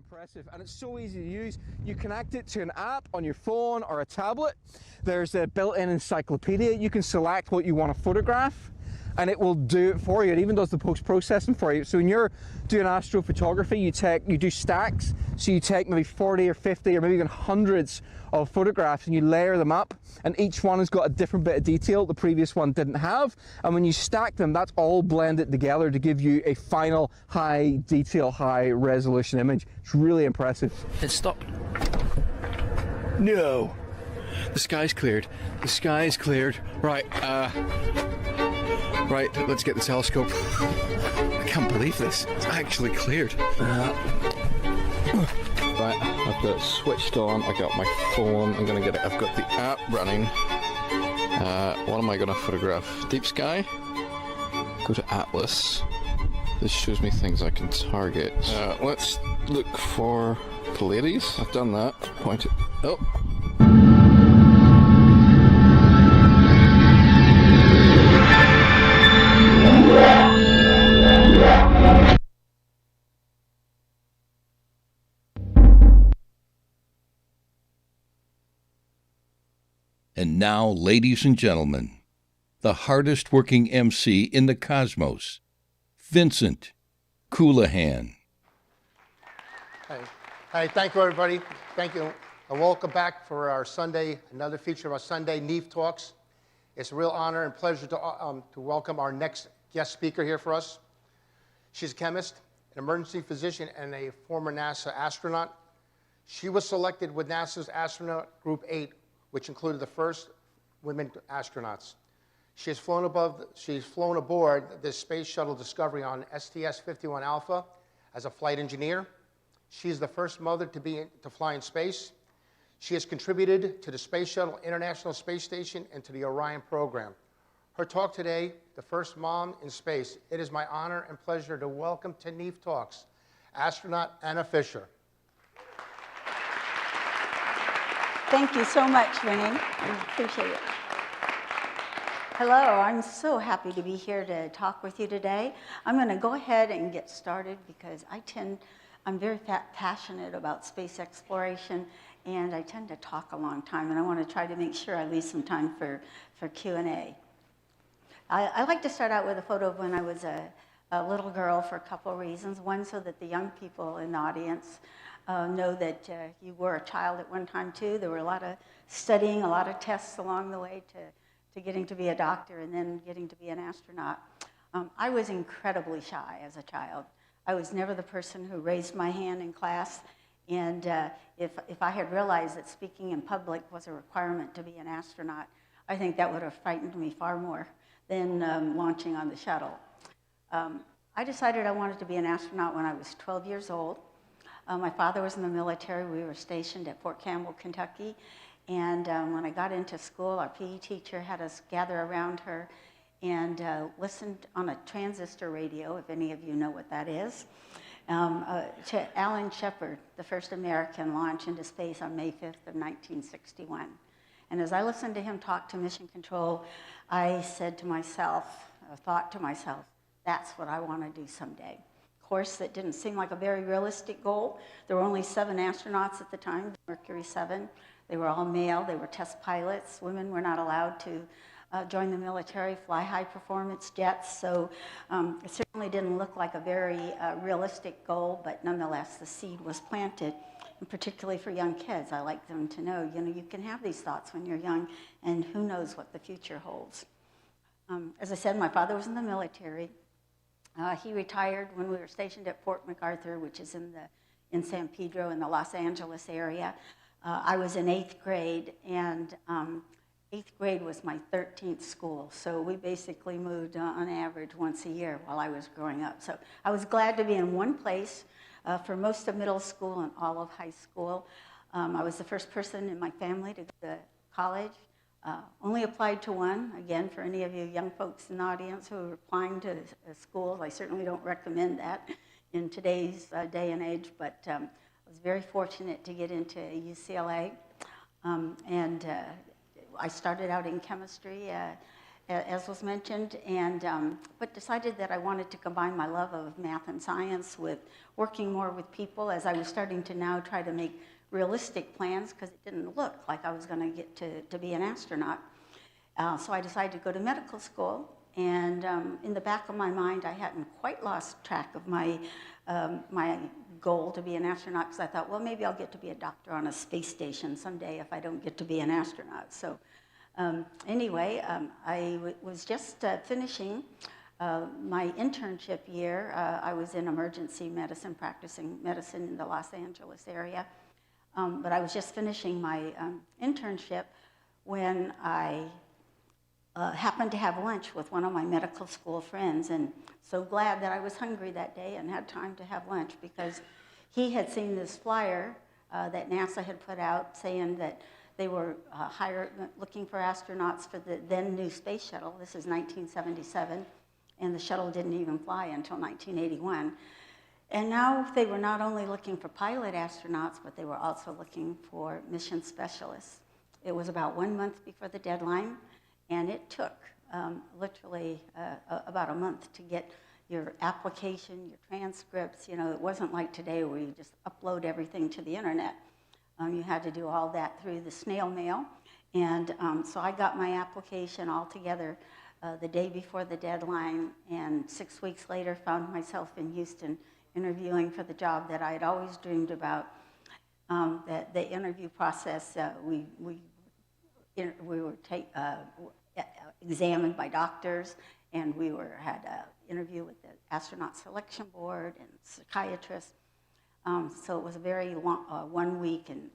impressive, and it's so easy to use. You connect it to an app on your phone or a tablet. There's a built-in encyclopedia. You can select what you want to photograph, and it will do it for you. It even does the post-processing for you. So when you're doing astrophotography, you do stacks. So you take maybe 40 or 50 or maybe even hundreds of photographs, and you layer them up, and each one has got a different bit of detail the previous one didn't have. And when you stack them, that's all blended together to give you a final high detail, high resolution image. It's really impressive. It stopped. No. The sky's cleared. The sky's cleared. Right, right, let's get the telescope. I can't believe this. It's actually cleared. Right, I've got it switched on. I got my phone. I'm gonna get it. I've got the app running. What am I gonna photograph? Deep sky? Go to Atlas. This shows me things I can target. Let's look for Pleiades. I've done that. Point it. Oh. And now, ladies and gentlemen, the hardest working MC in the cosmos, Vincent Coulihan. Hey, thank you, everybody. Thank you, and welcome back for our Sunday, another feature of our Sunday NEAF Talks. It's a real honor and pleasure to welcome our next guest speaker here for us. She's a chemist, an emergency physician, and a former NASA astronaut. She was selected with NASA's Astronaut Group 8, which included the first women astronauts. She's flown aboard the Space Shuttle Discovery on STS-51 Alpha as a flight engineer. She's the first mother to fly in space. She has contributed to the Space Shuttle International Space Station and to the Orion program. Her talk today, The First Mom in Space. It is my honor and pleasure to welcome to NEAF Talks, astronaut Anna Fisher. Thank you so much, Vinny. I appreciate it. Hello, I'm so happy to be here to talk with you today. I'm going to go ahead and get started because I'm very passionate about space exploration, and I tend to talk a long time, and I want to try to make sure I leave some time for Q&A. I like to start out with a photo of when I was a little girl for a couple of reasons. One, so that the young people in the audience know that you were a child at one time too. There were a lot of studying, a lot of tests along the way to getting to be a doctor and then getting to be an astronaut. I was incredibly shy as a child. I was never the person who raised my hand in class, and if I had realized that speaking in public was a requirement to be an astronaut, I think that would have frightened me far more than launching on the shuttle. I decided I wanted to be an astronaut when I was 12 years old. My father was in the military. We were stationed at Fort Campbell, Kentucky. And when I got into school, our PE teacher had us gather around her and listened on a transistor radio, if any of you know what that is, to Alan Shepard, the first American launch into space on May 5th of 1961. And as I listened to him talk to Mission Control, I said to myself, thought to myself, that's what I want to do someday. Of course, that didn't seem like a very realistic goal. There were only 7 astronauts at the time, Mercury 7. They were all male. They were test pilots. Women were not allowed to join the military, fly high-performance jets. So it certainly didn't look like a very realistic goal, but nonetheless, the seed was planted. And particularly for young kids, I like them to know, you can have these thoughts when you're young, and who knows what the future holds. As I said, my father was in the military. He retired when we were stationed at Fort MacArthur, which is in San Pedro in the Los Angeles area. I was in 8th grade, and 8th grade was my 13th school, so we basically moved on average once a year while I was growing up. So I was glad to be in one place for most of middle school and all of high school. I was the first person in my family to go to college. Only applied to one. Again, for any of you young folks in the audience who are applying to schools, I certainly don't recommend that in today's day and age, but I was very fortunate to get into UCLA. I started out in chemistry as was mentioned, but decided that I wanted to combine my love of math and science with working more with people as I was starting to now try to make realistic plans because it didn't look like I was going to get to be an astronaut. So I decided to go to medical school, and in the back of my mind, I hadn't quite lost track of my goal to be an astronaut because I thought, well, maybe I'll get to be a doctor on a space station someday if I don't get to be an astronaut. So anyway, I was just finishing my internship year. I was in emergency medicine, practicing medicine in the Los Angeles area. But I was just finishing my internship when I happened to have lunch with one of my medical school friends, and so glad that I was hungry that day and had time to have lunch because he had seen this flyer that NASA had put out saying that they were looking for astronauts for the then new space shuttle. This is 1977, and the shuttle didn't even fly until 1981. And now they were not only looking for pilot astronauts, but they were also looking for mission specialists. It was about 1 month before the deadline, and it took literally about a month to get your application, your transcripts. You know, it wasn't like today where you just upload everything to the internet. You had to do all that through the snail mail. And so I got my application all together the day before the deadline, and 6 weeks later found myself in Houston interviewing for the job that I had always dreamed about. That the interview process, we were examined by doctors, and we had an interview with the astronaut selection board and psychiatrists. So it was a very long 1 week, and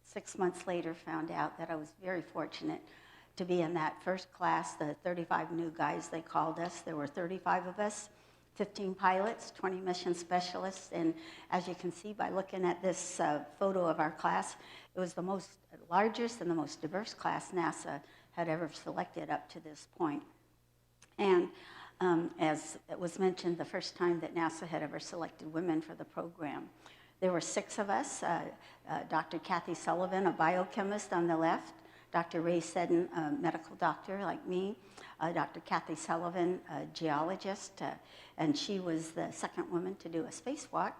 6 months later found out that I was very fortunate to be in that first class, the 35 new guys they called us. There were 35 of us, 15 pilots, 20 mission specialists, and as you can see by looking at this photo of our class, it was the largest and the most diverse class NASA had ever selected up to this point. And as it was mentioned, the first time that NASA had ever selected women for the program. There were 6 of us, Dr. Kathy Sullivan, a biochemist on the left, Dr. Ray Seddon, a medical doctor like me, Dr. Kathy Sullivan, a geologist, and she was the second woman to do a spacewalk.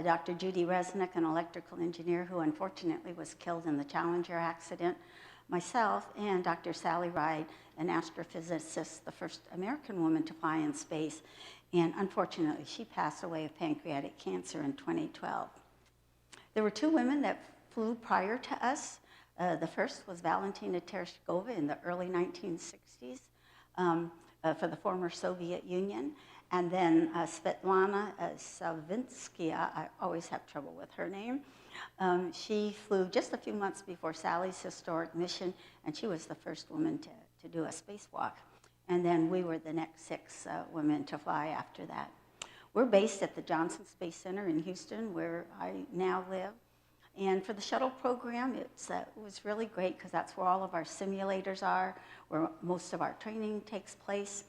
Dr. Judy Resnick, an electrical engineer who unfortunately was killed in the Challenger accident, myself, and Dr. Sally Ride, an astrophysicist, the first American woman to fly in space, and unfortunately she passed away of pancreatic cancer in 2012. There were 2 women that flew prior to us. The first was Valentina Tereshkova in the early 1960s for the former Soviet Union. And then Svetlana Savinskaya, I always have trouble with her name. She flew just a few months before Sally's historic mission, and she was the first woman to do a spacewalk. And then we were the next 6 women to fly after that. We're based at the Johnson Space Center in Houston, where I now live. And for the shuttle program, it was really great because that's where all of our simulators are, where most of our training takes place.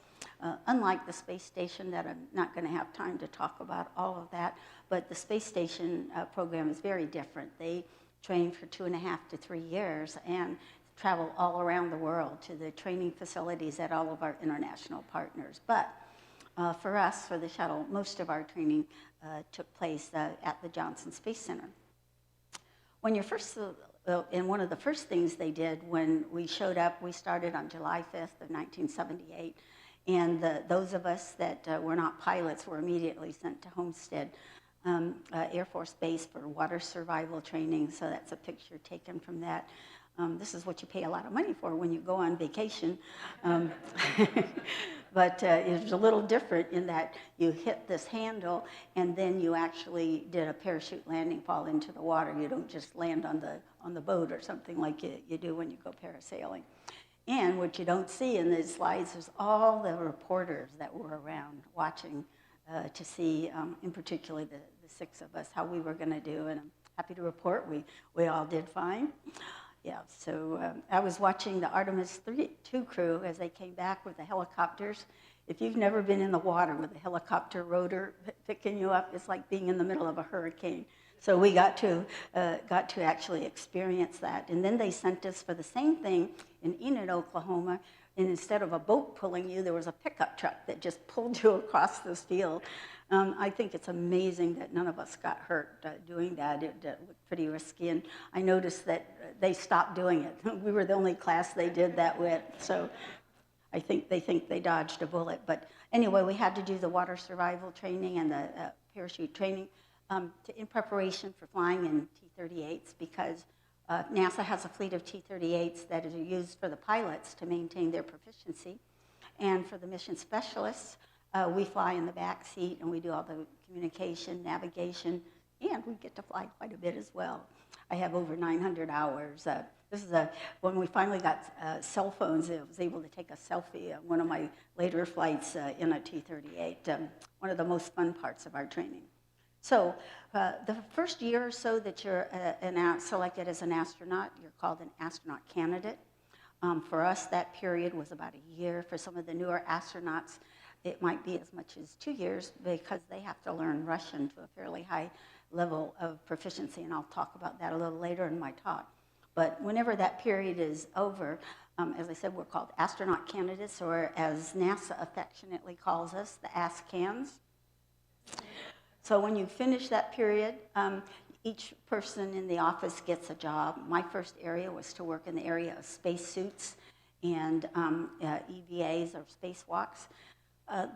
Unlike the space station, that I'm not going to have time to talk about all of that, but the space station program is very different. They train for 2.5 to 3 years and travel all around the world to the training facilities at all of our international partners. But for us, for the shuttle, most of our training took place at the Johnson Space Center. When you're first, and one of the first things they did when we showed up, we started on July 5th of 1978, and those of us that were not pilots were immediately sent to Homestead Air Force Base for water survival training, so that's a picture taken from that. This is what you pay a lot of money for when you go on vacation. But it's a little different in that you hit this handle and then you actually did a parachute landing, fall into the water. You don't just land on the boat or something like you do when you go parasailing. And what you don't see in these slides is all the reporters that were around watching to see, in particular, the 6 of us, how we were going to do. And I'm happy to report we all did fine. Yeah, so I was watching the Artemis 2 crew as they came back with the helicopters. If you've never been in the water with a helicopter rotor picking you up, it's like being in the middle of a hurricane. So we got to actually experience that. And then they sent us for the same thing in Enid, Oklahoma, and instead of a boat pulling you, there was a pickup truck that just pulled you across this field. I think it's amazing that none of us got hurt doing that. It looked pretty risky, and I noticed that they stopped doing it. We were the only class they did that with, so I think they dodged a bullet. But anyway, we had to do the water survival training and the parachute training in preparation for flying in T-38s, because NASA has a fleet of T-38s that are used for the pilots to maintain their proficiency. And for the mission specialists, we fly in the back seat and we do all the communication, navigation, and we get to fly quite a bit as well. I have over 900 hours. This is when we finally got cell phones, I was able to take a selfie on one of my later flights in a T-38, one of the most fun parts of our training. So the first year or so that you're selected as an astronaut, you're called an astronaut candidate. For us, that period was about a year. For some of the newer astronauts, it might be as much as 2 years, because they have to learn Russian to a fairly high level of proficiency, and I'll talk about that a little later in my talk. But whenever that period is over, as I said, we're called astronaut candidates, or as NASA affectionately calls us, the ASCANs. So when you finish that period, each person in the office gets a job. My first area was to work in the area of spacesuits and EVAs, or spacewalks.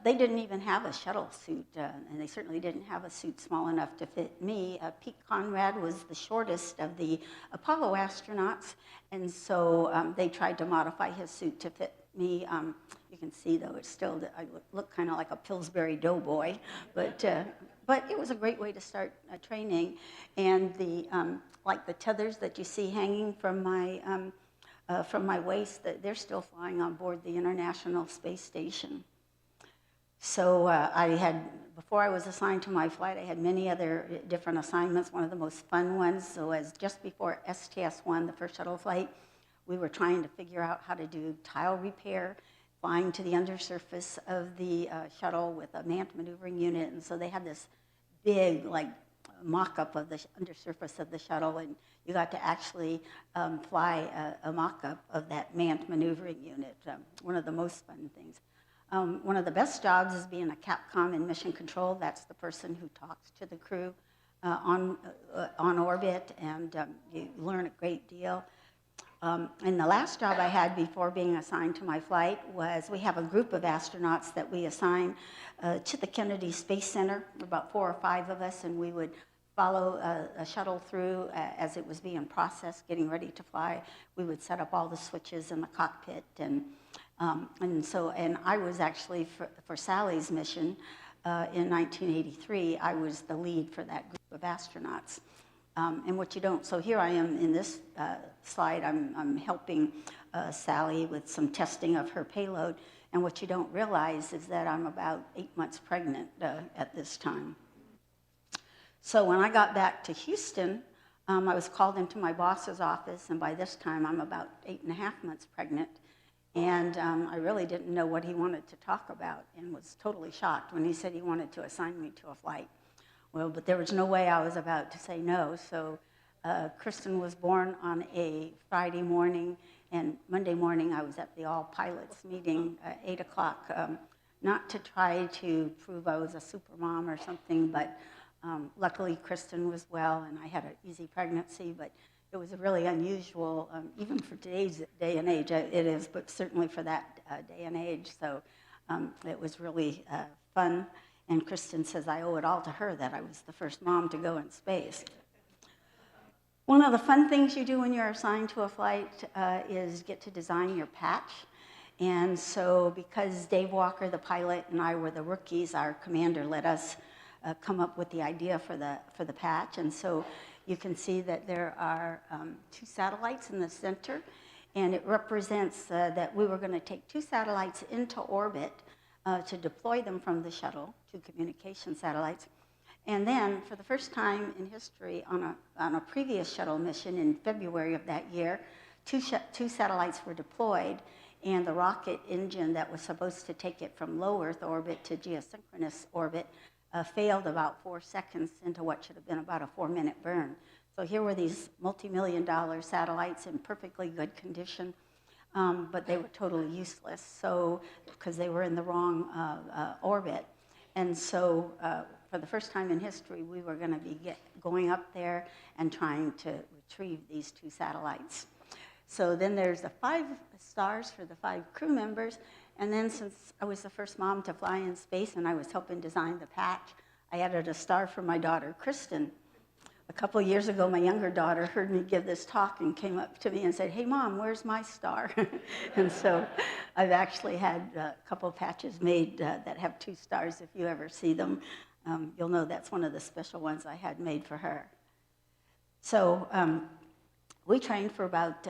They didn't even have a shuttle suit, and they certainly didn't have a suit small enough to fit me. Pete Conrad was the shortest of the Apollo astronauts, and so they tried to modify his suit to fit me. You can see, though, it's still, I look kind of like a Pillsbury Doughboy, but it was a great way to start training. And the like the tethers that you see hanging from my waist, they're still flying on board the International Space Station. So before I was assigned to my flight, I had many other different assignments. One of the most fun ones, so as just before STS-1, the first shuttle flight, we were trying to figure out how to do tile repair, flying to the undersurface of the shuttle with a manned maneuvering unit. And so they had this big, like, mock-up of the undersurface of the shuttle, and you got to actually fly a mock-up of that manned maneuvering unit, one of the most fun things. One of the best jobs is being a Capcom in mission control. That's the person who talks to the crew on orbit, and you learn a great deal. And the last job I had before being assigned to my flight was, we have a group of astronauts that we assign to the Kennedy Space Center, about 4 or 5 of us, and we would follow a shuttle through as it was being processed, getting ready to fly. We would set up all the switches in the cockpit, and I was actually, for Sally's mission in 1983, I was the lead for that group of astronauts. And what you don't, so here I am in this slide, I'm helping Sally with some testing of her payload, and what you don't realize is that I'm about 8 months pregnant at this time. So when I got back to Houston, I was called into my boss's office, and by this time I'm about 8.5 months pregnant. And I really didn't know what he wanted to talk about, and was totally shocked when he said he wanted to assign me to a flight. Well, but there was no way I was about to say no, so Kristen was born on a Friday morning, and Monday morning I was at the all pilots meeting at 8 o'clock, not to try to prove I was a super mom or something, but luckily Kristen was well, and I had an easy pregnancy, but it was really unusual, even for today's day and age, it is, but certainly for that day and age. So it was really fun. And Kristen says I owe it all to her that I was the first mom to go in space. One of the fun things you do when you're assigned to a flight is get to design your patch. And so because Dave Walker, the pilot, and I were the rookies, our commander let us come up with the idea for the patch. And so you can see that there are 2 satellites in the center, and it represents that we were going to take 2 satellites into orbit to deploy them from the shuttle, 2 communication satellites. And then, for the first time in history, on a previous shuttle mission in February of that year, 2 satellites were deployed, and the rocket engine that was supposed to take it from low Earth orbit to geosynchronous orbit failed about 4 seconds into what should have been about a 4-minute burn. So here were these multi-million-dollar satellites in perfectly good condition. but they were totally useless, so, because they were in the wrong orbit. And so for the first time in history, we were going to be going up there and trying to retrieve these 2 satellites. So then there's the 5 stars for the 5 crew members. And then since I was the first mom to fly in space and I was helping design the patch, I added a star for my daughter, Kristen. A couple of years ago, my younger daughter heard me give this talk and came up to me and said, "Hey, Mom, where's my star?" And so I've actually had a couple of patches made that have 2 stars. If you ever see them, you'll know that's one of the special ones I had made for her. So we trained for about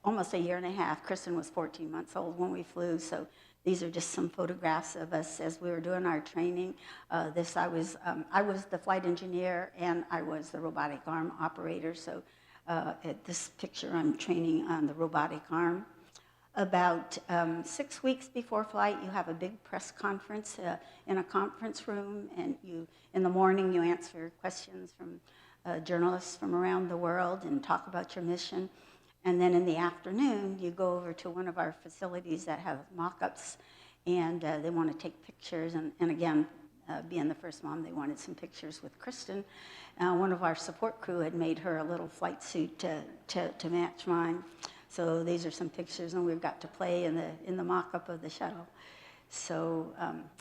almost a year and a half. Kristen was 14 months old when we flew, so these are just some photographs of us as we were doing our training. I was the flight engineer and I was the robotic arm operator, so at this picture I'm training on the robotic arm. About 6 weeks before flight, you have a big press conference in a conference room, and in the morning you answer questions from journalists from around the world and talk about your mission. And then in the afternoon, you go over to one of our facilities that have mock-ups, and they want to take pictures. And again, being the first mom, they wanted some pictures with Kristen. One of our support crew had made her a little flight suit to match mine. So these are some pictures, and we've got to play in the mock-up of the shuttle. So,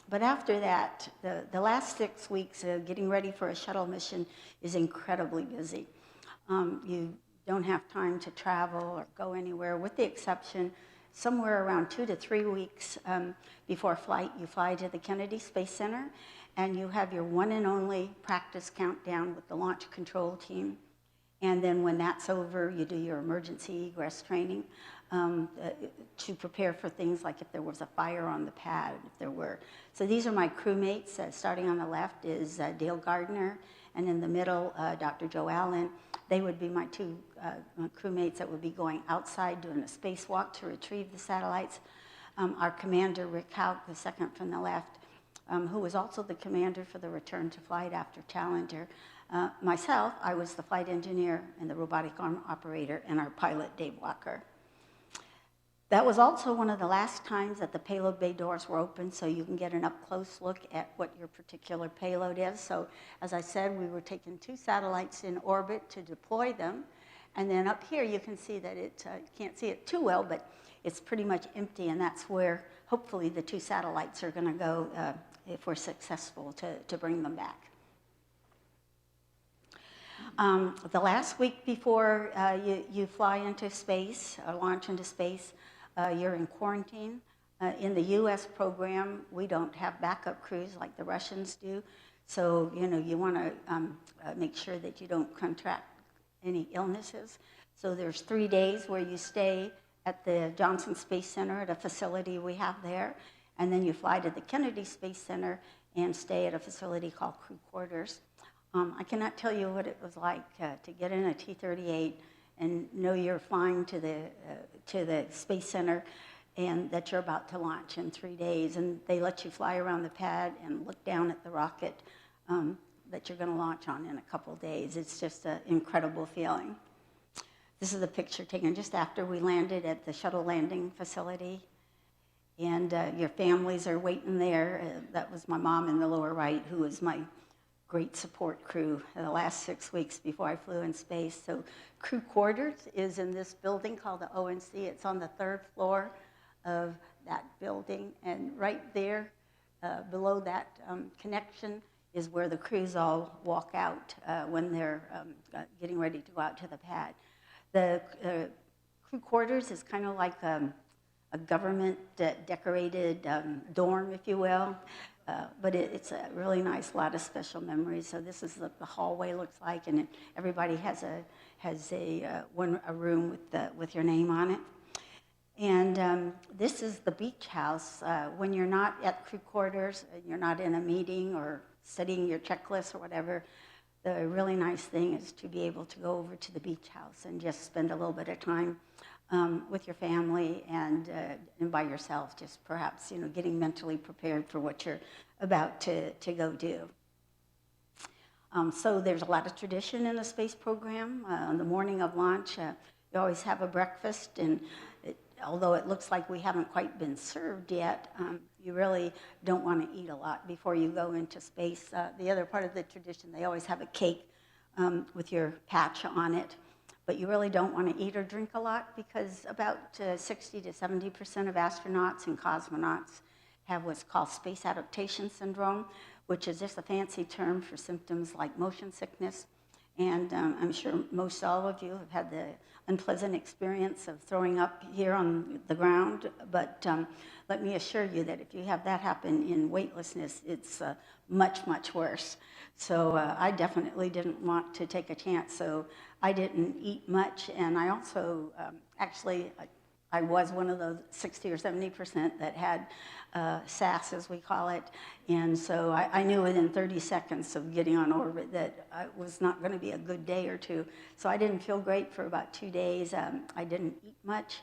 but after that, the last 6 weeks getting ready for a shuttle mission is incredibly busy. You don't have time to travel or go anywhere, with the exception somewhere around 2 to 3 weeks before flight, you fly to the Kennedy Space Center, and you have your one and only practice countdown with the launch control team. And then when that's over, you do your emergency egress training to prepare for things like if there was a fire on the pad, if there were. So these are my crewmates. Starting on the left is Dale Gardner, and in the middle, Dr. Joe Allen. They would be my 2 crewmates that would be going outside doing a spacewalk to retrieve the satellites. Our commander, Rick Hauk, the second from the left, who was also the commander for the return to flight after Challenger. Myself, I was the flight engineer and the robotic arm operator, and our pilot, Dave Walker. That was also one of the last times that the payload bay doors were open, so you can get an up-close look at what your particular payload is. So as I said, we were taking 2 satellites in orbit to deploy them. And then up here, you can see that you can't see it too well, but it's pretty much empty, and that's where hopefully the 2 satellites are going to go if we're successful to bring them back. The last week before you fly into space, or launch into space, you're in quarantine. In the U.S. program, we don't have backup crews like the Russians do. So, you want to make sure that you don't contract any illnesses. So there's 3 days where you stay at the Johnson Space Center at a facility we have there. And then you fly to the Kennedy Space Center and stay at a facility called Crew Quarters. I cannot tell you what it was like to get in a T-38 and know you're flying to the Space Center and that you're about to launch in 3 days. And they let you fly around the pad and look down at the rocket that you're going to launch on in a couple days. It's just an incredible feeling. This is a picture taken just after we landed at the shuttle landing facility. And your families are waiting there. That was my mom in the lower right, who was my great support crew the last 6 weeks before I flew in space. So Crew Quarters is in this building called the ONC. It's on the 3rd floor of that building. And right there, below that connection, is where the crews all walk out when they're getting ready to go out to the pad. The Crew Quarters is kind of like a government decorated dorm, if you will. But it's a really nice, lot of special memories. So this is what the hallway looks like, and everybody has a room with your name on it. And this is the beach house. When you're not at Crew Quarters, you're not in a meeting or studying your checklist or whatever, the really nice thing is to be able to go over to the beach house and just spend a little bit of time with your family and by yourself, just perhaps getting mentally prepared for what you're about to go do. So there's a lot of tradition in the space program. On the morning of launch, You always have a breakfast, and although it looks like we haven't quite been served yet, you really don't want to eat a lot before you go into space. The other part of the tradition, they always have a cake with your patch on it. But you really don't want to eat or drink a lot because about 60 to 70% of astronauts and cosmonauts have what's called space adaptation syndrome, which is just a fancy term for symptoms like motion sickness. And I'm sure most all of you have had the unpleasant experience of throwing up here on the ground. But let me assure you that if you have that happen in weightlessness, it's much, much worse. So I definitely didn't want to take a chance. So I didn't eat much. And I also, I was one of those 60 or 70% that had SAS, as we call it. And so I knew within 30 seconds of getting on orbit that it was not going to be a good day or two. So I didn't feel great for about 2 days. I didn't eat much,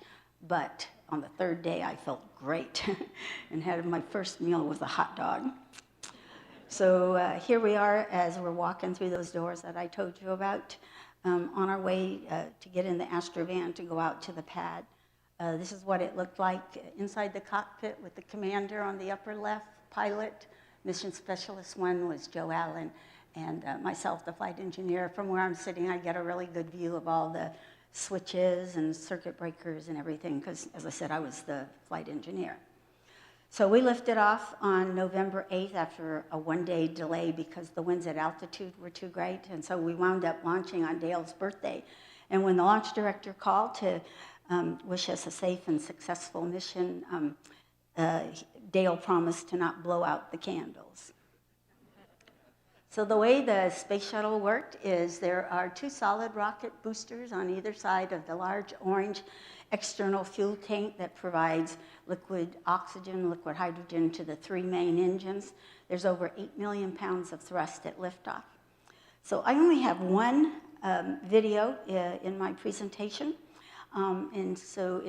but on the third day I felt great and had my first meal was a hot dog. So here we are as we're walking through those doors that I told you about, on our way to get in the Astrovan to go out to the pad. This is what it looked like inside the cockpit with the commander on the upper left, pilot. Mission Specialist 1 was Joe Allen, and myself, the flight engineer. From where I'm sitting, I get a really good view of all the switches and circuit breakers and everything, because, as I said, I was the flight engineer. So we lifted off on November 8th after a one-day delay because the winds at altitude were too great, and so we wound up launching on Dale's birthday. And when the launch director called to wish us a safe and successful mission, Dale promised to not blow out the candles. So the way the space shuttle worked is there are 2 solid rocket boosters on either side of the large orange external fuel tank that provides liquid oxygen, liquid hydrogen to the 3 main engines. There's over 8 million pounds of thrust at liftoff. So I only have one video in my presentation. And so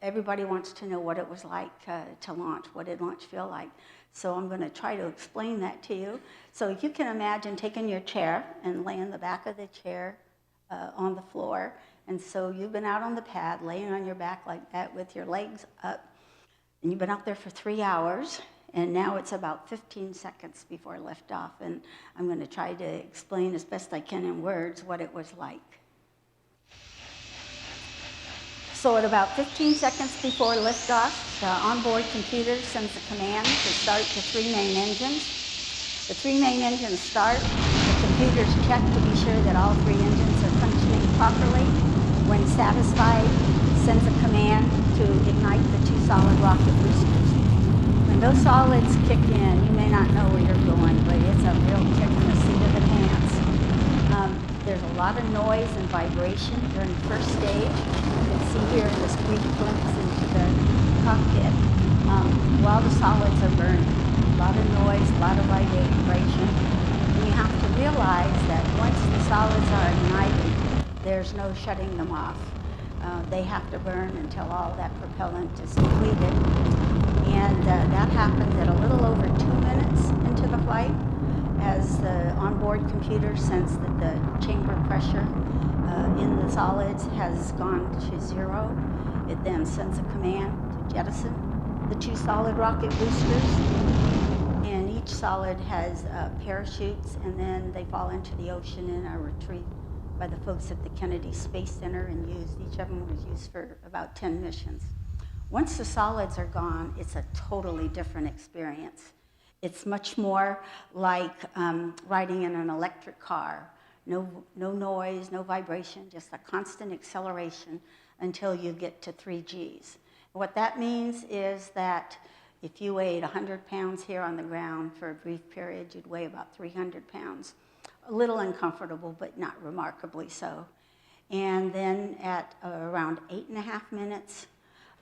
everybody wants to know what it was like to launch. What did launch feel like? So I'm going to try to explain that to you. So if you can imagine taking your chair and laying the back of the chair on the floor. And so you've been out on the pad, laying on your back like that with your legs up. And you've been out there for 3 hours. And now it's about 15 seconds before liftoff. And I'm going to try to explain as best I can in words what it was like. So at about 15 seconds before liftoff, the onboard computer sends a command to start the 3 main engines. The 3 main engines start. The computers check to be sure that all 3 engines are functioning properly. When satisfied, sends a command to ignite the 2 solid rocket boosters. When those solids kick in, you may not know where you're going, but it's a real kick in the seat of the pants. There's a lot of noise and vibration during the first stage. You can see here in this brief glimpse into the cockpit while the solids are burning. A lot of noise, a lot of vibration. And you have to realize that once the solids are ignited, there's no shutting them off. They have to burn until all that propellant is depleted. And that happens at a little over 2 minutes into the flight. As the onboard computer sense that the chamber pressure in the solids has gone to 0, it then sends a command to jettison the 2 solid rocket boosters. And each solid has parachutes, and then they fall into the ocean and are retrieved by the folks at the Kennedy Space Center and used. Each of them was used for about 10 missions. Once the solids are gone, it's a totally different experience. It's much more like riding in an electric car. No noise, no vibration, just a constant acceleration until you get to 3 Gs. What that means is that if you weighed 100 pounds here on the ground for a brief period, you'd weigh about 300 pounds. A little uncomfortable, but not remarkably so. And then at around 8.5 minutes,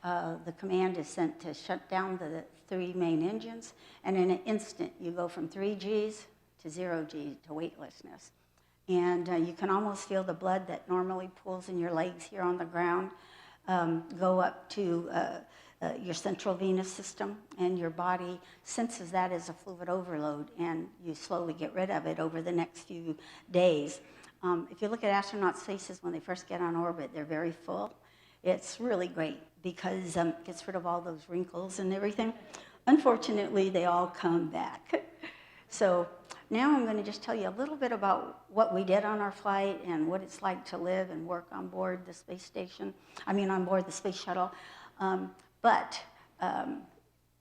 the command is sent to shut down the 3 main engines, and in an instant you go from 3 Gs to 0 G to weightlessness. And you can almost feel the blood that normally pools in your legs here on the ground go up to your central venous system, and your body senses that as a fluid overload, and you slowly get rid of it over the next few days. If you look at astronauts' faces when they first get on orbit, they're very full. It's really great because it gets rid of all those wrinkles and everything. Unfortunately, they all come back. So now I'm going to just tell you a little bit about what we did on our flight and what it's like to live and work on board the space station. On board the space shuttle.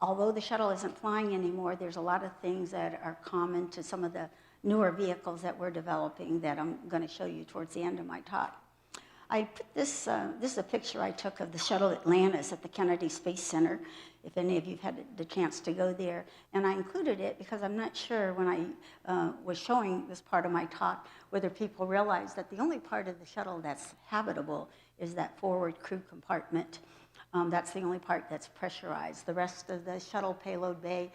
Although the shuttle isn't flying anymore, there's a lot of things that are common to some of the newer vehicles that we're developing that I'm going to show you towards the end of my talk. I put this is a picture I took of the shuttle Atlantis at the Kennedy Space Center, if any of you've had the chance to go there. And I included it because I'm not sure when I was showing this part of my talk whether people realize that the only part of the shuttle that's habitable is that forward crew compartment. That's the only part that's pressurized. The rest of the shuttle payload bay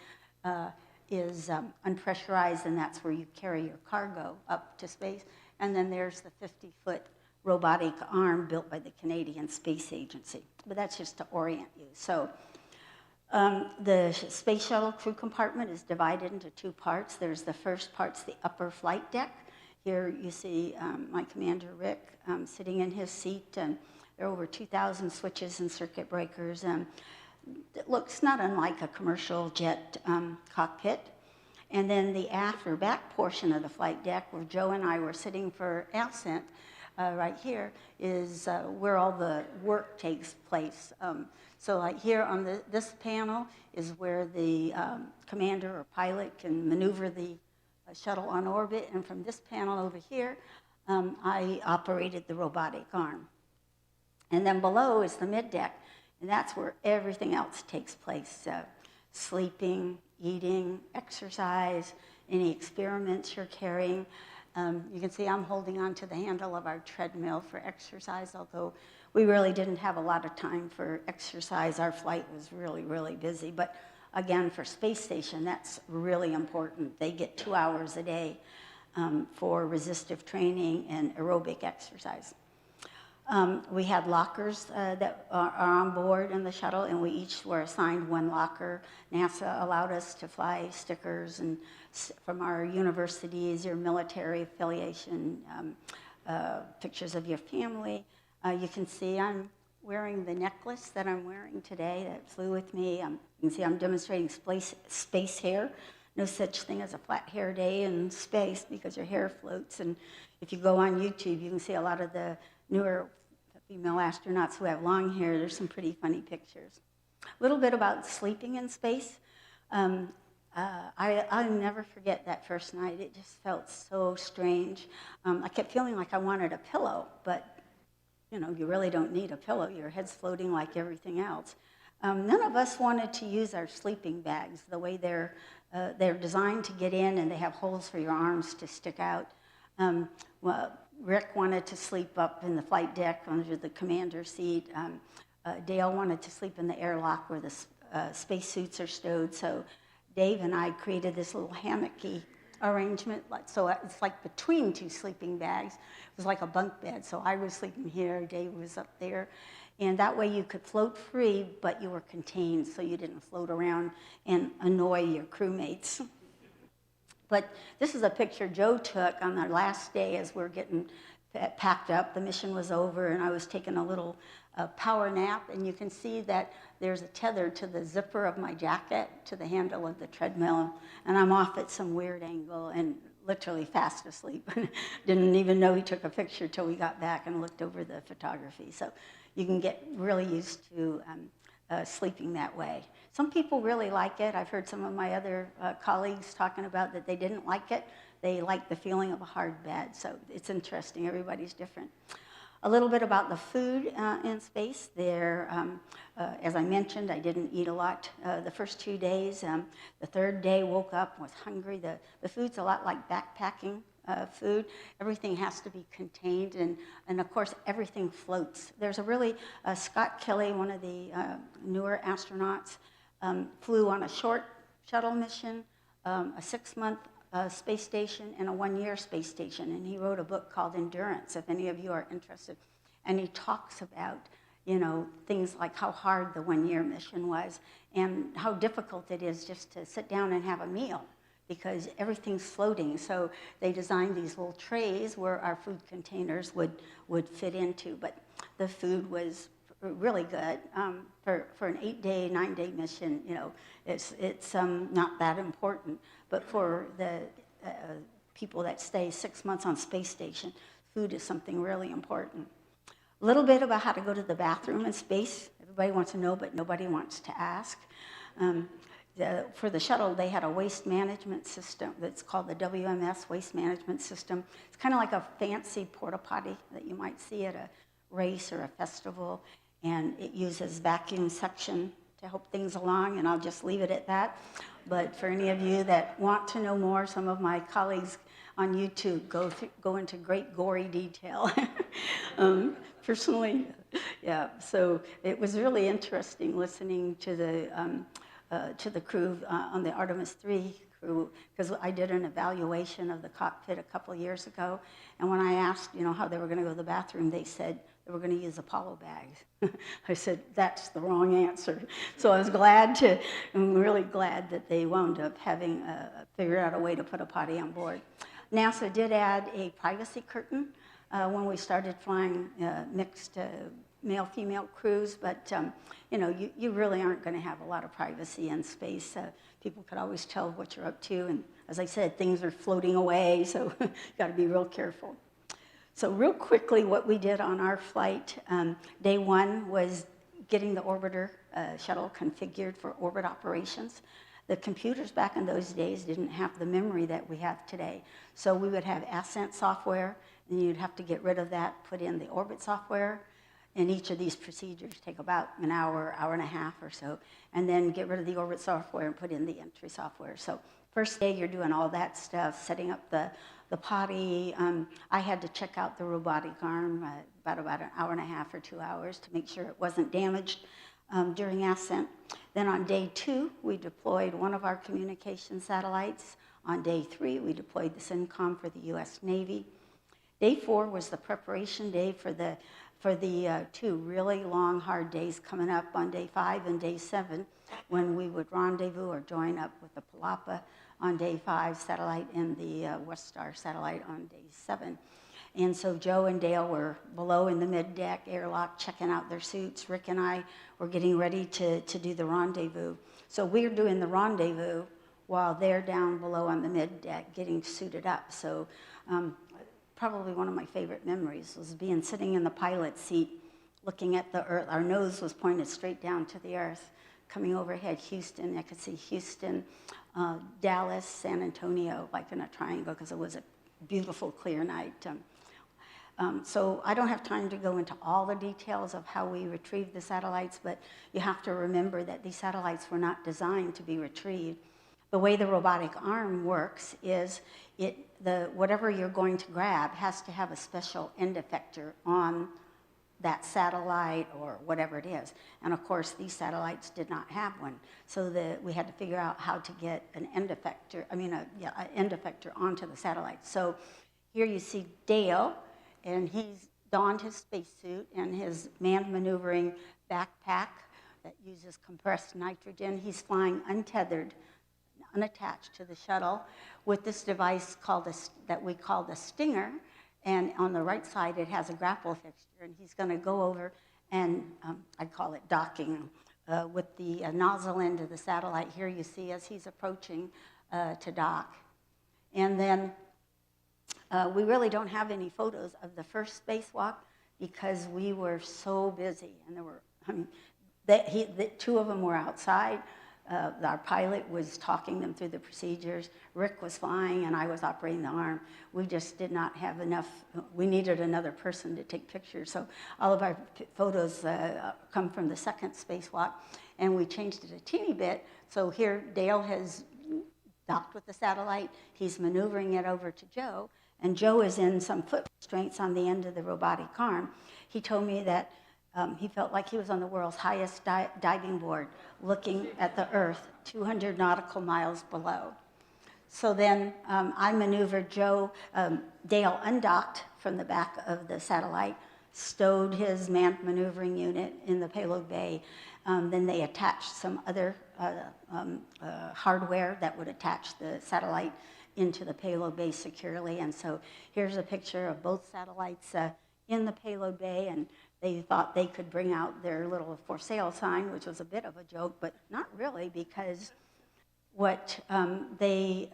is unpressurized, and that's where you carry your cargo up to space. And then there's the 50-foot robotic arm built by the Canadian Space Agency. But that's just to orient you. So the space shuttle crew compartment is divided into two parts. There's the first part's the upper flight deck. Here you see my commander, Rick, sitting in his seat. And there are over 2,000 switches and circuit breakers. It looks not unlike a commercial jet cockpit. And then the aft or back portion of the flight deck, where Joe and I were sitting for ascent, right here, is where all the work takes place. So like here on this panel is where the commander or pilot can maneuver the shuttle on orbit. And from this panel over here, I operated the robotic arm. And then below is the middeck, and that's where everything else takes place. Sleeping, eating, exercise, any experiments you're carrying. You can see I'm holding on to the handle of our treadmill for exercise, although we really didn't have a lot of time for exercise. Our flight was really, really busy. But again, for space station, that's really important. They get 2 hours a day for resistive training and aerobic exercise. We had lockers that are on board in the shuttle, and we each were assigned one locker. NASA allowed us to fly stickers and from our universities, your military affiliation, pictures of your family. You can see I'm wearing the necklace that I'm wearing today that flew with me. You can see I'm demonstrating space hair. No such thing as a flat hair day in space because your hair floats. And if you go on YouTube, you can see a lot of the newer female astronauts who have long hair. There's some pretty funny pictures. A little bit about sleeping in space. I'll never forget that first night. It just felt so strange. I kept feeling like I wanted a pillow, but you really don't need a pillow. Your head's floating like everything else. None of us wanted to use our sleeping bags the way they're designed to get in, and they have holes for your arms to stick out. Rick wanted to sleep up in the flight deck under the commander's seat. Dale wanted to sleep in the airlock where the spacesuits are stowed. So Dave and I created this little hammocky arrangement. So it's like between two sleeping bags. It was like a bunk bed. So I was sleeping here, Dave was up there. And that way you could float free, but you were contained, so you didn't float around and annoy your crewmates. But this is a picture Joe took on our last day as we're getting packed up. The mission was over, and I was taking a little power nap. And you can see that there's a tether to the zipper of my jacket to the handle of the treadmill. And I'm off at some weird angle and literally fast asleep. Didn't even know he took a picture till we got back and looked over the photography. So you can get really used to sleeping that way. Some people really like it. I've heard some of my other colleagues talking about that they didn't like it. They like the feeling of a hard bed. So it's interesting. Everybody's different. A little bit about the food in space. There, as I mentioned, I didn't eat a lot the first 2 days. The third day, woke up, was hungry. The food's a lot like backpacking food. Everything has to be contained, and of course, everything floats. There's a really, Scott Kelly, one of the newer astronauts, flew on a short shuttle mission, a 6-month space station, and a 1-year space station, and he wrote a book called Endurance, if any of you are interested. And he talks about, things like how hard the 1-year mission was and how difficult it is just to sit down and have a meal. because everything's floating. So they designed these little trays where our food containers would fit into. But the food was really good. For an 8-day, 9-day mission, you know, it's not that important. But for the people that stay 6 months on space station, food is something really important. A little bit about how to go to the bathroom in space. Everybody wants to know, but nobody wants to ask. For the shuttle, they had a waste management system that's called the WMS Waste Management System. It's kind of like a fancy porta potty that you might see at a race or a festival, and it uses vacuum suction to help things along, and I'll just leave it at that. But for any of you that want to know more, some of my colleagues on YouTube go into great gory detail. Personally, yeah. So it was really interesting listening to the crew on the Artemis 3 crew, because I did an evaluation of the cockpit a couple of years ago, and when I asked, you know, how they were going to go to the bathroom, they said they were going to use Apollo bags. I said, that's the wrong answer. So I'm really glad that they wound up having figured out a way to put a potty on board. NASA did add a privacy curtain when we started flying mixed male-female crews, but you know, you really aren't going to have a lot of privacy in space. People could always tell what you're up to, and as I said, things are floating away, so you got to be real careful. So real quickly, what we did on our flight, day one was getting the orbiter shuttle configured for orbit operations. The computers back in those days didn't have the memory that we have today. So we would have Ascent software, and you'd have to get rid of that, put in the orbit software, and each of these procedures take about an hour, hour and a half or so, and then get rid of the orbit software and put in the entry software. So first day, you're doing all that stuff, setting up the potty. I had to check out the robotic arm about an hour and a half or 2 hours to make sure it wasn't damaged during ascent. Then on day 2, we deployed one of our communication satellites. On day 3, we deployed the SYNCOM for the U.S. Navy. Day 4 was the preparation day for the 2 really long, hard days coming up on day 5 and day 7, when we would rendezvous or join up with the Palapa on day 5 satellite and the West Star satellite on day 7. And so Joe and Dale were below in the mid-deck airlock checking out their suits. Rick and I were getting ready to do the rendezvous. So we're doing the rendezvous while they're down below on the mid-deck getting suited up. So probably one of my favorite memories was sitting in the pilot seat looking at the earth. Our nose was pointed straight down to the earth, coming overhead Houston. I could see Houston, Dallas, San Antonio, like in a triangle, because it was a beautiful, clear night. So I don't have time to go into all the details of how we retrieved the satellites, but you have to remember that these satellites were not designed to be retrieved. The way the robotic arm works is whatever you're going to grab has to have a special end effector on that satellite or whatever it is. And of course, these satellites did not have one. So we had to figure out how to get an end effector, an end effector onto the satellite. So here you see Dale, and he's donned his spacesuit and his manned maneuvering backpack that uses compressed nitrogen. He's flying untethered, unattached to the shuttle with this device that we call the Stinger. And on the right side, it has a grapple fixture, and he's going to go over and I call it docking with the nozzle end of the satellite. Here you see as he's approaching to dock. And then we really don't have any photos of the first spacewalk because we were so busy, and there were, the 2 of them were outside. Our pilot was talking them through the procedures. Rick was flying, and I was operating the arm. We just did not have enough. We needed another person to take pictures. So all of our photos come from the second spacewalk, and we changed it a teeny bit. So here, Dale has docked with the satellite. He's maneuvering it over to Joe, and Joe is in some foot restraints on the end of the robotic arm. He told me that he felt like he was on the world's highest diving board, looking at the Earth 200 nautical miles below. So then I maneuvered Dale undocked from the back of the satellite, stowed his manned maneuvering unit in the payload bay. Then they attached some other hardware that would attach the satellite into the payload bay securely. And so here's a picture of both satellites in the payload bay, and they thought they could bring out their little for sale sign, which was a bit of a joke, but not really, because what the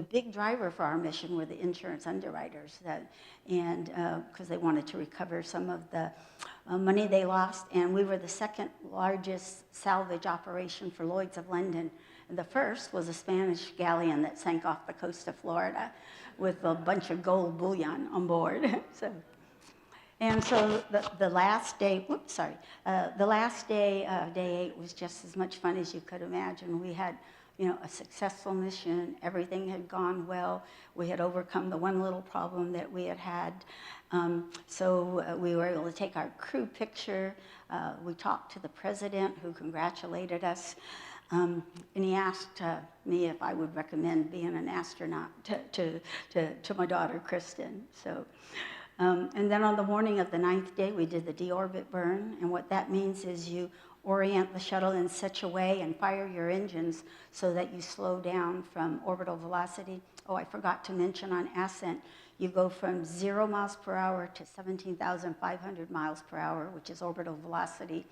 big driver for our mission were the insurance underwriters, and because they wanted to recover some of the money they lost, and we were the second largest salvage operation for Lloyd's of London. And the first was a Spanish galleon that sank off the coast of Florida with a bunch of gold bullion on board. And so the last day, the last day, day 8, was just as much fun as you could imagine. We had, a successful mission. Everything had gone well. We had overcome the one little problem that we had had. So we were able to take our crew picture. We talked to the president, who congratulated us. And he asked me if I would recommend being an astronaut to my daughter, Kristen. So. And then on the morning of the 9th day, we did the deorbit burn. And what that means is you orient the shuttle in such a way and fire your engines so that you slow down from orbital velocity. Oh, I forgot to mention on ascent, you go from 0 miles per hour to 17,500 miles per hour, which is orbital velocity,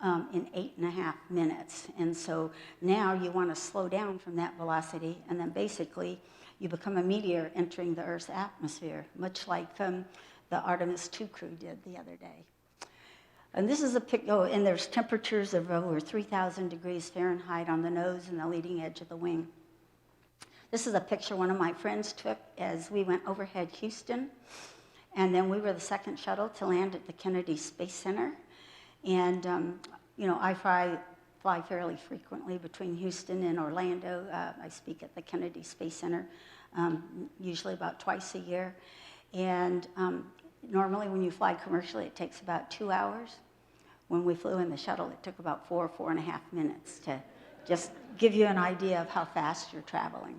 in 8.5 minutes. And so now you want to slow down from that velocity, and then basically you become a meteor entering the Earth's atmosphere, much like the Artemis II crew did the other day. And this is a picture, and there's temperatures of over 3,000 degrees Fahrenheit on the nose and the leading edge of the wing. This is a picture one of my friends took as we went overhead Houston. And then we were the second shuttle to land at the Kennedy Space Center. And, I fly fairly frequently between Houston and Orlando. I speak at the Kennedy Space Center, usually about twice a year. And normally when you fly commercially, it takes about 2 hours. When we flew in the shuttle, it took about 4.5 minutes to just give you an idea of how fast you're traveling.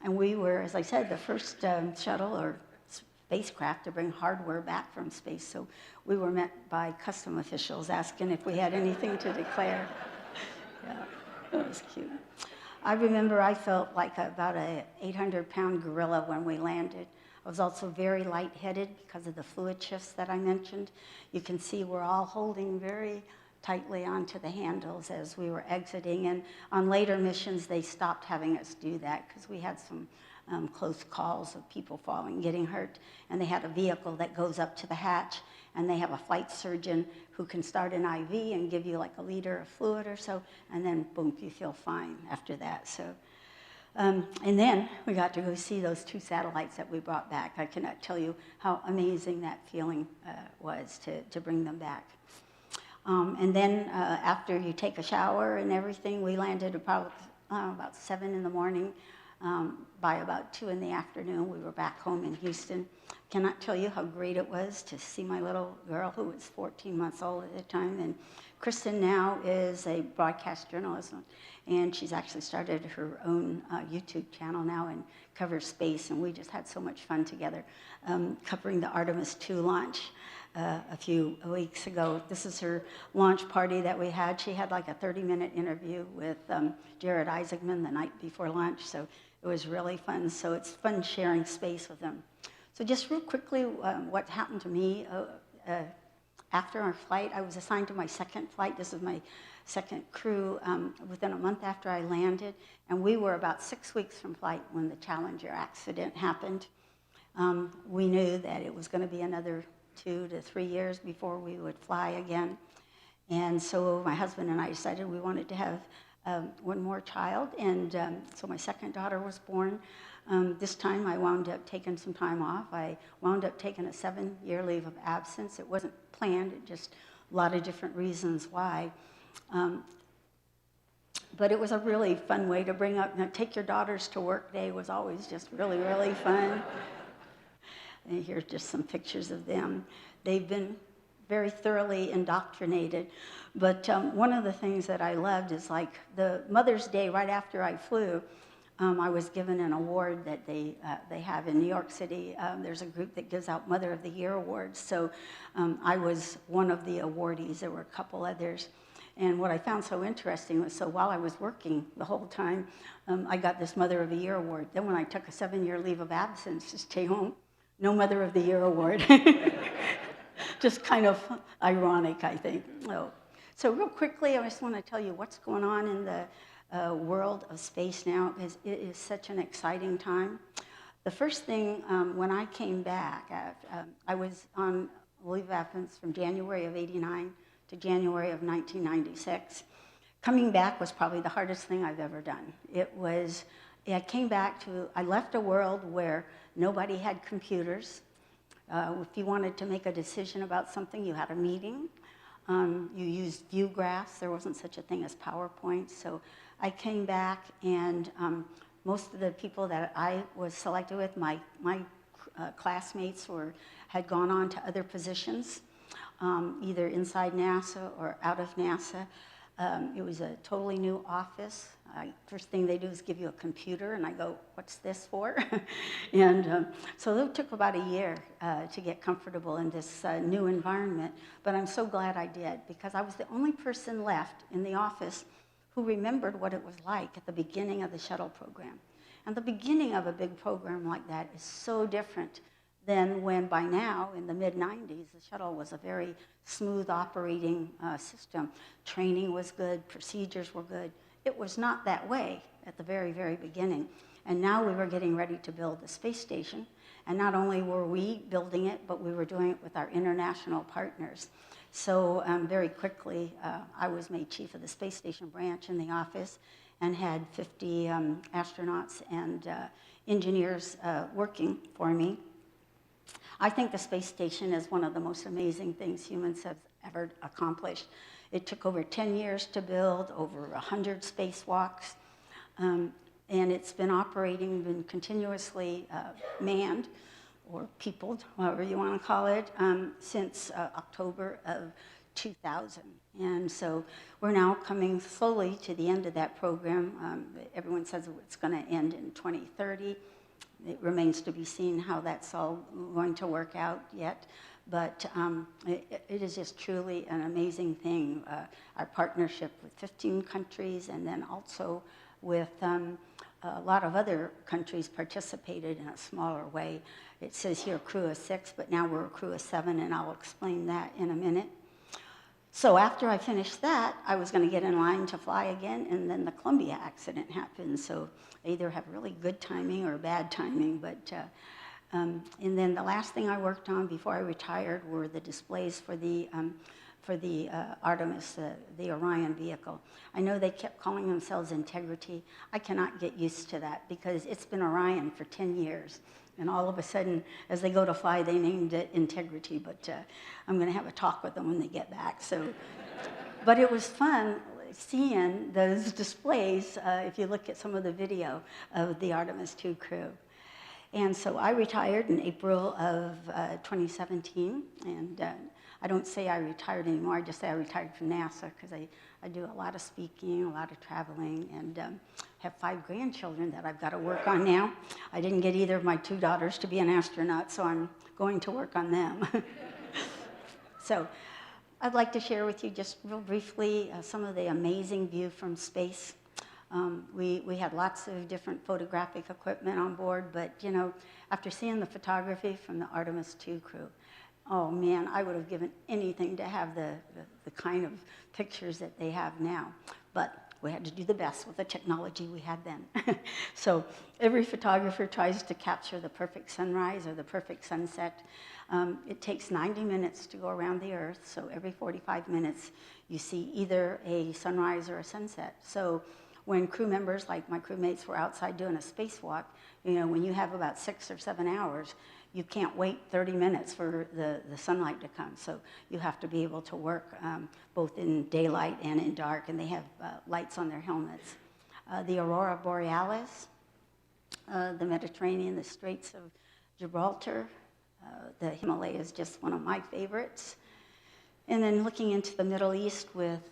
And we were, as I said, the first shuttle or spacecraft to bring hardware back from space. So we were met by custom officials asking if we had anything to declare. Yeah, that was cute. I remember I felt like about an 800-pound gorilla when we landed. I was also very lightheaded because of the fluid shifts that I mentioned. You can see we're all holding very tightly onto the handles as we were exiting. And on later missions, they stopped having us do that because we had some close calls of people falling, getting hurt. And they had a vehicle that goes up to the hatch, and they have a flight surgeon who can start an IV and give you like a liter of fluid or so, and then boom, you feel fine after that. So, and then we got to go see those 2 satellites that we brought back. I cannot tell you how amazing that feeling was to bring them back. And then after you take a shower and everything, we landed about 7 in the morning. By about 2 in the afternoon, we were back home in Houston. Cannot tell you how great it was to see my little girl, who was 14 months old at the time. And Kristen now is a broadcast journalist, and she's actually started her own YouTube channel now and covers space. And we just had so much fun together covering the Artemis II launch a few weeks ago. This is her launch party that we had. She had like a 30-minute interview with Jared Isaacman the night before launch, so it was really fun. So it's fun sharing space with them. So just real quickly, what happened to me after our flight, I was assigned to my second flight. This is my second crew within a month after I landed, and we were about 6 weeks from flight when the Challenger accident happened. We knew that it was going to be another 2 to 3 years before we would fly again. And so my husband and I decided we wanted to have one more child, and so my second daughter was born. This time I wound up taking some time off. I wound up taking a 7-year leave of absence. It wasn't planned, it just a lot of different reasons why. But it was a really fun way to bring up, take your daughters to work day was always just really, really fun. And here's just some pictures of them. They've been very thoroughly indoctrinated. But one of the things that I loved is like the Mother's Day right after I flew, I was given an award that they have in New York City. There's a group that gives out Mother of the Year awards. So I was one of the awardees. There were a couple others. And what I found so interesting was, so while I was working the whole time, I got this Mother of the Year award. Then when I took a 7-year leave of absence to stay home, no Mother of the Year award. Just kind of ironic, I think. Oh. So real quickly, I just want to tell you what's going on in the world of space now, because it is such an exciting time. The first thing, when I came back, I was on leave of absence from January of '89 to January of 1996. Coming back was probably the hardest thing I've ever done. I left a world where nobody had computers. If you wanted to make a decision about something, you had a meeting. You used view graphs. There wasn't such a thing as PowerPoint. So I came back, and most of the people that I was selected with, my classmates had gone on to other positions, either inside NASA or out of NASA. It was a totally new office. First thing they do is give you a computer, and I go, what's this for? And so it took about a year to get comfortable in this new environment, but I'm so glad I did, because I was the only person left in the office who remembered what it was like at the beginning of the shuttle program. And the beginning of a big program like that is so different than when by now, in the mid-90s, the shuttle was a very smooth operating system. Training was good, procedures were good. It was not that way at the very, very beginning. And now we were getting ready to build the space station. And not only were we building it, but we were doing it with our international partners. So very quickly, I was made chief of the space station branch in the office and had 50 astronauts and engineers working for me. I think the space station is one of the most amazing things humans have ever accomplished. It took over 10 years to build, over 100 spacewalks, and it's been operating, been continuously manned, or peopled, however you want to call it, since October of 2000. And so we're now coming slowly to the end of that program. Everyone says it's going to end in 2030. It remains to be seen how that's all going to work out yet. But it is just truly an amazing thing. Our partnership with 15 countries, and then also with a lot of other countries participated in a smaller way. It says here crew of 6, but now we're a crew of 7, and I'll explain that in a minute. So after I finished that, I was going to get in line to fly again, and then the Columbia accident happened. So I either have really good timing or bad timing. But and then the last thing I worked on before I retired were the displays for the Artemis, the Orion vehicle. I know they kept calling themselves Integrity. I cannot get used to that, because it's been Orion for 10 years. And all of a sudden, as they go to fly, they named it Integrity. But I'm going to have a talk with them when they get back. So, but it was fun seeing those displays, if you look at some of the video of the Artemis 2 crew. And so I retired in April of 2017. And I don't say I retired anymore. I just say I retired from NASA, because I do a lot of speaking, a lot of traveling, and have 5 grandchildren that I've got to work on now. I didn't get either of my 2 daughters to be an astronaut, so I'm going to work on them. So I'd like to share with you just real briefly some of the amazing view from space. We had lots of different photographic equipment on board, but you know, after seeing the photography from the Artemis 2 crew, oh man, I would have given anything to have the kind of pictures that they have now. But we had to do the best with the technology we had then. So every photographer tries to capture the perfect sunrise or the perfect sunset. It takes 90 minutes to go around the Earth, so every 45 minutes you see either a sunrise or a sunset. So when crew members, like my crewmates, were outside doing a spacewalk, you know, when you have about 6 or 7 hours, you can't wait 30 minutes for the sunlight to come. So you have to be able to work both in daylight and in dark, and they have lights on their helmets. The Aurora Borealis, the Mediterranean, the Straits of Gibraltar, the Himalayas, just one of my favorites. And then looking into the Middle East with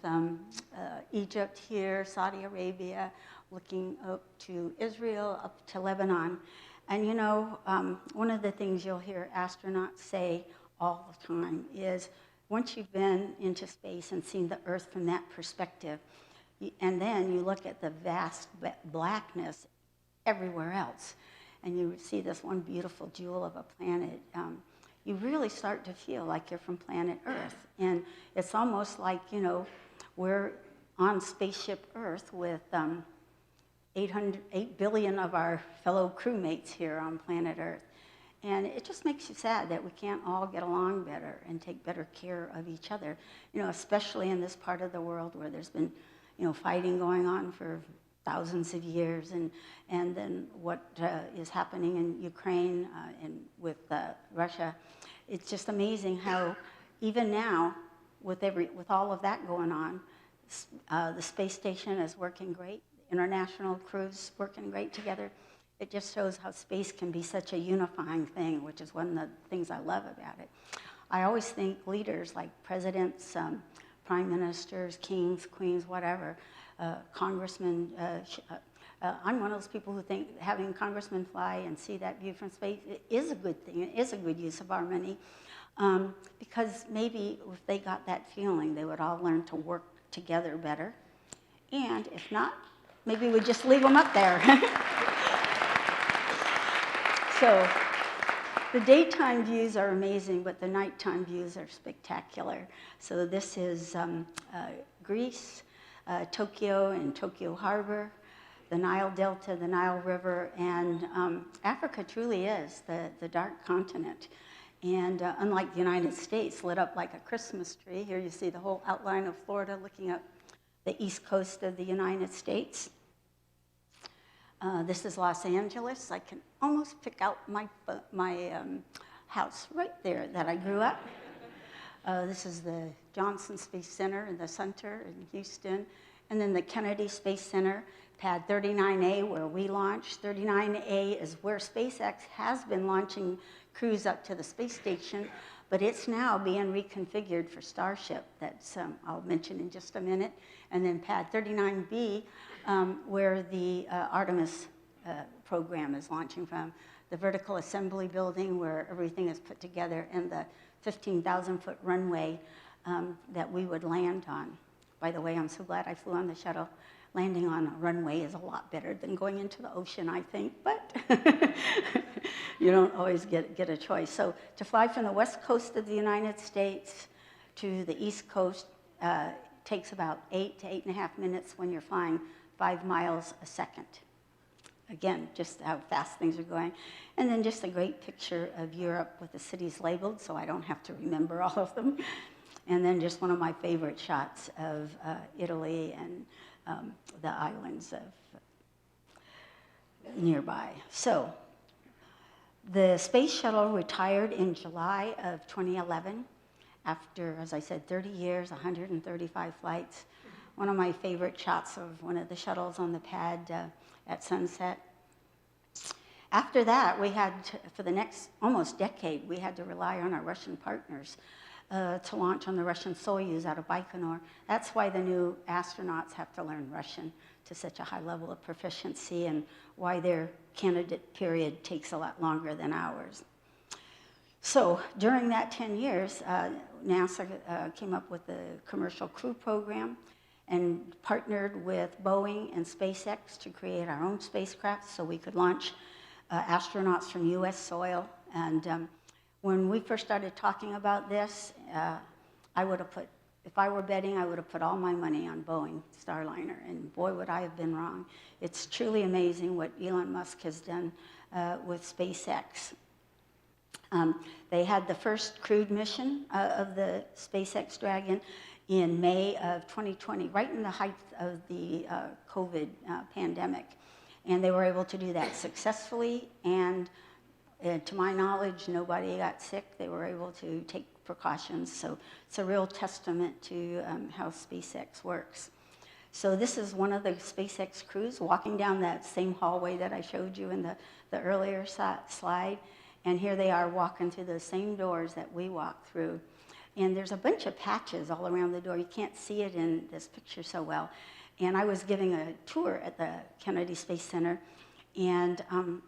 Egypt here, Saudi Arabia, looking up to Israel, up to Lebanon. And you know, one of the things you'll hear astronauts say all the time is, once you've been into space and seen the Earth from that perspective, and then you look at the vast blackness everywhere else, and you see this one beautiful jewel of a planet, you really start to feel like you're from planet Earth. And it's almost like, you know, we're on spaceship Earth with 8 billion of our fellow crewmates here on planet Earth. And it just makes you sad that we can't all get along better and take better care of each other, you know, especially in this part of the world where there's been, you know, fighting going on for thousands of years, and then what is happening in Ukraine and with Russia. It's just amazing how even now, with all of that going on, the space station is working great. International crews working great together. It just shows how space can be such a unifying thing, which is one of the things I love about it. I always think leaders like presidents, prime ministers, kings, queens, whatever, congressmen, I'm one of those people who think having congressmen fly and see that view from space is a good thing. It is a good use of our money, because maybe if they got that feeling, they would all learn to work together better. And if not, maybe we just leave them up there. So the daytime views are amazing, but the nighttime views are spectacular. So this is Greece, Tokyo and Tokyo Harbor, the Nile Delta, the Nile River, and Africa truly is the dark continent. And unlike the United States, lit up like a Christmas tree, here you see the whole outline of Florida looking up the east coast of the United States. This is Los Angeles. I can almost pick out my house right there that I grew up. This is the Johnson Space Center in the center in Houston. And then the Kennedy Space Center, pad 39A, where we launched. 39A is where SpaceX has been launching crews up to the space station, but it's now being reconfigured for Starship. That's I'll mention in just a minute. And then pad 39B, where the Artemis program is launching from. The vertical assembly building where everything is put together, and the 15,000-foot runway that we would land on. By the way, I'm so glad I flew on the shuttle. Landing on a runway is a lot better than going into the ocean, I think, but you don't always get a choice. So to fly from the west coast of the United States to the east coast takes about 8 to 8.5 minutes when you're flying 5 miles a second. Again, just how fast things are going. And then just a great picture of Europe with the cities labeled, so I don't have to remember all of them. And then just one of my favorite shots of Italy and the islands of nearby. So the space shuttle retired in July of 2011 after, as I said, 30 years, 135 flights. One of my favorite shots of one of the shuttles on the pad at sunset. After that, we had, for the next almost decade, we had to rely on our Russian partners to launch on the Russian Soyuz out of Baikonur. That's why the new astronauts have to learn Russian to such a high level of proficiency, and why their candidate period takes a lot longer than ours. So during that 10 years, NASA came up with the Commercial Crew Program and partnered with Boeing and SpaceX to create our own spacecraft so we could launch astronauts from U.S. soil. And when we first started talking about this, I would have put, if I were betting, I would have put all my money on Boeing Starliner, and boy, would I have been wrong. It's truly amazing what Elon Musk has done with SpaceX. They had the first crewed mission of the SpaceX Dragon in May of 2020, right in the height of the COVID pandemic. And they were able to do that successfully, and to my knowledge, nobody got sick. They were able to take precautions, so it's a real testament to how SpaceX works. So this is one of the SpaceX crews walking down that same hallway that I showed you in the earlier slide, and here they are walking through the same doors that we walk through. And there's a bunch of patches all around the door. You can't see it in this picture so well. And I was giving a tour at the Kennedy Space Center, and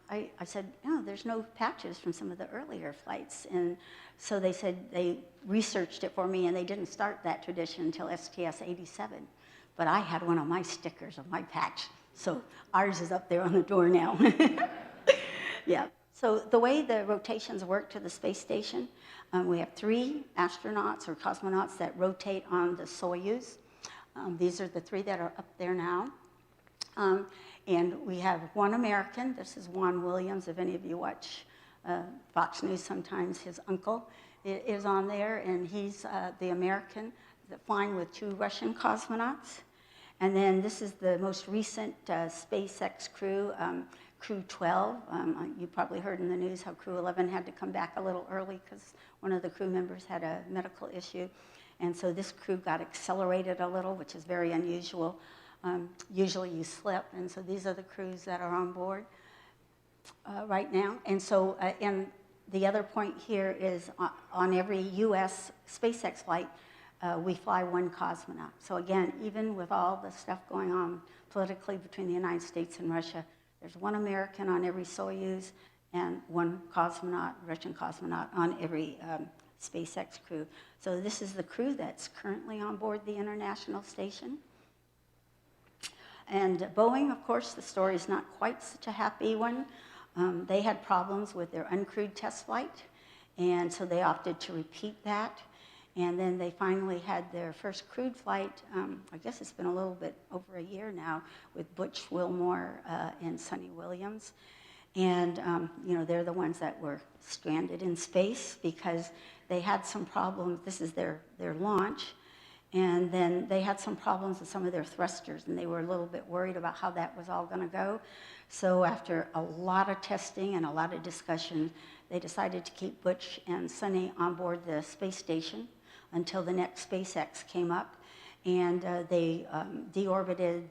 I said, no, there's no patches from some of the earlier flights. And so they said they researched it for me, and they didn't start that tradition until STS-87. But I had one of my stickers of my patch, so ours is up there on the door now. Yeah. So the way the rotations work to the space station, we have 3 astronauts or cosmonauts that rotate on the Soyuz. These are the 3 that are up there now. And we have 1 American. This is Juan Williams. If any of you watch Fox News sometimes, his uncle is on there, and he's the American flying with 2 Russian cosmonauts. And then this is the most recent SpaceX crew, Crew 12. You probably heard in the news how Crew 11 had to come back a little early because one of the crew members had a medical issue. And so this crew got accelerated a little, which is very unusual. Usually you slip, and so these are the crews that are on board right now. And so, and the other point here is on every U.S. SpaceX flight, we fly 1 cosmonaut. So again, even with all the stuff going on politically between the United States and Russia, there's 1 American on every Soyuz and 1 cosmonaut, Russian cosmonaut, on every SpaceX crew. So this is the crew that's currently on board the International Station. And Boeing, of course, the story is not quite such a happy one. They had problems with their uncrewed test flight, and so they opted to repeat that. And then they finally had their first crewed flight, I guess it's been a little bit over a year now, with Butch Wilmore and Sonny Williams. And you know, they're the ones that were stranded in space because they had some problems. This is their launch. And then they had some problems with some of their thrusters, and they were a little bit worried about how that was all going to go. So after a lot of testing and a lot of discussion, they decided to keep Butch and Sonny on board the space station until the next SpaceX came up, and they deorbited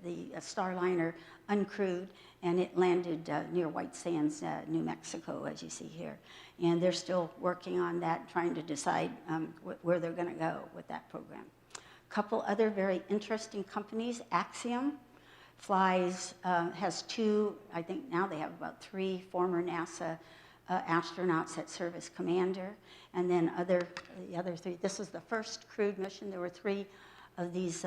the Starliner uncrewed, and it landed near White Sands, New Mexico, as you see here. And they're still working on that, trying to decide where they're going to go with that program. A couple other very interesting companies. Axiom flies, has 2, I think now they have about 3 former NASA astronauts that serve as commander, and then the other 3. This was the first crewed mission. There were 3 of these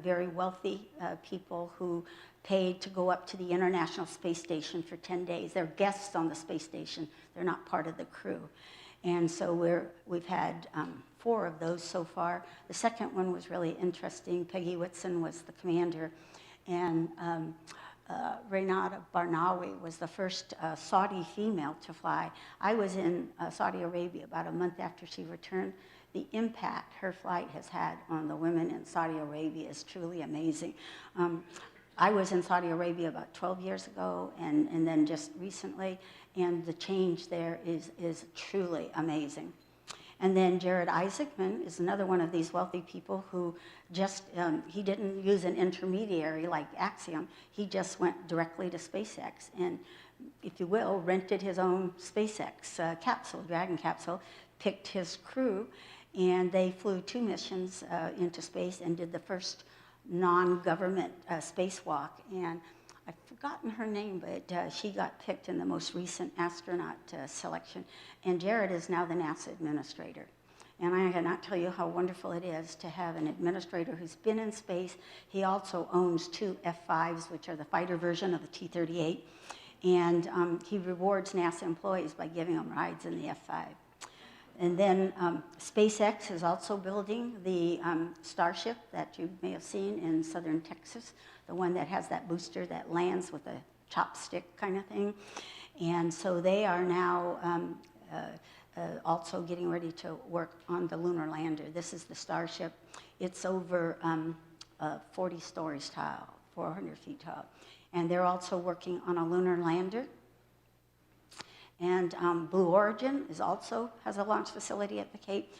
very wealthy people who paid to go up to the International Space Station for 10 days. They're guests on the space station. They're not part of the crew. And so we've had 4 of those so far. The second one was really interesting. Peggy Whitson was the commander, and Renata Barnawi was the first Saudi female to fly. I was in Saudi Arabia about a month after she returned. The impact her flight has had on the women in Saudi Arabia is truly amazing. I was in Saudi Arabia about 12 years ago, and then just recently, and the change there is truly amazing. And then Jared Isaacman is another one of these wealthy people who just, he didn't use an intermediary like Axiom. He just went directly to SpaceX and, if you will, rented his own SpaceX capsule, Dragon capsule, picked his crew, and they flew 2 missions into space and did the first non-government spacewalk. And I've forgotten her name, but she got picked in the most recent astronaut selection. And Jared is now the NASA administrator. And I cannot tell you how wonderful it is to have an administrator who's been in space. He also owns 2 F-5s, which are the fighter version of the T-38. And he rewards NASA employees by giving them rides in the F-5. And then SpaceX is also building the Starship that you may have seen in southern Texas, the one that has that booster that lands with a chopstick kind of thing. And so they are now also getting ready to work on the lunar lander. This is the Starship. It's over 40 stories tall, 400 feet tall. And they're also working on a lunar lander. And Blue Origin has a launch facility at the Cape.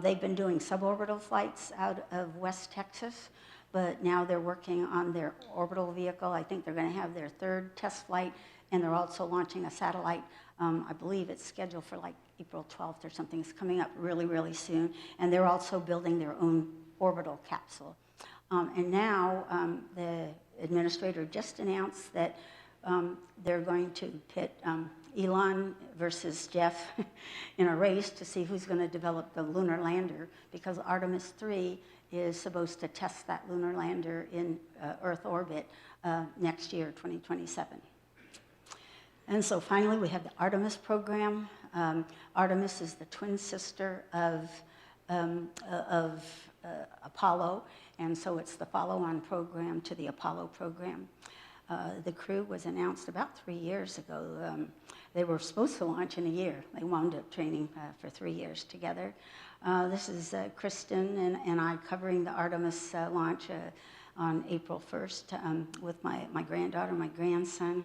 They've been doing suborbital flights out of West Texas, but now they're working on their orbital vehicle. I think they're going to have their 3rd test flight, and they're also launching a satellite. I believe it's scheduled for like April 12th or something. It's coming up really, really soon. And they're also building their own orbital capsule. And now the administrator just announced that they're going to pit Elon versus Jeff in a race to see who's going to develop the lunar lander, because Artemis 3 is supposed to test that lunar lander in Earth orbit next year, 2027. And so finally, we have the Artemis program. Artemis is the twin sister of Apollo, and so it's the follow-on program to the Apollo program. The crew was announced about 3 years ago. They were supposed to launch in a year. They wound up training for 3 years together. This is Kristen and I covering the Artemis launch on April 1st with my granddaughter, my grandson,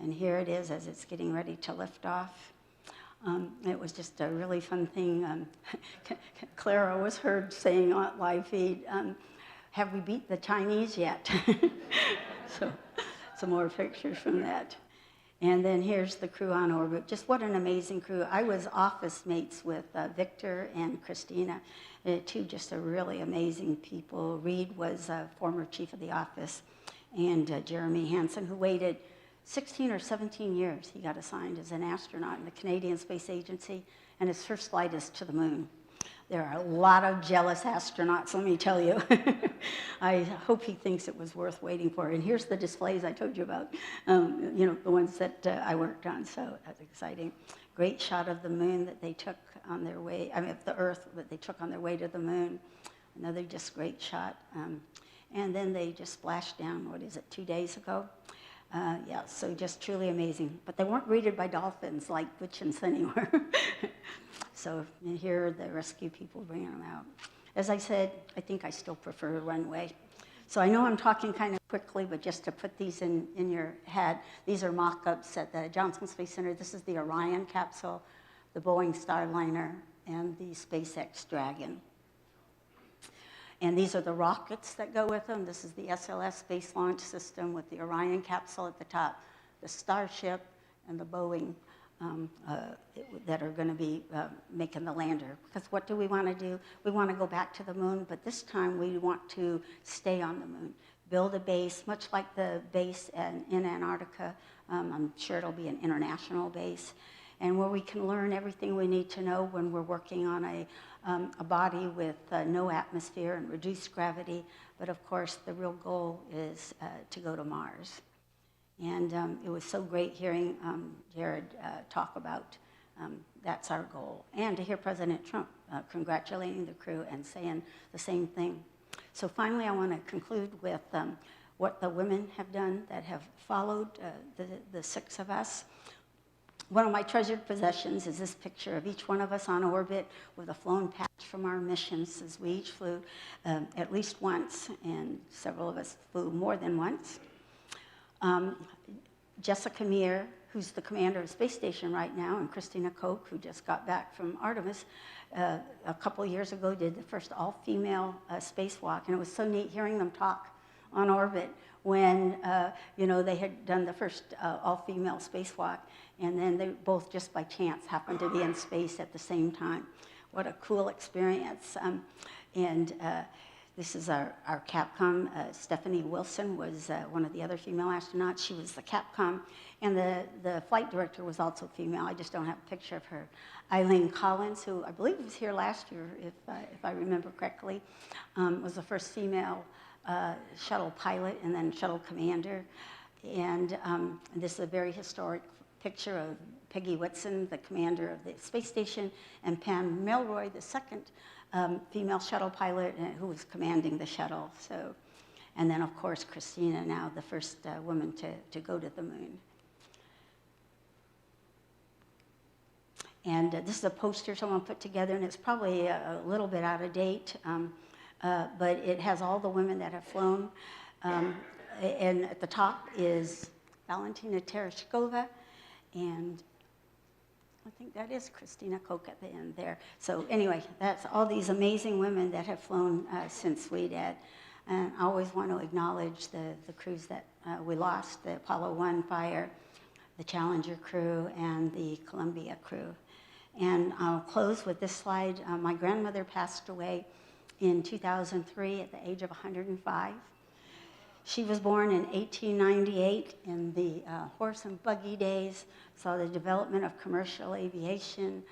and here it is as it's getting ready to lift off. It was just a really fun thing. Clara was heard saying on live feed, have we beat the Chinese yet? So some more pictures from that. And then here's the crew on orbit. Just what an amazing crew. I was office mates with Victor and Christina, two just a really amazing people. Reed was a former chief of the office, and Jeremy Hansen, who waited 16 or 17 years. He got assigned as an astronaut in the Canadian Space Agency, and his first flight is to the moon. There are a lot of jealous astronauts, let me tell you. I hope he thinks it was worth waiting for. And here's the displays I told you about, you know, the ones that I worked on, so that's exciting. Great shot of the moon that they took on their way, I mean, the Earth that they took on their way to the moon. Another just great shot. And then they just splashed down, 2 days ago? Yeah, so just truly amazing. But they weren't greeted by dolphins like Butch and Sunny were. So here are the rescue people bringing them out. As I said, I think I still prefer a runway. So I know I'm talking kind of quickly, but just to put these in your head, these are mock-ups at the Johnson Space Center. This is the Orion capsule, the Boeing Starliner, and the SpaceX Dragon. And these are the rockets that go with them. This is the SLS Space Launch System with the Orion capsule at the top, the Starship, and the Boeing that are going to be making the lander. Because what do we want to do? We want to go back to the moon, but this time we want to stay on the moon. Build a base, much like the base in Antarctica. I'm sure it'll be an international base. And where we can learn everything we need to know when we're working on a body with no atmosphere and reduced gravity. But of course, the real goal is to go to Mars. And it was so great hearing Jared talk about that's our goal. And to hear President Trump congratulating the crew and saying the same thing. So finally, I want to conclude with what the women have done that have followed the six of us. One of my treasured possessions is this picture of each one of us on orbit with a flown patch from our missions, as we each flew at least once, and several of us flew more than once. Jessica Meir, who's the commander of the space station right now, and Christina Koch, who just got back from Artemis, a couple years ago did the first all-female spacewalk, and it was so neat hearing them talk on orbit when you know, they had done the first all-female spacewalk, and then they both just by chance happened to be in space at the same time. What a cool experience. This is our Capcom. Stephanie Wilson was one of the other female astronauts. She was the Capcom, and the flight director was also female. I just don't have a picture of her. Eileen Collins, who I believe was here last year, if I remember correctly, was the first female shuttle pilot and then shuttle commander. And this is a very historic picture of Peggy Whitson, the commander of the space station, and Pam Melroy, the second female shuttle pilot who was commanding the shuttle. So, and then of course Christina, now the first woman to go to the moon. And this is a poster someone put together, and it's probably a little bit out of date, but it has all the women that have flown. And at the top is Valentina Tereshkova, and I think that is Christina Koch at the end there. So anyway, that's all these amazing women that have flown since WEDAD. And I always want to acknowledge the crews that we lost, the Apollo 1 fire, the Challenger crew, and the Columbia crew. And I'll close with this slide. My grandmother passed away in 2003 at the age of 105. She was born in 1898 in the horse and buggy days, saw the development of commercial aviation,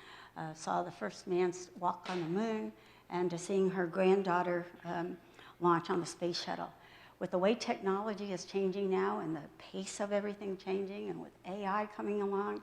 saw the first man walk on the moon, and to seeing her granddaughter launch on the space shuttle. With the way technology is changing now and the pace of everything changing, and with AI coming along,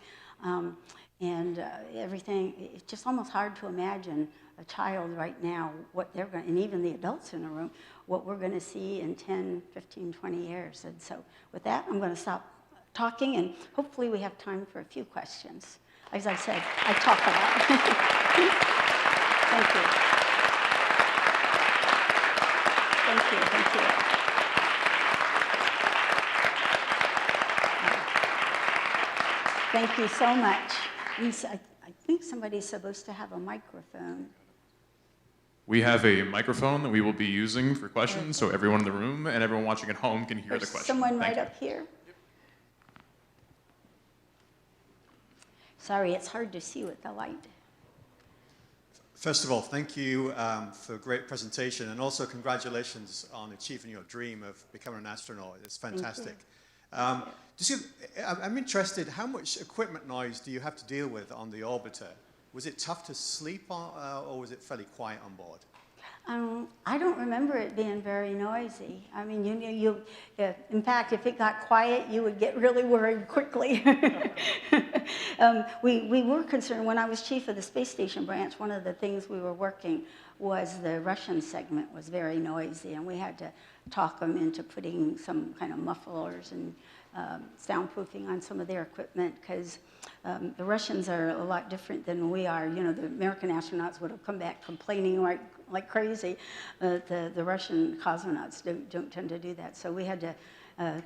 and everything, it's just almost hard to imagine a child right now, what they're going, and even the adults in the room, what we're going to see in 10, 15, 20 years. And so with that, I'm going to stop talking, and hopefully we have time for a few questions. As I said, I talk a lot. Thank you. Thank you, thank you. Thank you so much. I think somebody's supposed to have a microphone. We have a microphone that we will be using for questions, so everyone in the room and everyone watching at home can hear the question. Someone Thank right you. up here. Sorry, it's hard to see with the light. First of all, thank you for a great presentation, and also congratulations on achieving your dream of becoming an astronaut. It's fantastic. I'm interested, how much equipment noise do you have to deal with on the orbiter? Was it tough to sleep on, or was it fairly quiet on board? I don't remember it being very noisy. I mean, in fact, if it got quiet, you would get really worried quickly. We were concerned, when I was chief of the space station branch, one of the things we were working was the Russian segment was very noisy, and we had to talk them into putting some kind of mufflers and soundproofing on some of their equipment, because the Russians are a lot different than we are. You know, the American astronauts would have come back complaining like crazy. The Russian cosmonauts don't tend to do that. So we had to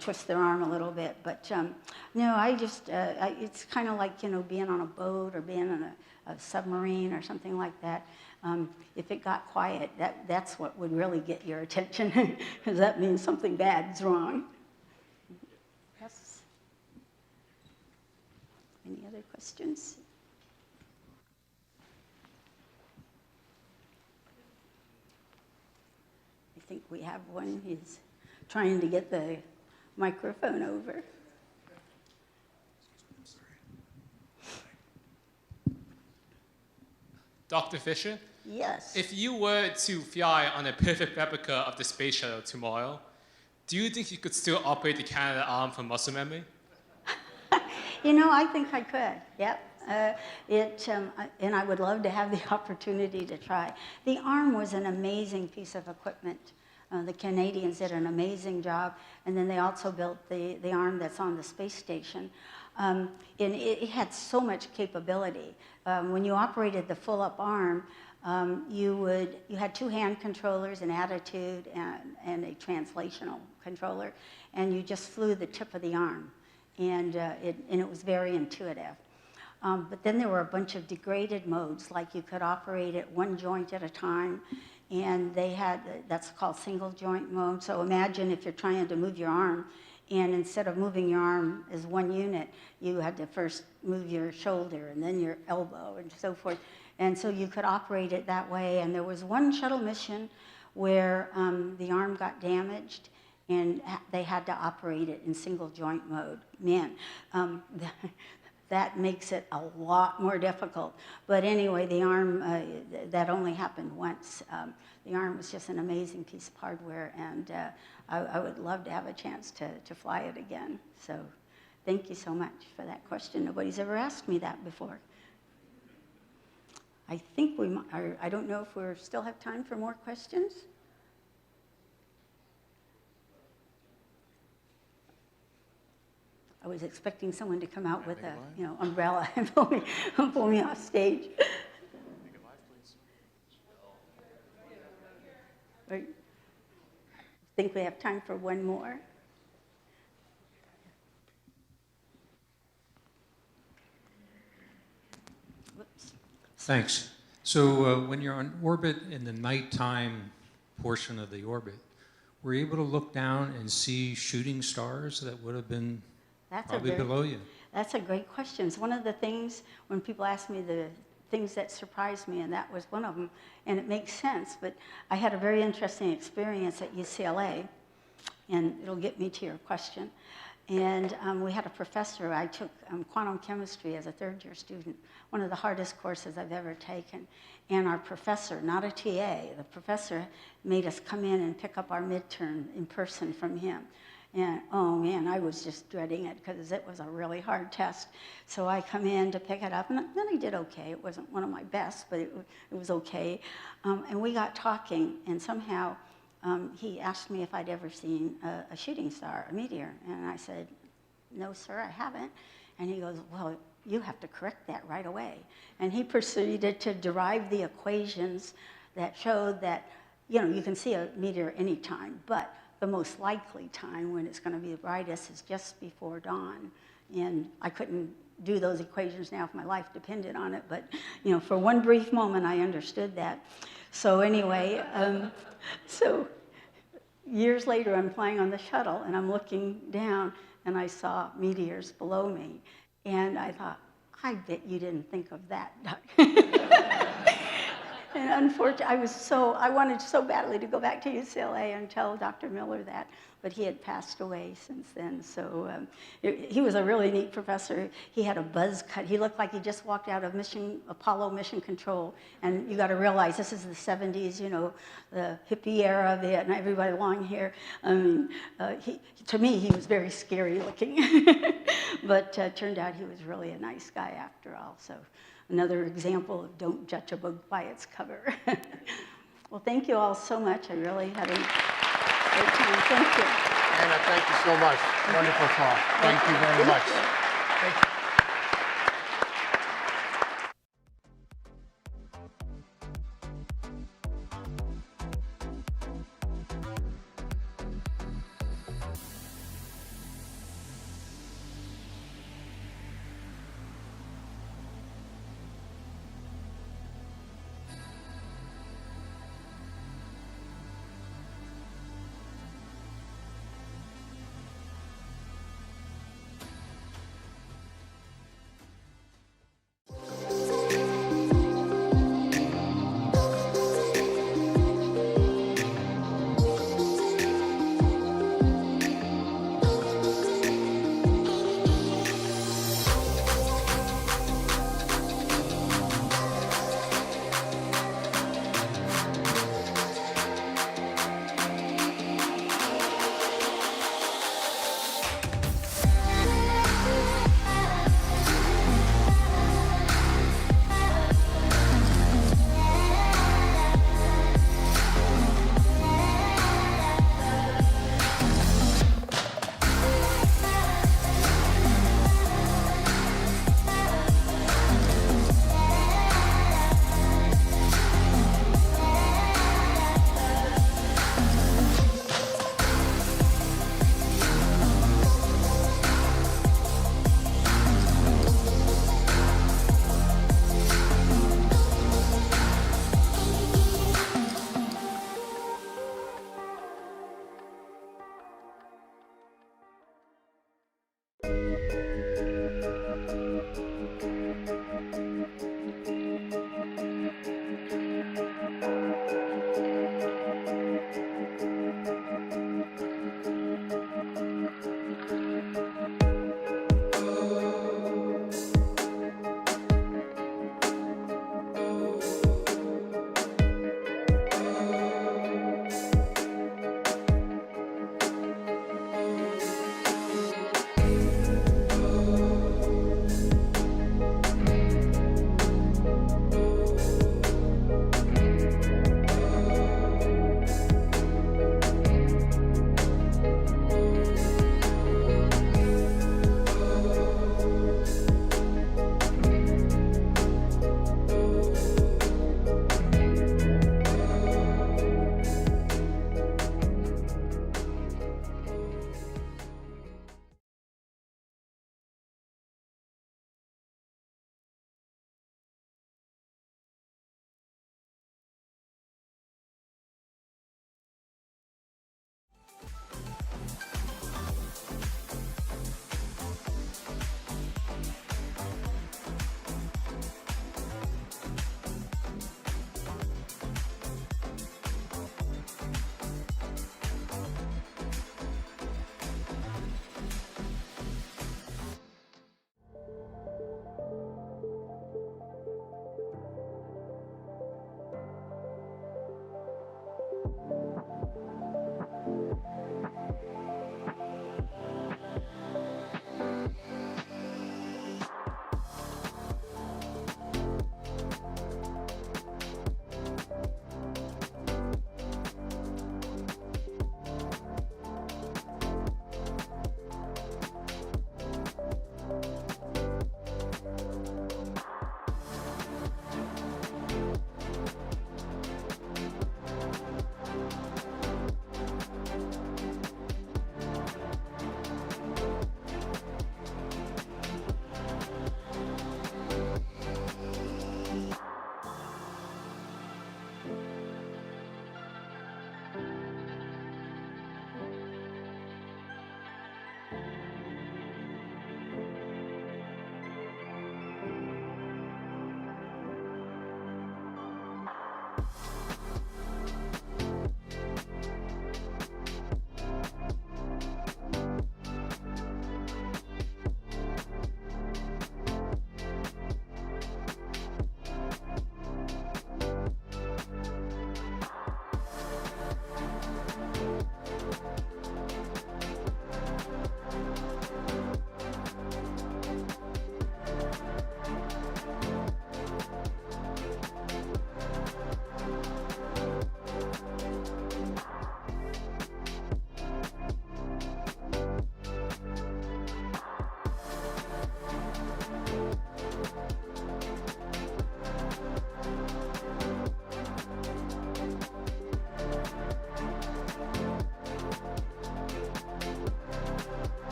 twist their arm a little bit. But no, it's kind of like, you know, being on a boat or being on a submarine or something like that. If it got quiet, that's what would really get your attention, because that means something bad's wrong. Yes? Any other questions? I think we have one. He's trying to get the microphone over. Dr. Fisher? Yes. If you were to fly on a perfect replica of the space shuttle tomorrow, do you think you could still operate the Canada arm from muscle memory? You know, I think I could, yep. And I would love to have the opportunity to try. The arm was an amazing piece of equipment. The Canadians did an amazing job, and then they also built the arm that's on the space station. And it had so much capability. When you operated the full-up arm, you had two hand controllers, an attitude and a translational controller, and you just flew the tip of the arm, and it was very intuitive. But then there were a bunch of degraded modes, like you could operate it one joint at a time, and that's called single joint mode. So imagine if you're trying to move your arm, and instead of moving your arm as one unit, you had to first move your shoulder and then your elbow and so forth. And so you could operate it that way. And there was one shuttle mission where the arm got damaged, and they had to operate it in single joint mode. Man, that makes it a lot more difficult. But anyway, the arm, that only happened once. The arm was just an amazing piece of hardware, and I would love to have a chance to fly it again. So thank you so much for that question. Nobody's ever asked me that before. I think I don't know if we still have time for more questions. I was expecting someone to come out with a, umbrella and pull me off stage. I think we have time for one more. Whoops. Thanks. So when you're on orbit in the nighttime portion of the orbit, were you able to look down and see shooting stars that would have been probably below you? That's a great question. It's one of the things when people ask me the things that surprised me, and that was one of them. And it makes sense, but I had a very interesting experience at UCLA, and it'll get me to your question. And we had a professor. I took quantum chemistry as a third-year student, one of the hardest courses I've ever taken. And our professor, not a TA, the professor made us come in and pick up our midterm in person from him. And oh man, I was just dreading it because it was a really hard test. So I come in to pick it up, and then I did okay. It wasn't one of my best, but it was okay. And we got talking, and somehow he asked me if I'd ever seen a shooting star, a meteor. And I said, no, sir, I haven't. And he goes, well, you have to correct that right away. And he proceeded to derive the equations that showed that, you know, you can see a meteor anytime, but the most likely time when it's going to be the brightest is just before dawn. And I couldn't do those equations now if my life depended on it, but, you know, for one brief moment I understood that. So anyway, so years later I'm flying on the shuttle and I'm looking down and I saw meteors below me. And I thought, I bet you didn't think of that, Doc. And unfortunately, I wanted so badly to go back to UCLA and tell Dr. Miller that, but he had passed away since then. So he was a really neat professor. He had a buzz cut. He looked like he just walked out of Apollo mission control. And you got to realize this is the 70s, you know, the hippie era of it, and everybody long hair. I mean, to me, he was very scary looking. But turned out he was really a nice guy after all. So another example of don't judge a book by its cover. Well, thank you all so much. I really had a great time. Thank you. Anna, thank you so much. Wonderful talk. Thank you very much. Thank you.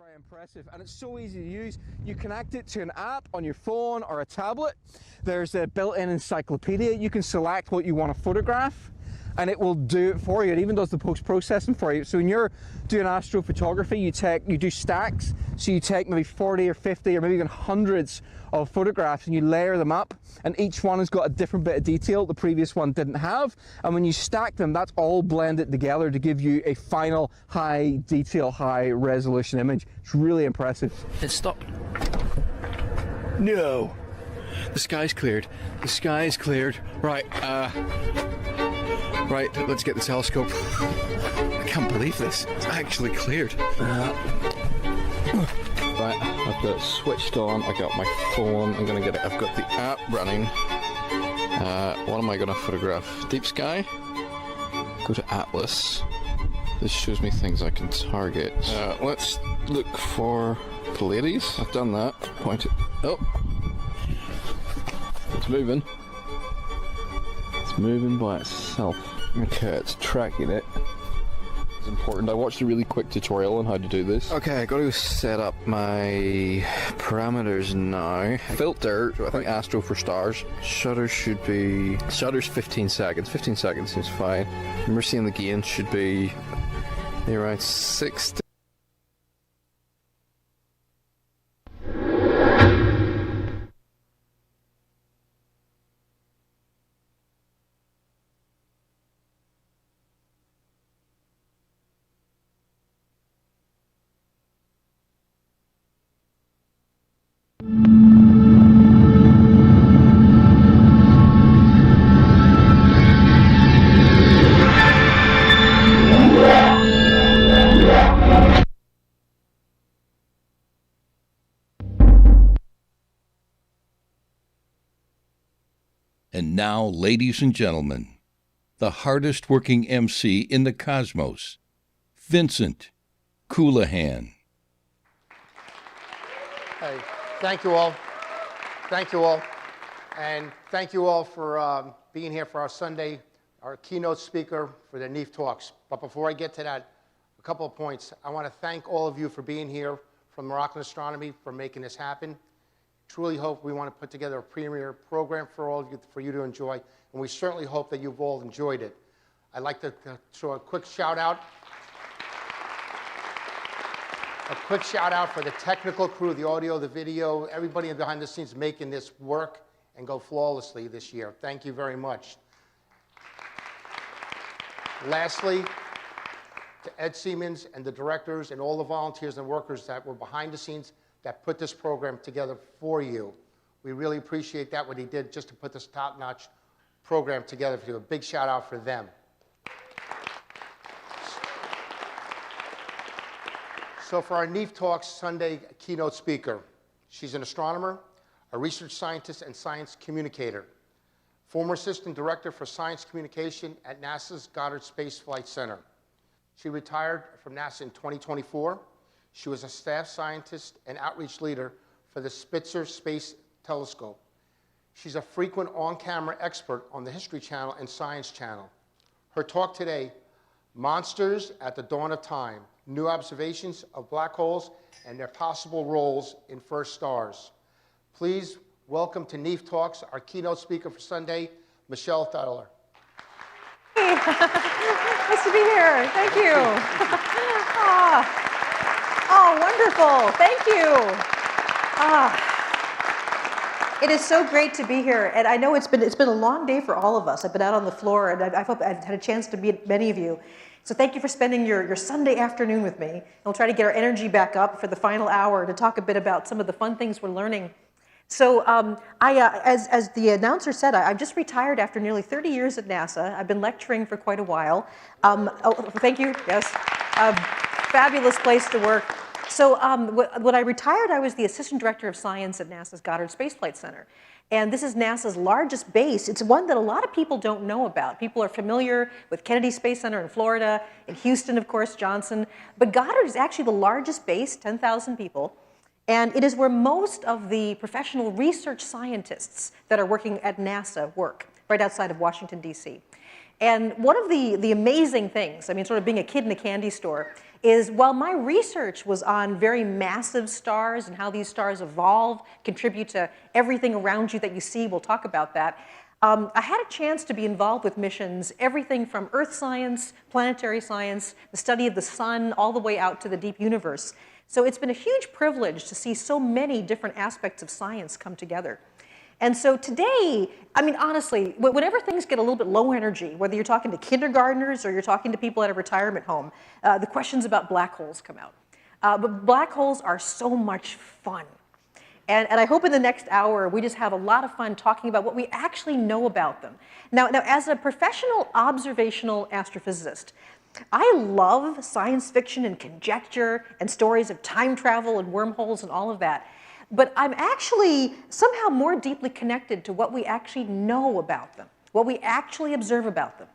Very impressive, and it's so easy to use. You connect it to an app on your phone or a tablet. There's a built-in encyclopedia. You can select what you want to photograph, and it will do it for you. It even does the post-processing for you. So when you're doing astrophotography, you do stacks. So you take maybe 40 or 50 or maybe even hundreds of photographs and you layer them up, and each one has got a different bit of detail the previous one didn't have. And when you stack them, that's all blended together to give you a final high detail, high resolution image. It's really impressive. It stopped. No. The sky's cleared. The sky's cleared. Right, right, let's get the telescope. I can't believe this. It's actually cleared. Right, I've got it switched on. I got my phone. I'm gonna get it. I've got the app running. What am I gonna photograph? Deep sky? Go to Atlas. This shows me things I can target. Let's look for Pleiades. I've done that. Point it. Oh. It's moving. It's moving by itself. Okay, it's tracking it. It's important. I watched a really quick tutorial on how to do this. Okay, I gotta go set up my parameters now. Filter, I think Astro for stars. Shutter should be... Shutter's 15 seconds. 15 seconds seems fine. Remember seeing the gain should be around 60. And now, ladies and gentlemen, the hardest working MC in the cosmos, Vincent Coulihan. Hey, thank you all. Thank you all. And thank you all for being here for our Sunday, our keynote speaker for the NEAF Talks. But before I get to that, a couple of points. I want to thank all of you for being here from Moroccan Astronomy for making this happen. Truly hope we want to put together a premier program for all of you, for you to enjoy, and we certainly hope that you've all enjoyed it. I'd like to throw a quick shout out. A quick shout out for the technical crew, the audio, the video, everybody behind the scenes making this work and go flawlessly this year. Thank you very much. Lastly, to Ed Siemens and the directors and all the volunteers and workers that were behind the scenes that put this program together for you. We really appreciate that, what he did just to put this top-notch program together for you. A big shout out for them. So for our NEAF Talks Sunday keynote speaker, she's an astronomer, a research scientist, and science communicator. Former assistant director for science communication at NASA's Goddard Space Flight Center. She retired from NASA in 2024. She was a staff scientist and outreach leader for the Spitzer Space Telescope. She's a frequent on-camera expert on the History Channel and Science Channel. Her talk today, Monsters at the Dawn of Time, New Observations of Black Holes and Their Possible Roles in First Stars. Please welcome to NEAF Talks our keynote speaker for Sunday, Michelle Theiler. Hey. Nice to be here. Thank you. Oh, wonderful. Thank you. It is so great to be here. And I know it's been a long day for all of us. I've been out on the floor, and I hope I've had a chance to meet many of you. So thank you for spending your Sunday afternoon with me. And we'll try to get our energy back up for the final hour to talk a bit about some of the fun things we're learning. So as the announcer said, I've just retired after nearly 30 years at NASA. I've been lecturing for quite a while. Thank you. Yes. Fabulous place to work. So when I retired, I was the assistant director of science at NASA's Goddard Space Flight Center. And this is NASA's largest base. It's one that a lot of people don't know about. People are familiar with Kennedy Space Center in Florida, in Houston, of course, Johnson. But Goddard is actually the largest base, 10,000 people. And it is where most of the professional research scientists that are working at NASA work, right outside of Washington, D.C. And one of the amazing things, I mean, sort of being a kid in a candy store, is while my research was on very massive stars and how these stars evolve, contribute to everything around you that you see, we'll talk about that, I had a chance to be involved with missions, everything from earth science, planetary science, the study of the sun, all the way out to the deep universe. So it's been a huge privilege to see so many different aspects of science come together. And so today, I mean, honestly, whenever things get a little bit low energy, whether you're talking to kindergartners or you're talking to people at a retirement home, the questions about black holes come out. But black holes are so much fun. And I hope in the next hour, we just have a lot of fun talking about what we actually know about them. Now as a professional observational astrophysicist, I love science fiction and conjecture and stories of time travel and wormholes and all of that. But I'm actually somehow more deeply connected to what we actually know about them, what we actually observe about them.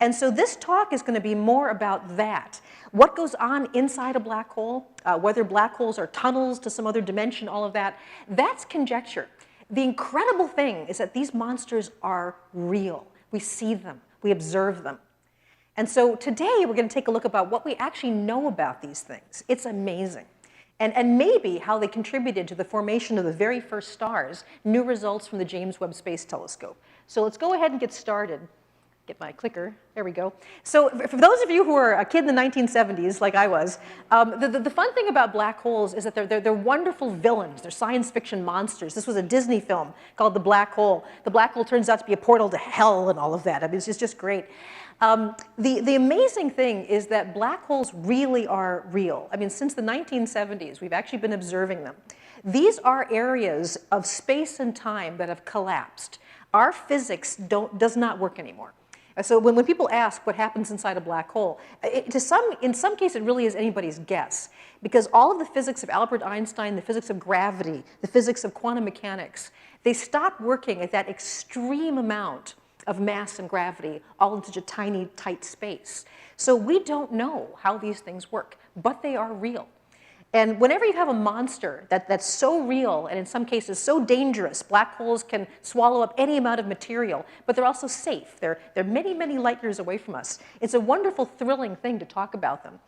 And so this talk is going to be more about that. What goes on inside a black hole, whether black holes are tunnels to some other dimension, all of that, that's conjecture. The incredible thing is that these monsters are real. We see them, we observe them. And so today we're going to take a look about what we actually know about these things. It's amazing. And maybe how they contributed to the formation of the very first stars, new results from the James Webb Space Telescope. So let's go ahead and get started. Get my clicker, there we go. So for those of you who are a kid in the 1970s, like I was, the fun thing about black holes is that they're wonderful villains. They're science fiction monsters. This was a Disney film called The Black Hole. The black hole turns out to be a portal to hell and all of that. I mean, it's just great. The amazing thing is that black holes really are real. I mean, since the 1970s, we've actually been observing them. These are areas of space and time that have collapsed. Our physics does not work anymore. So when people ask what happens inside a black hole, in some cases it really is anybody's guess, because all of the physics of Albert Einstein, the physics of gravity, the physics of quantum mechanics, they stop working at that extreme amount of mass and gravity all in such a tiny, tight space. So we don't know how these things work, but they are real. And whenever you have a monster that's so real and in some cases so dangerous, black holes can swallow up any amount of material, but they're also safe. They're many, many light years away from us. It's a wonderful, thrilling thing to talk about them.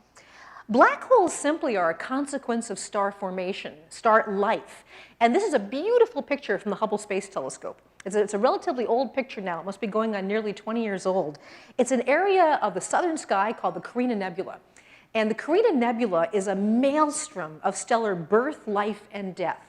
Black holes simply are a consequence of star formation, star life. And this is a beautiful picture from the Hubble Space Telescope. It's a relatively old picture now. It must be going on nearly 20 years old. It's an area of the southern sky called the Carina Nebula. And the Carina Nebula is a maelstrom of stellar birth, life, and death.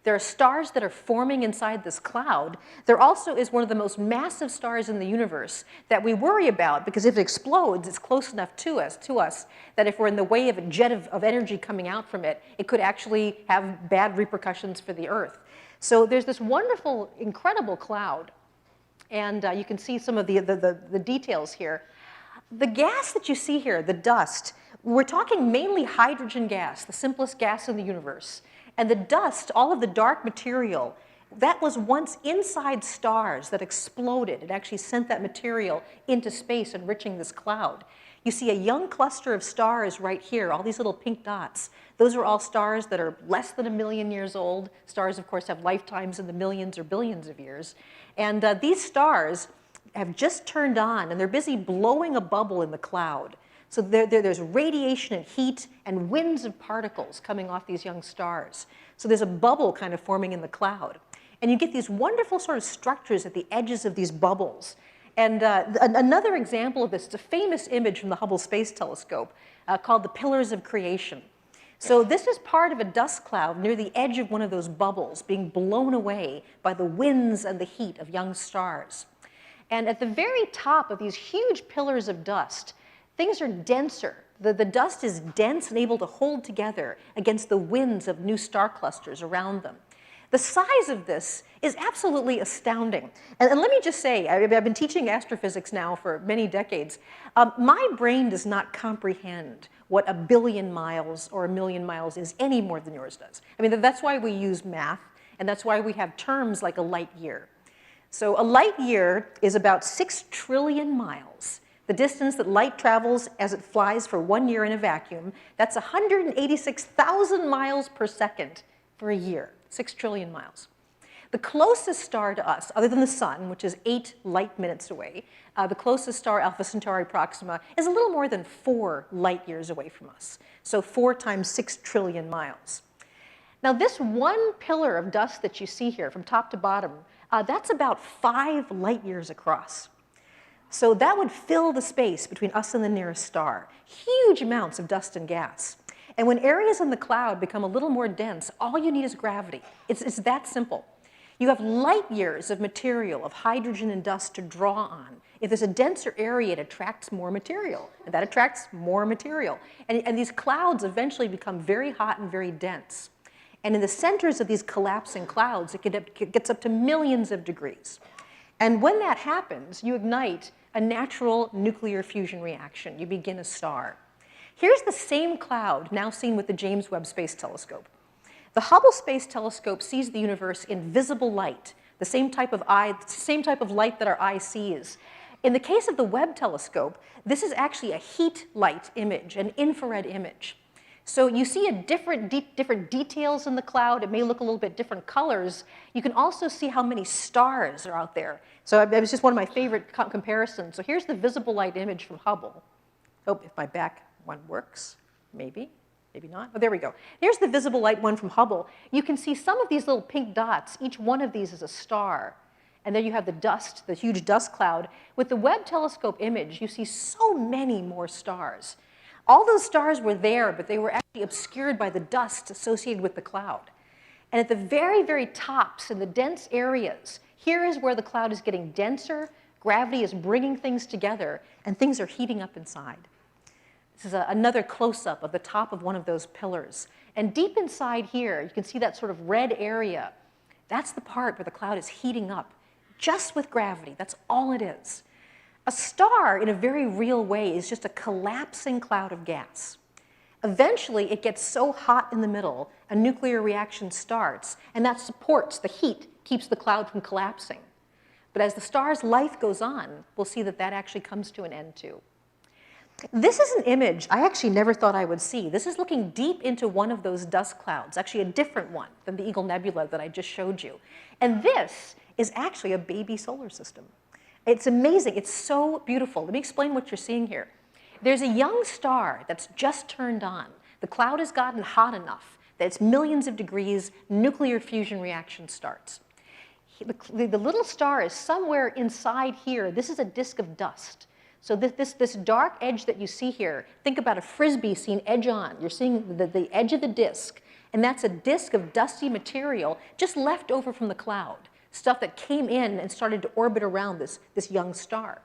There are stars that are forming inside this cloud. There also is one of the most massive stars in the universe that we worry about because if it explodes, it's close enough to us that if we're in the way of a jet of energy coming out from it, it could actually have bad repercussions for the Earth. So there's this wonderful, incredible cloud. And you can see some of the details here. The gas that you see here, the dust, we're talking mainly hydrogen gas, the simplest gas in the universe. And the dust, all of the dark material, that was once inside stars that exploded. It actually sent that material into space, enriching this cloud. You see a young cluster of stars right here, all these little pink dots. Those are all stars that are less than 1 million years old. Stars, of course, have lifetimes in the millions or billions of years. And these stars have just turned on, and they're busy blowing a bubble in the cloud. So there's radiation and heat and winds of particles coming off these young stars. So there's a bubble kind of forming in the cloud. And you get these wonderful sort of structures at the edges of these bubbles. And another example of this is a famous image from the Hubble Space Telescope called the Pillars of Creation. So this is part of a dust cloud near the edge of one of those bubbles being blown away by the winds and the heat of young stars. And at the very top of these huge pillars of dust, things are denser. The dust is dense and able to hold together against the winds of new star clusters around them. The size of this is absolutely astounding. And let me just say, I've been teaching astrophysics now for many decades. My brain does not comprehend what 1 billion miles or 1 million miles is any more than yours does. I mean, that's why we use math, and that's why we have terms like a light year. So a light year is about 6 trillion miles. The distance that light travels as it flies for 1 year in a vacuum, that's 186,000 miles per second for a year, 6 trillion miles. The closest star to us, other than the sun, which is 8 light minutes away, the closest star, Alpha Centauri Proxima, is a little more than 4 light years away from us. So 4 times 6 trillion miles. Now this one pillar of dust that you see here from top to bottom, that's about 5 light years across. So that would fill the space between us and the nearest star. Huge amounts of dust and gas. And when areas in the cloud become a little more dense, all you need is gravity. It's that simple. You have light years of material, of hydrogen and dust to draw on. If there's a denser area, it attracts more material, and that attracts more material. And these clouds eventually become very hot and very dense. And in the centers of these collapsing clouds, it gets up to millions of degrees. And when that happens, you ignite a natural nuclear fusion reaction. You begin a star. Here's the same cloud now seen with the James Webb Space Telescope. The Hubble Space Telescope sees the universe in visible light, the same type of light that our eye sees. In the case of the Webb telescope, this is actually a heat light image, an infrared image. So you see different details in the cloud. It may look a little bit different colors. You can also see how many stars are out there. So it was just one of my favorite comparisons. So here's the visible light image from Hubble. Oh, if my back one works, maybe not. Oh, there we go. Here's the visible light one from Hubble. You can see some of these little pink dots. Each one of these is a star. And there you have the dust, the huge dust cloud. With the Webb telescope image, you see so many more stars. All those stars were there, but they were actually obscured by the dust associated with the cloud. And at the very, very tops, in the dense areas, here is where the cloud is getting denser, gravity is bringing things together, and things are heating up inside. This is another close-up of the top of one of those pillars. And deep inside here, you can see that sort of red area. That's the part where the cloud is heating up, just with gravity. That's all it is. A star, in a very real way, is just a collapsing cloud of gas. Eventually, it gets so hot in the middle, a nuclear reaction starts, and that supports the heat, keeps the cloud from collapsing. But as the star's life goes on, we'll see that that actually comes to an end too. This is an image I actually never thought I would see. This is looking deep into one of those dust clouds, actually a different one than the Eagle Nebula that I just showed you. And this is actually a baby solar system. It's amazing. It's so beautiful. Let me explain what you're seeing here. There's a young star that's just turned on. The cloud has gotten hot enough that it's millions of degrees, nuclear fusion reaction starts. The little star is somewhere inside here. This is a disk of dust. So this dark edge that you see here, think about a Frisbee seen edge on. You're seeing the edge of the disk, and that's a disk of dusty material just left over from the cloud, stuff that came in and started to orbit around this young star.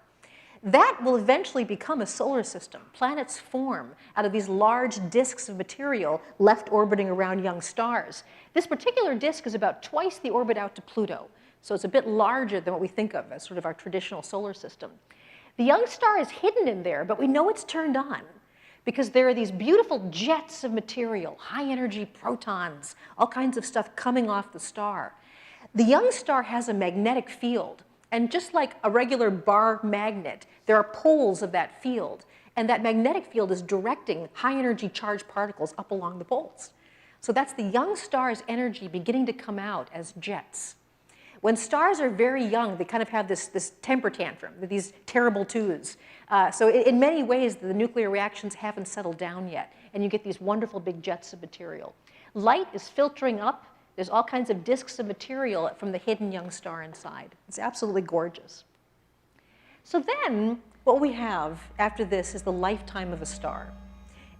That will eventually become a solar system. Planets form out of these large disks of material left orbiting around young stars. This particular disk is about twice the orbit out to Pluto, so it's a bit larger than what we think of as sort of our traditional solar system. The young star is hidden in there, but we know it's turned on because there are these beautiful jets of material, high energy protons, all kinds of stuff coming off the star. The young star has a magnetic field, and just like a regular bar magnet, there are poles of that field, and that magnetic field is directing high energy charged particles up along the poles. So that's the young star's energy beginning to come out as jets. When stars are very young, they kind of have this temper tantrum, these terrible twos. So in many ways, the nuclear reactions haven't settled down yet, and you get these wonderful big jets of material. Light is filtering up. There's all kinds of disks of material from the hidden young star inside. It's absolutely gorgeous. So then, what we have after this is the lifetime of a star.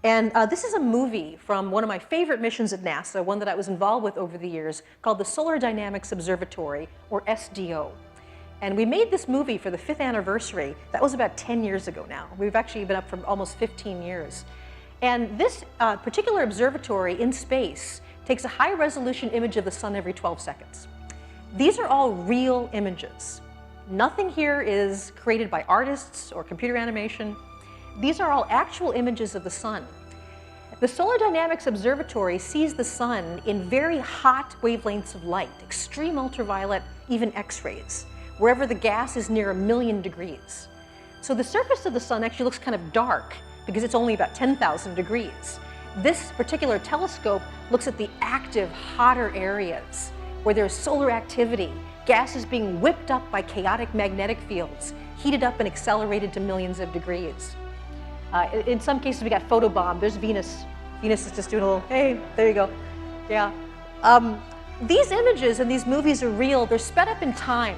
And this is a movie from one of my favorite missions at NASA, one that I was involved with over the years, called the Solar Dynamics Observatory, or SDO. And we made this movie for the 5th anniversary. That was about 10 years ago now. We've actually been up for almost 15 years. And this particular observatory in space takes a high-resolution image of the sun every 12 seconds. These are all real images. Nothing here is created by artists or computer animation. These are all actual images of the sun. The Solar Dynamics Observatory sees the sun in very hot wavelengths of light, extreme ultraviolet, even X-rays, wherever the gas is near 1,000,000 degrees. So the surface of the sun actually looks kind of dark because it's only about 10,000 degrees. This particular telescope looks at the active, hotter areas where there's solar activity, gases being whipped up by chaotic magnetic fields, heated up and accelerated to millions of degrees. In some cases, we got photobomb. There's Venus. Venus is just doing a little, hey, there you go. Yeah. These images and these movies are real. They're sped up in time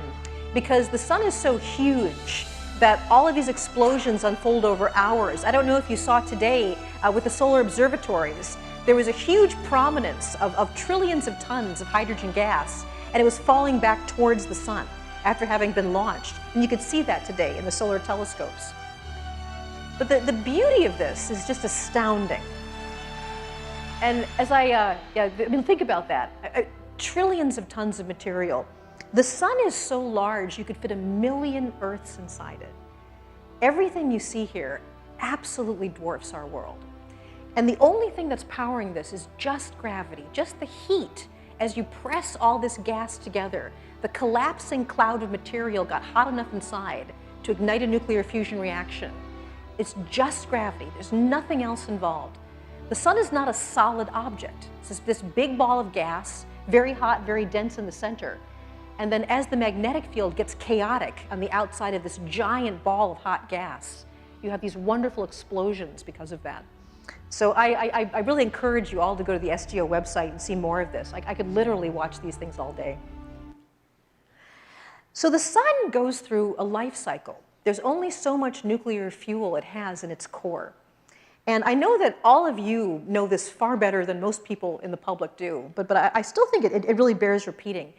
because the sun is so huge that all of these explosions unfold over hours. I don't know if you saw today with the solar observatories, there was a huge prominence of trillions of tons of hydrogen gas, and it was falling back towards the sun after having been launched. And you could see that today in the solar telescopes. But the beauty of this is just astounding. And as think about that. Trillions of tons of material. The sun is so large, you could fit 1 million Earths inside it. Everything you see here absolutely dwarfs our world. And the only thing that's powering this is just gravity, just the heat. As you press all this gas together, the collapsing cloud of material got hot enough inside to ignite a nuclear fusion reaction. It's just gravity. There's nothing else involved. The sun is not a solid object. It's this big ball of gas, very hot, very dense in the center. And then as the magnetic field gets chaotic on the outside of this giant ball of hot gas, you have these wonderful explosions because of that. So I really encourage you all to go to the SDO website and see more of this. I could literally watch these things all day. So the sun goes through a life cycle. There's only so much nuclear fuel it has in its core. And I know that all of you know this far better than most people in the public do, but I still think it really bears repeating.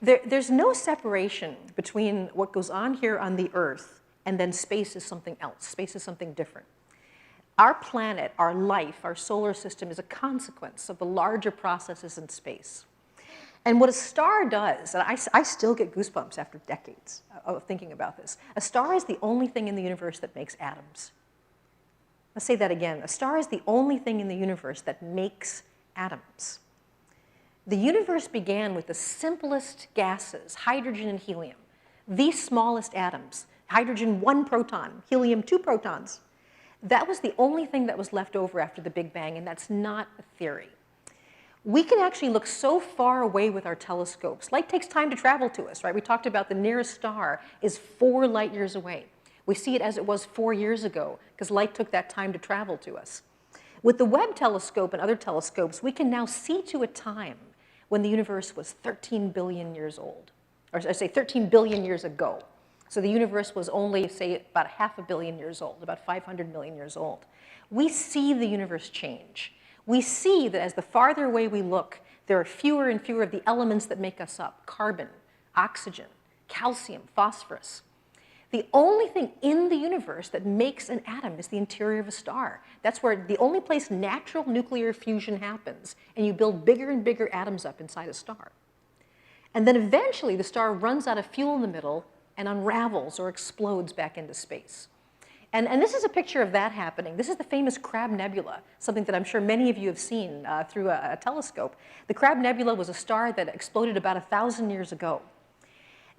There's no separation between what goes on here on the Earth and then space is something else. Space is something different. Our planet, our life, our solar system is a consequence of the larger processes in space. And what a star does, and I still get goosebumps after decades of thinking about this, a star is the only thing in the universe that makes atoms. Let's say that again. A star is the only thing in the universe that makes atoms. The universe began with the simplest gases, hydrogen and helium, the smallest atoms, hydrogen 1 proton, helium 2 protons. That was the only thing that was left over after the Big Bang, and that's not a theory. We can actually look so far away with our telescopes. Light takes time to travel to us, right? We talked about the nearest star is 4 light years away. We see it as it was 4 years ago, because light took that time to travel to us. With the Webb telescope and other telescopes, we can now see to a time when the universe was 13 billion years old, or I say 13 billion years ago. So the universe was only, say, about 500 million years old, about 500 million years old. We see the universe change. We see that as the farther away we look, there are fewer and fewer of the elements that make us up: carbon, oxygen, calcium, phosphorus. The only thing in the universe that makes an atom is the interior of a star. That's where the only place natural nuclear fusion happens, and you build bigger and bigger atoms up inside a star. And then eventually the star runs out of fuel in the middle and unravels or explodes back into space. And this is a picture of that happening. This is the famous Crab Nebula, something that I'm sure many of you have seen through a telescope. The Crab Nebula was a star that exploded about 1,000 years ago.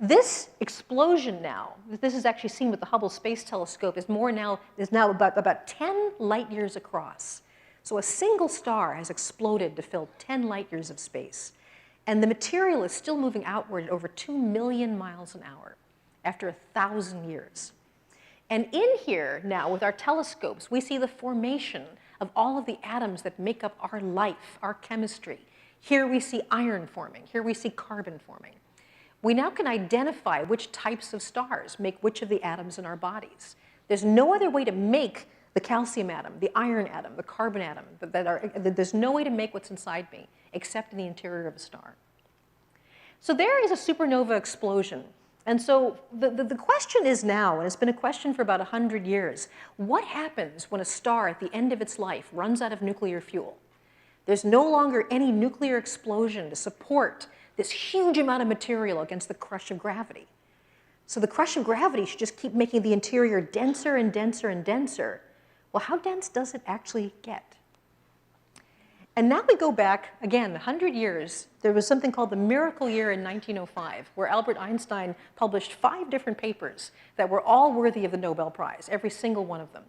This explosion now, this is actually seen with the Hubble Space Telescope, is now about 10 light years across. So a single star has exploded to fill 10 light years of space. And the material is still moving outward at over 2 million miles an hour after 1,000 years. And in here now, with our telescopes, we see the formation of all of the atoms that make up our life, our chemistry. Here we see iron forming. Here we see carbon forming. We now can identify which types of stars make which of the atoms in our bodies. There's no other way to make the calcium atom, the iron atom, the carbon atom. There's no way to make what's inside me except in the interior of a star. So there is a supernova explosion. And so the question is now, and it's been a question for about 100 years, what happens when a star at the end of its life runs out of nuclear fuel? There's no longer any nuclear explosion to support this huge amount of material against the crush of gravity. So the crush of gravity should just keep making the interior denser and denser and denser. Well, how dense does it actually get? And now we go back, again, 100 years. There was something called the miracle year in 1905, where Albert Einstein published 5 different papers that were all worthy of the Nobel Prize, every single one of them.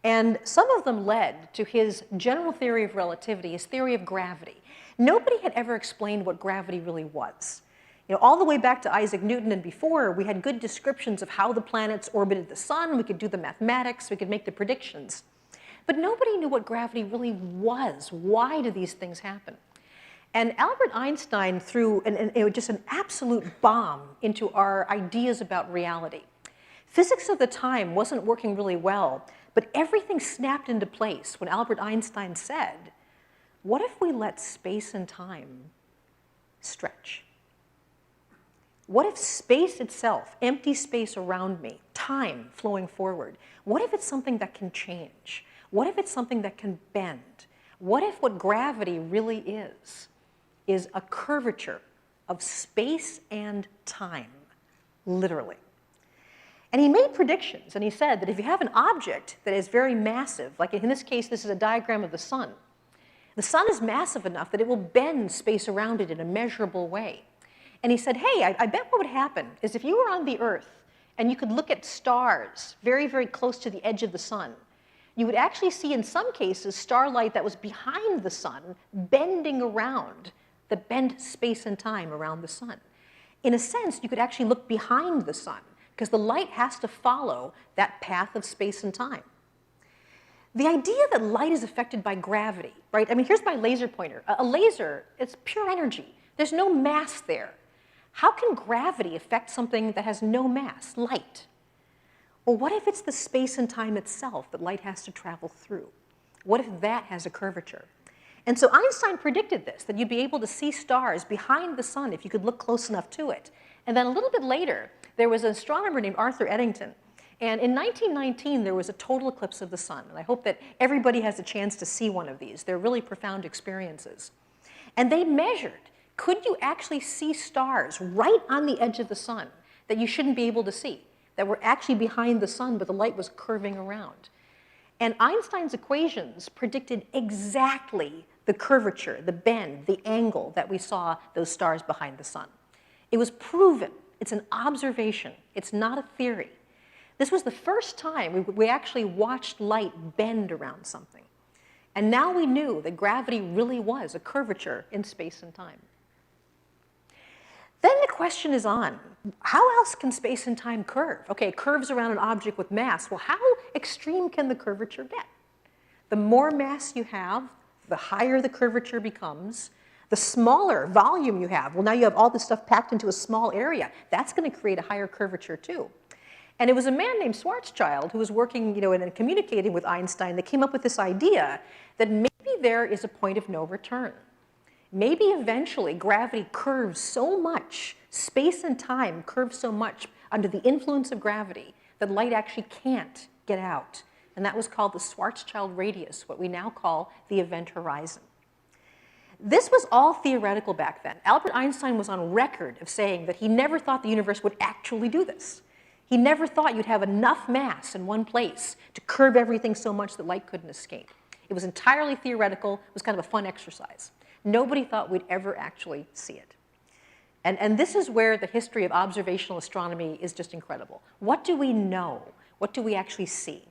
And some of them led to his general theory of relativity, his theory of gravity. nobody had ever explained what gravity really was. You know, all the way back to Isaac Newton and before, we had good descriptions of how the planets orbited the sun. We could do the mathematics. We could make the predictions. But nobody knew what gravity really was. Why do these things happen? And Albert Einstein threw just an absolute bomb into our ideas about reality. Physics of the time wasn't working really well, but everything snapped into place when Albert Einstein said, what if we let space and time stretch? What if space itself, empty space around me, time flowing forward, what if it's something that can change? What if it's something that can bend? What if what gravity really is a curvature of space and time, literally? And he made predictions, and he said that if you have an object that is very massive, like in this case, this is a diagram of the sun is massive enough that it will bend space around it in a measurable way. And he said, hey, I bet what would happen is if you were on the Earth and you could look at stars very, very close to the edge of the sun, you would actually see in some cases starlight that was behind the sun bending around, that bent space and time around the sun. In a sense, you could actually look behind the sun because the light has to follow that path of space and time. The idea that light is affected by gravity, right? I mean, here's my laser pointer. A laser, it's pure energy. There's no mass there. How can gravity affect something that has no mass, light? Well, what if it's the space and time itself that light has to travel through? What if that has a curvature? And so Einstein predicted this, that you'd be able to see stars behind the sun if you could look close enough to it. And then a little bit later, there was an astronomer named Arthur Eddington. And in 1919, there was a total eclipse of the sun. And I hope that everybody has a chance to see one of these. They're really profound experiences. And they measured, could you actually see stars right on the edge of the sun that you shouldn't be able to see, that were actually behind the sun, but the light was curving around? And Einstein's equations predicted exactly the curvature, the bend, the angle that we saw those stars behind the sun. It was proven. It's an observation. It's not a theory. This was the first time we actually watched light bend around something. And now we knew that gravity really was a curvature in space and time. Then the question is on, how else can space and time curve? Okay, it curves around an object with mass. Well, how extreme can the curvature get? The more mass you have, the higher the curvature becomes. The smaller volume you have, well, now you have all this stuff packed into a small area. That's going to create a higher curvature, too. And it was a man named Schwarzschild who was working, and communicating with Einstein that came up with this idea that maybe there is a point of no return. Maybe eventually gravity curves so much, space and time curve so much under the influence of gravity that light actually can't get out. And that was called the Schwarzschild radius, what we now call the event horizon. This was all theoretical back then. Albert Einstein was on record of saying that he never thought the universe would actually do this. He never thought you'd have enough mass in one place to curve everything so much that light couldn't escape. It was entirely theoretical. It was kind of a fun exercise. Nobody thought we'd ever actually see it. And this is where the history of observational astronomy is just incredible. What do we know? What do we actually see?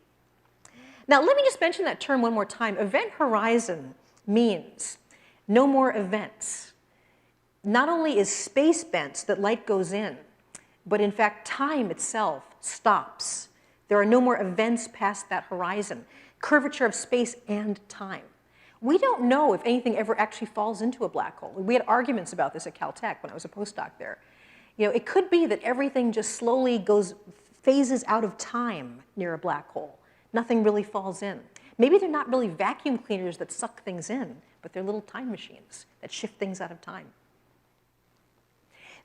Now, let me just mention that term one more time. Event horizon means no more events. Not only is space bent so that light goes in, but in fact, time itself stops. There are no more events past that horizon. Curvature of space and time. We don't know if anything ever actually falls into a black hole. We had arguments about this at Caltech when I was a postdoc there. It could be that everything just slowly phases out of time near a black hole. Nothing really falls in. Maybe they're not really vacuum cleaners that suck things in, but they're little time machines that shift things out of time.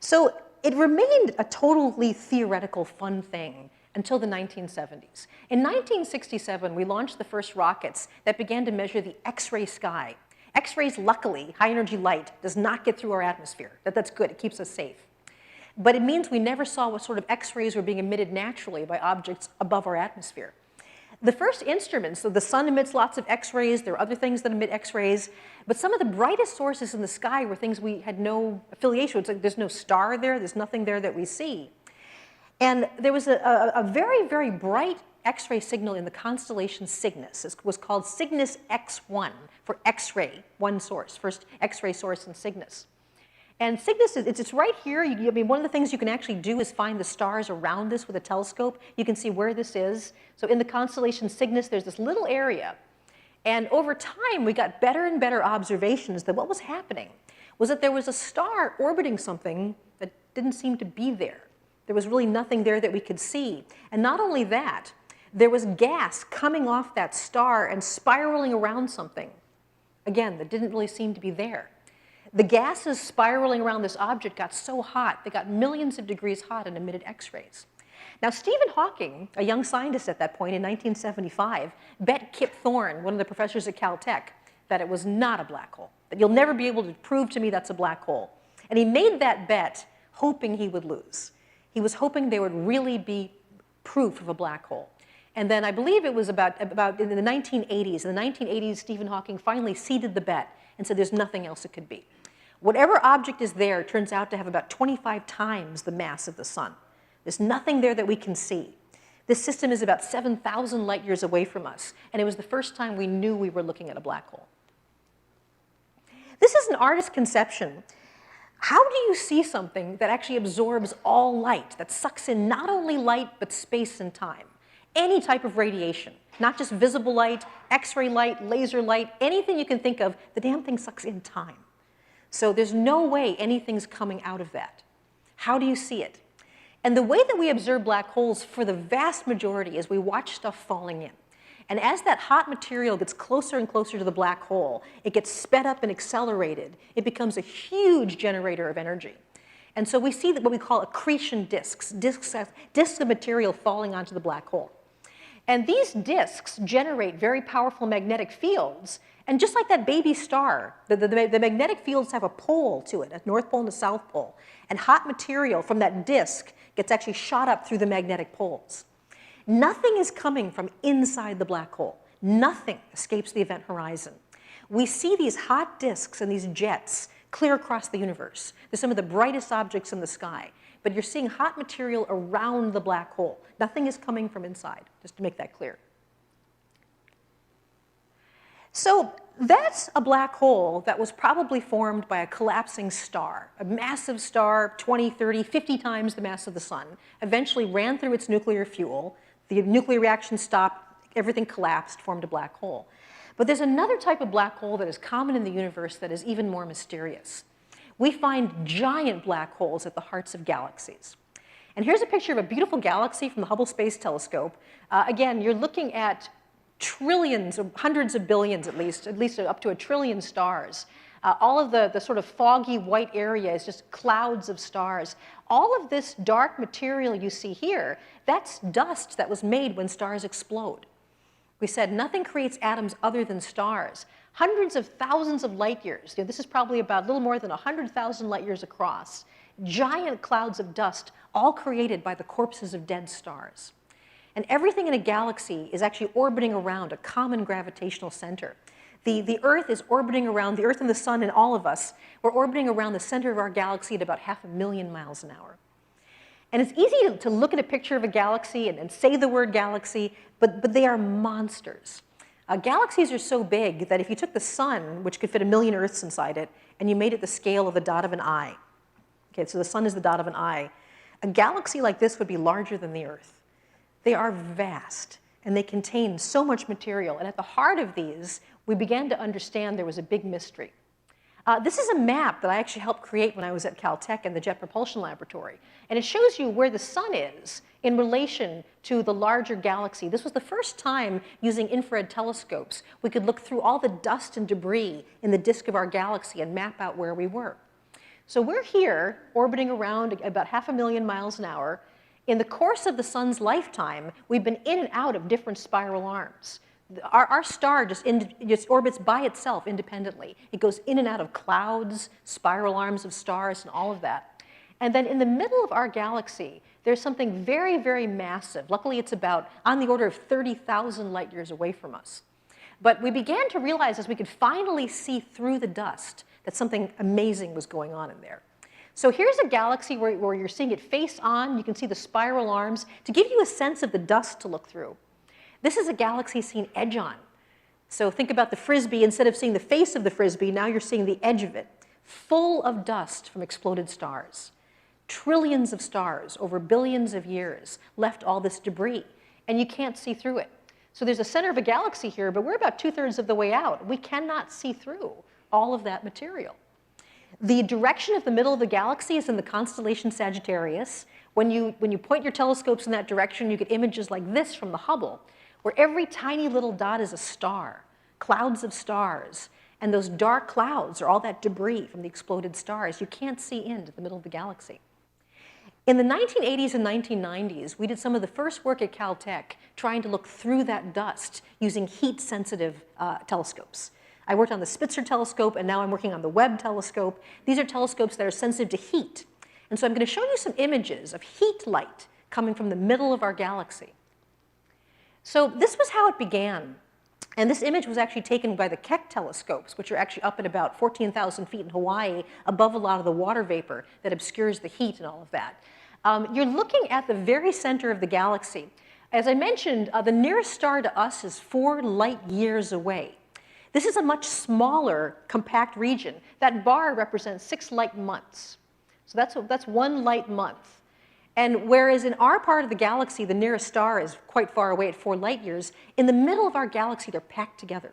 So it remained a totally theoretical, fun thing until the 1970s. In 1967, we launched the first rockets that began to measure the X-ray sky. X-rays, luckily, high-energy light, does not get through our atmosphere. That's good. It keeps us safe. But it means we never saw what sort of X-rays were being emitted naturally by objects above our atmosphere. The first instruments, so the sun emits lots of X-rays. There are other things that emit X-rays. But some of the brightest sources in the sky were things we had no affiliation with. It's like there's no star there. There's nothing there that we see. And there was a very, very bright X-ray signal in the constellation Cygnus. It was called Cygnus X1 for X-ray, one source, first X-ray source in Cygnus. And Cygnus, it's right here. I mean, one of the things you can actually do is find the stars around this with a telescope. You can see where this is. So in the constellation Cygnus, there's this little area. And over time, we got better and better observations that what was happening was that there was a star orbiting something that didn't seem to be there. There was really nothing there that we could see. And not only that, there was gas coming off that star and spiraling around something, again, that didn't really seem to be there. The gases spiraling around this object got so hot, they got millions of degrees hot and emitted X-rays. Now, Stephen Hawking, a young scientist at that point in 1975, bet Kip Thorne, one of the professors at Caltech, that it was not a black hole, that you'll never be able to prove to me that's a black hole. And he made that bet hoping he would lose. He was hoping there would really be proof of a black hole. And then I believe it was about in the 1980s. In the 1980s, Stephen Hawking finally ceded the bet and said there's nothing else it could be. Whatever object is there turns out to have about 25 times the mass of the sun. There's nothing there that we can see. This system is about 7,000 light years away from us, and it was the first time we knew we were looking at a black hole. This is an artist's conception. How do you see something that actually absorbs all light, that sucks in not only light, but space and time? Any type of radiation, not just visible light, X-ray light, laser light, anything you can think of, the damn thing sucks in time. So there's no way anything's coming out of that. How do you see it? And the way that we observe black holes for the vast majority is we watch stuff falling in. And as that hot material gets closer and closer to the black hole, it gets sped up and accelerated. It becomes a huge generator of energy. And so we see what we call accretion disks, disks of material falling onto the black hole. And these disks generate very powerful magnetic fields. And just like that baby star, the magnetic fields have a pole to it, a north pole and a south pole. And hot material from that disk gets actually shot up through the magnetic poles. Nothing is coming from inside the black hole. Nothing escapes the event horizon. We see these hot disks and these jets clear across the universe. They're some of the brightest objects in the sky. But you're seeing hot material around the black hole. Nothing is coming from inside, just to make that clear. So that's a black hole that was probably formed by a collapsing star, a massive star, 20, 30, 50 times the mass of the sun, eventually ran through its nuclear fuel. The nuclear reaction stopped, everything collapsed, formed a black hole. But there's another type of black hole that is common in the universe that is even more mysterious. We find giant black holes at the hearts of galaxies. And here's a picture of a beautiful galaxy from the Hubble Space Telescope. Again, you're looking at trillions, or hundreds of billions at least up to 1 trillion stars. All of the sort of foggy white area is just clouds of stars. All of this dark material you see here, that's dust that was made when stars explode. We said nothing creates atoms other than stars. Hundreds of thousands of light years, this is probably about a little more than 100,000 light years across, giant clouds of dust, all created by the corpses of dead stars. And everything in a galaxy is actually orbiting around a common gravitational center. The Earth is orbiting around, the Earth and the Sun and all of us, we're orbiting around the center of our galaxy at about 500,000 miles an hour. And it's easy to look at a picture of a galaxy and say the word galaxy, but they are monsters. Galaxies are so big that if you took the sun, which could fit 1 million Earths inside it, and you made it the scale of the dot of an eye, okay, so the sun is the dot of an eye, a galaxy like this would be larger than the Earth. They are vast, and they contain so much material. And at the heart of these, we began to understand there was a big mystery. This is a map that I actually helped create when I was at Caltech in the Jet Propulsion Laboratory. And it shows you where the sun is in relation to the larger galaxy. This was the first time using infrared telescopes we could look through all the dust and debris in the disk of our galaxy and map out where we were. So we're here orbiting around about 500,000 miles an hour. In the course of the sun's lifetime, we've been in and out of different spiral arms. Our star just orbits by itself independently. It goes in and out of clouds, spiral arms of stars, and all of that. And then in the middle of our galaxy, there's something very, very massive. Luckily, it's about on the order of 30,000 light years away from us. But we began to realize as we could finally see through the dust that something amazing was going on in there. So here's a galaxy where you're seeing it face on. You can see the spiral arms. To give you a sense of the dust to look through, This is a galaxy seen edge on. So think about the Frisbee. Instead of seeing the face of the Frisbee, now you're seeing the edge of it, full of dust from exploded stars. Trillions of stars over billions of years left all this debris, and you can't see through it. So there's a center of a galaxy here, but we're about 2/3 of the way out. We cannot see through all of that material. The direction of the middle of the galaxy is in the constellation Sagittarius. When you point your telescopes in that direction, you get images like this from the Hubble, where every tiny little dot is a star, clouds of stars. And those dark clouds are all that debris from the exploded stars. You can't see into the middle of the galaxy. In the 1980s and 1990s, we did some of the first work at Caltech trying to look through that dust using heat-sensitive telescopes. I worked on the Spitzer telescope, and now I'm working on the Webb telescope. These are telescopes that are sensitive to heat. And so I'm going to show you some images of heat light coming from the middle of our galaxy. So this was how it began. And this image was actually taken by the Keck telescopes, which are actually up at about 14,000 feet in Hawaii, above a lot of the water vapor that obscures the heat and all of that. You're looking at the very center of the galaxy. As I mentioned, the nearest star to us is 4 light years away. This is a much smaller, compact region. That bar represents 6 light months. So that's 1 light month. And whereas in our part of the galaxy, the nearest star is quite far away at 4 light years, in the middle of our galaxy, they're packed together.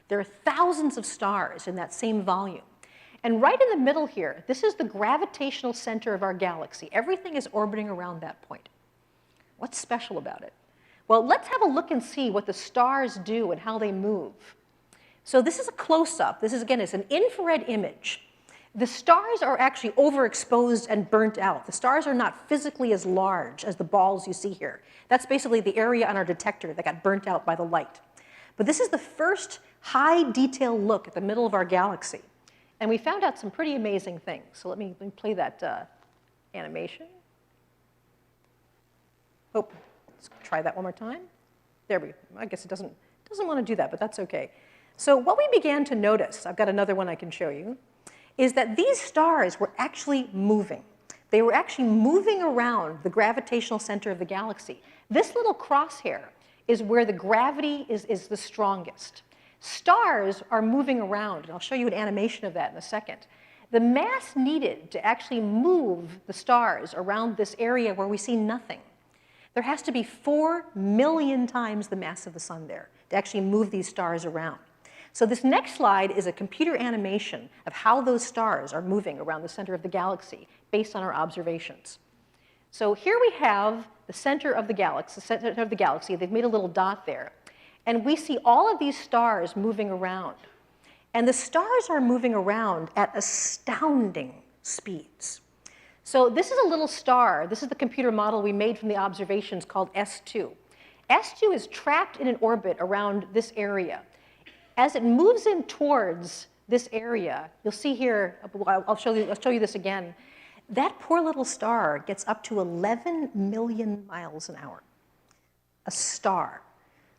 There are thousands of stars in that same volume. And right in the middle here, this is the gravitational center of our galaxy. Everything is orbiting around that point. What's special about it? Well, let's have a look and see what the stars do and how they move. So this is a close-up. This is, again, it's an infrared image. The stars are actually overexposed and burnt out. The stars are not physically as large as the balls you see here. That's basically the area on our detector that got burnt out by the light. But this is the first high-detail look at the middle of our galaxy. And we found out some pretty amazing things. So let me play that animation. Oh, let's try that one more time. There we go. I guess it doesn't want to do that, but that's OK. So what we began to notice, I've got another one I can show you, is that these stars were actually moving. They were actually moving around the gravitational center of the galaxy. This little crosshair is where the gravity is the strongest. Stars are moving around, and I'll show you an animation of that in a second. The mass needed to actually move the stars around this area where we see nothing, there has to be 4 million times the mass of the sun there to actually move these stars around. So this next slide is a computer animation of how those stars are moving around the center of the galaxy based on our observations. So here we have the center of the galaxy. They've made a little dot there. And we see all of these stars moving around. And the stars are moving around at astounding speeds. So this is a little star. This is the computer model we made from the observations called S2. S2 is trapped in an orbit around this area. As it moves in towards this area, you'll see here, I'll show you this again. That poor little star gets up to 11 million miles an hour. A star.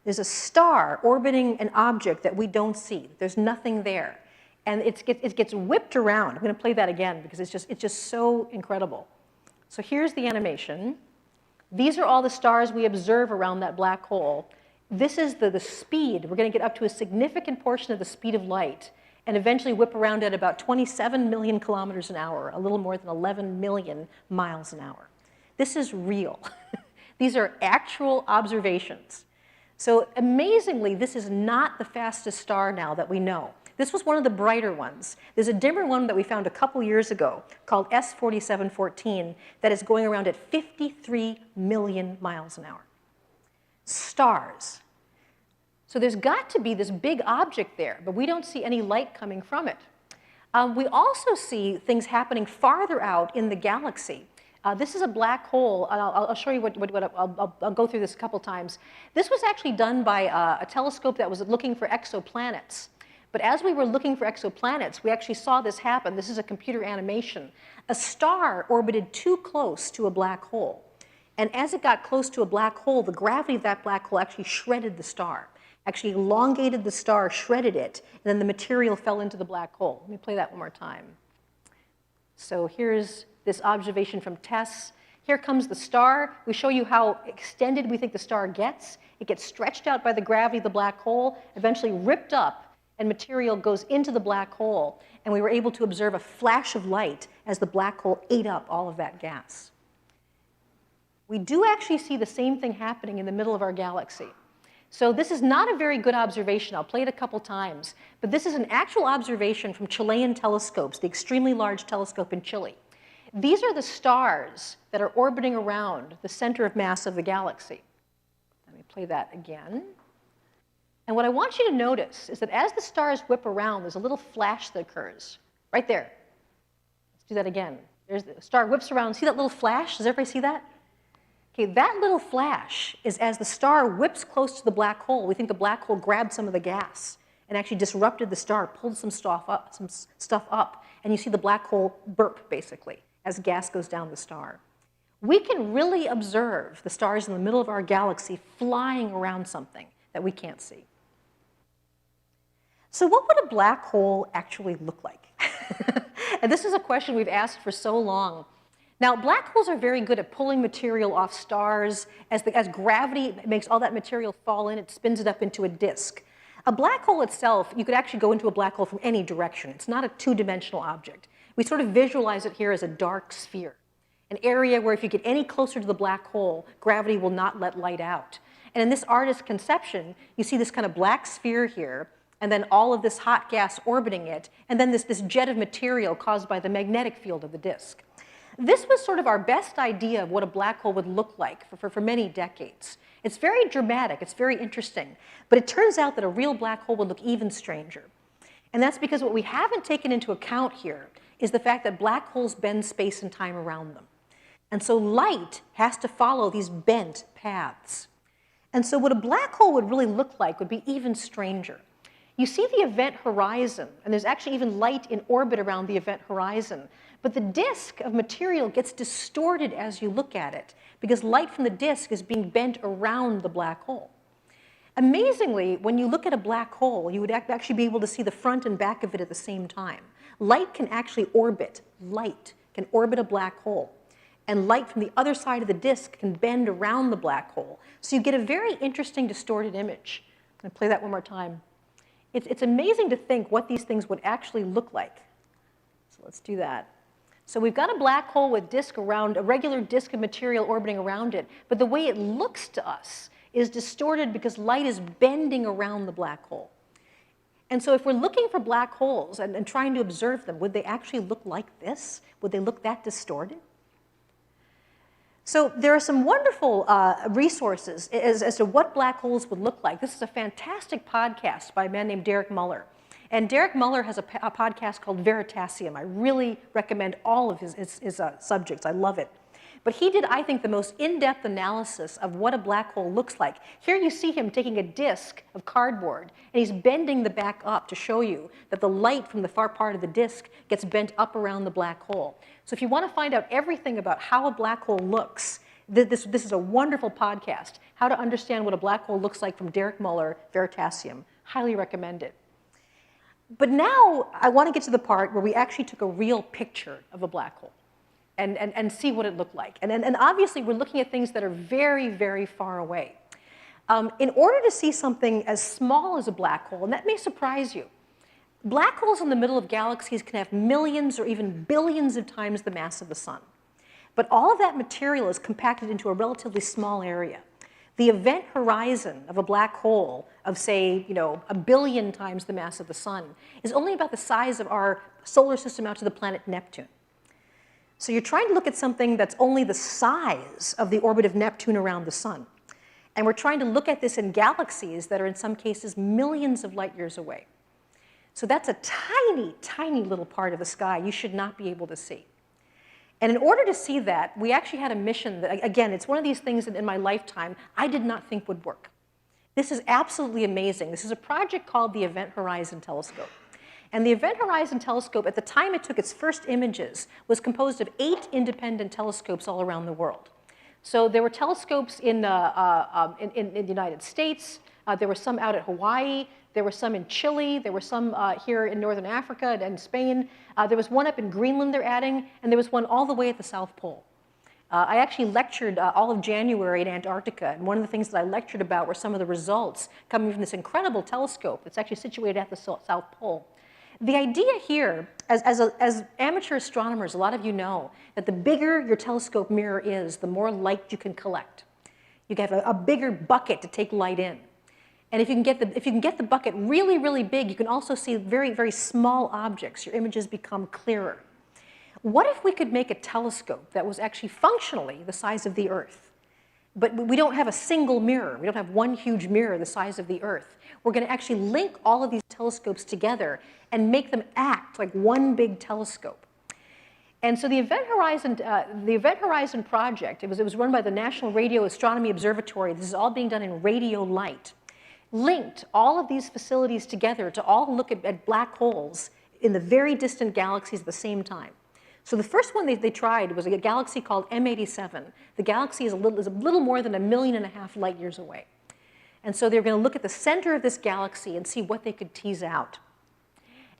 There's a star orbiting an object that we don't see. There's nothing there. And it gets whipped around. I'm going to play that again because it's just so incredible. So here's the animation. These are all the stars we observe around that black hole. This is the speed. We're going to get up to a significant portion of the speed of light and eventually whip around at about 27 million kilometers an hour, a little more than 11 million miles an hour. This is real. These are actual observations. So amazingly, this is not the fastest star now that we know. This was one of the brighter ones. There's a dimmer one that we found a couple years ago called S4714 that is going around at 53 million miles an hour. Stars. So there's got to be this big object there, but we don't see any light coming from it. We also see things happening farther out in the galaxy. This is a black hole. I'll show you I'll go through this a couple times. This was actually done by a telescope that was looking for exoplanets. But as we were looking for exoplanets, we actually saw this happen. This is a computer animation. A star orbited too close to a black hole. And as it got close to a black hole, the gravity of that black hole actually shredded the star, actually elongated the star, shredded it, and then the material fell into the black hole. Let me play that one more time. So here's this observation from TESS. Here comes the star. We show you how extended we think the star gets. It gets stretched out by the gravity of the black hole, eventually ripped up, and material goes into the black hole. And we were able to observe a flash of light as the black hole ate up all of that gas. We do actually see the same thing happening in the middle of our galaxy. So this is not a very good observation. I'll play it a couple times. But this is an actual observation from Chilean telescopes, the extremely large telescope in Chile. These are the stars that are orbiting around the center of mass of the galaxy. Let me play that again. And what I want you to notice is that as the stars whip around, there's a little flash that occurs right there. Let's do that again. There's the star whips around. See that little flash? Does everybody see that? Okay, that little flash is as the star whips close to the black hole. We think the black hole grabbed some of the gas and actually disrupted the star, pulled some stuff up, and you see the black hole burp, basically, as gas goes down the star. We can really observe the stars in the middle of our galaxy flying around something that we can't see. So what would a black hole actually look like? And this is a question we've asked for so long. Now, black holes are very good at pulling material off stars. As gravity makes all that material fall in, it spins it up into a disk. A black hole itself, you could actually go into a black hole from any direction. It's not a two-dimensional object. We sort of visualize it here as a dark sphere, an area where if you get any closer to the black hole, gravity will not let light out. And in this artist's conception, you see this kind of black sphere here, and then all of this hot gas orbiting it, and then this jet of material caused by the magnetic field of the disk. This was sort of our best idea of what a black hole would look like for many decades. It's very dramatic, it's very interesting, but it turns out that a real black hole would look even stranger. And that's because what we haven't taken into account here is the fact that black holes bend space and time around them. And so light has to follow these bent paths. And so what a black hole would really look like would be even stranger. You see the event horizon, and there's actually even light in orbit around the event horizon. But the disk of material gets distorted as you look at it because light from the disk is being bent around the black hole. Amazingly, when you look at a black hole, you would actually be able to see the front and back of it at the same time. Light can actually orbit. Light can orbit a black hole. And light from the other side of the disk can bend around the black hole. So you get a very interesting distorted image. I'm going to play that one more time. It's amazing to think what these things would actually look like. So let's do that. So we've got a black hole with disk around, a regular disk of material orbiting around it, but the way it looks to us is distorted because light is bending around the black hole. And so if we're looking for black holes and trying to observe them, would they actually look like this? Would they look that distorted? So there are some wonderful resources as to what black holes would look like. This is a fantastic podcast by a man named Derek Muller. And Derek Muller has a podcast called Veritasium. I really recommend all of his subjects. I love it. But he did, I think, the most in-depth analysis of what a black hole looks like. Here you see him taking a disk of cardboard, and he's bending the back up to show you that the light from the far part of the disk gets bent up around the black hole. So if you want to find out everything about how a black hole looks, this is a wonderful podcast. How to understand what a black hole looks like from Derek Muller, Veritasium. Highly recommend it. But now I want to get to the part where we actually took a real picture of a black hole and see what it looked like. And obviously, we're looking at things that are very, very far away. In order to see something as small as a black hole, and that may surprise you, black holes in the middle of galaxies can have millions or even billions of times the mass of the sun. But all of that material is compacted into a relatively small area. The event horizon of a black hole of, say, 1 billion times the mass of the sun is only about the size of our solar system out to the planet Neptune. So you're trying to look at something that's only the size of the orbit of Neptune around the sun. And we're trying to look at this in galaxies that are in some cases millions of light years away. So that's a tiny, tiny little part of the sky you should not be able to see. And in order to see that, we actually had a mission that, again, it's one of these things that in my lifetime I did not think would work. This is absolutely amazing. This is a project called the Event Horizon Telescope. And the Event Horizon Telescope, at the time it took its first images, was composed of 8 independent telescopes all around the world. So there were telescopes in the United States. There were some out at Hawaii. There were some in Chile. There were some here in Northern Africa and Spain. There was one up in Greenland they're adding, and there was one all the way at the South Pole. I actually lectured all of January in Antarctica, and one of the things that I lectured about were some of the results coming from this incredible telescope that's actually situated at the South Pole. The idea here, as amateur astronomers, a lot of you know that the bigger your telescope mirror is, the more light you can collect. You can have a bigger bucket to take light in. And if you can get the bucket really, really big, you can also see very, very small objects. Your images become clearer. What if we could make a telescope that was actually functionally the size of the Earth? But we don't have a single mirror. We don't have one huge mirror the size of the Earth. We're going to actually link all of these telescopes together and make them act like one big telescope. And so the Event Horizon project, it was run by the National Radio Astronomy Observatory. This is all being done in radio light. Linked all of these facilities together to all look at black holes in the very distant galaxies at the same time. So the first one they tried was a galaxy called M87. The galaxy is a little more than 1.5 million light years away. And so they're going to look at the center of this galaxy and see what they could tease out.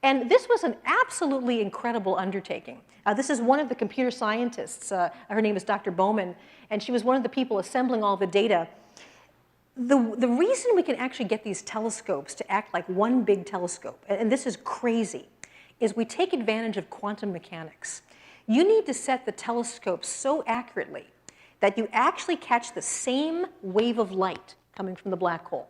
And this was an absolutely incredible undertaking. This is one of the computer scientists. Her name is Dr. Bowman, and she was one of the people assembling all the data. The reason we can actually get these telescopes to act like one big telescope, and this is crazy, is we take advantage of quantum mechanics. You need to set the telescope so accurately that you actually catch the same wave of light coming from the black hole.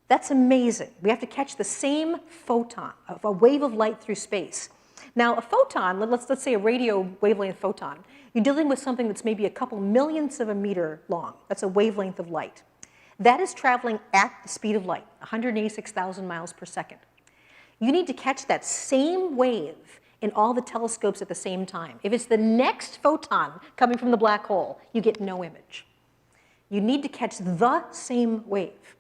That's amazing. We have to catch the same photon, a wave of light through space. Now, a photon, let's say a radio wavelength photon, you're dealing with something that's maybe a couple millionths of a meter long. That's a wavelength of light. That is traveling at the speed of light, 186,000 miles per second. You need to catch that same wave in all the telescopes at the same time. If it's the next photon coming from the black hole, you get no image. You need to catch the same wave.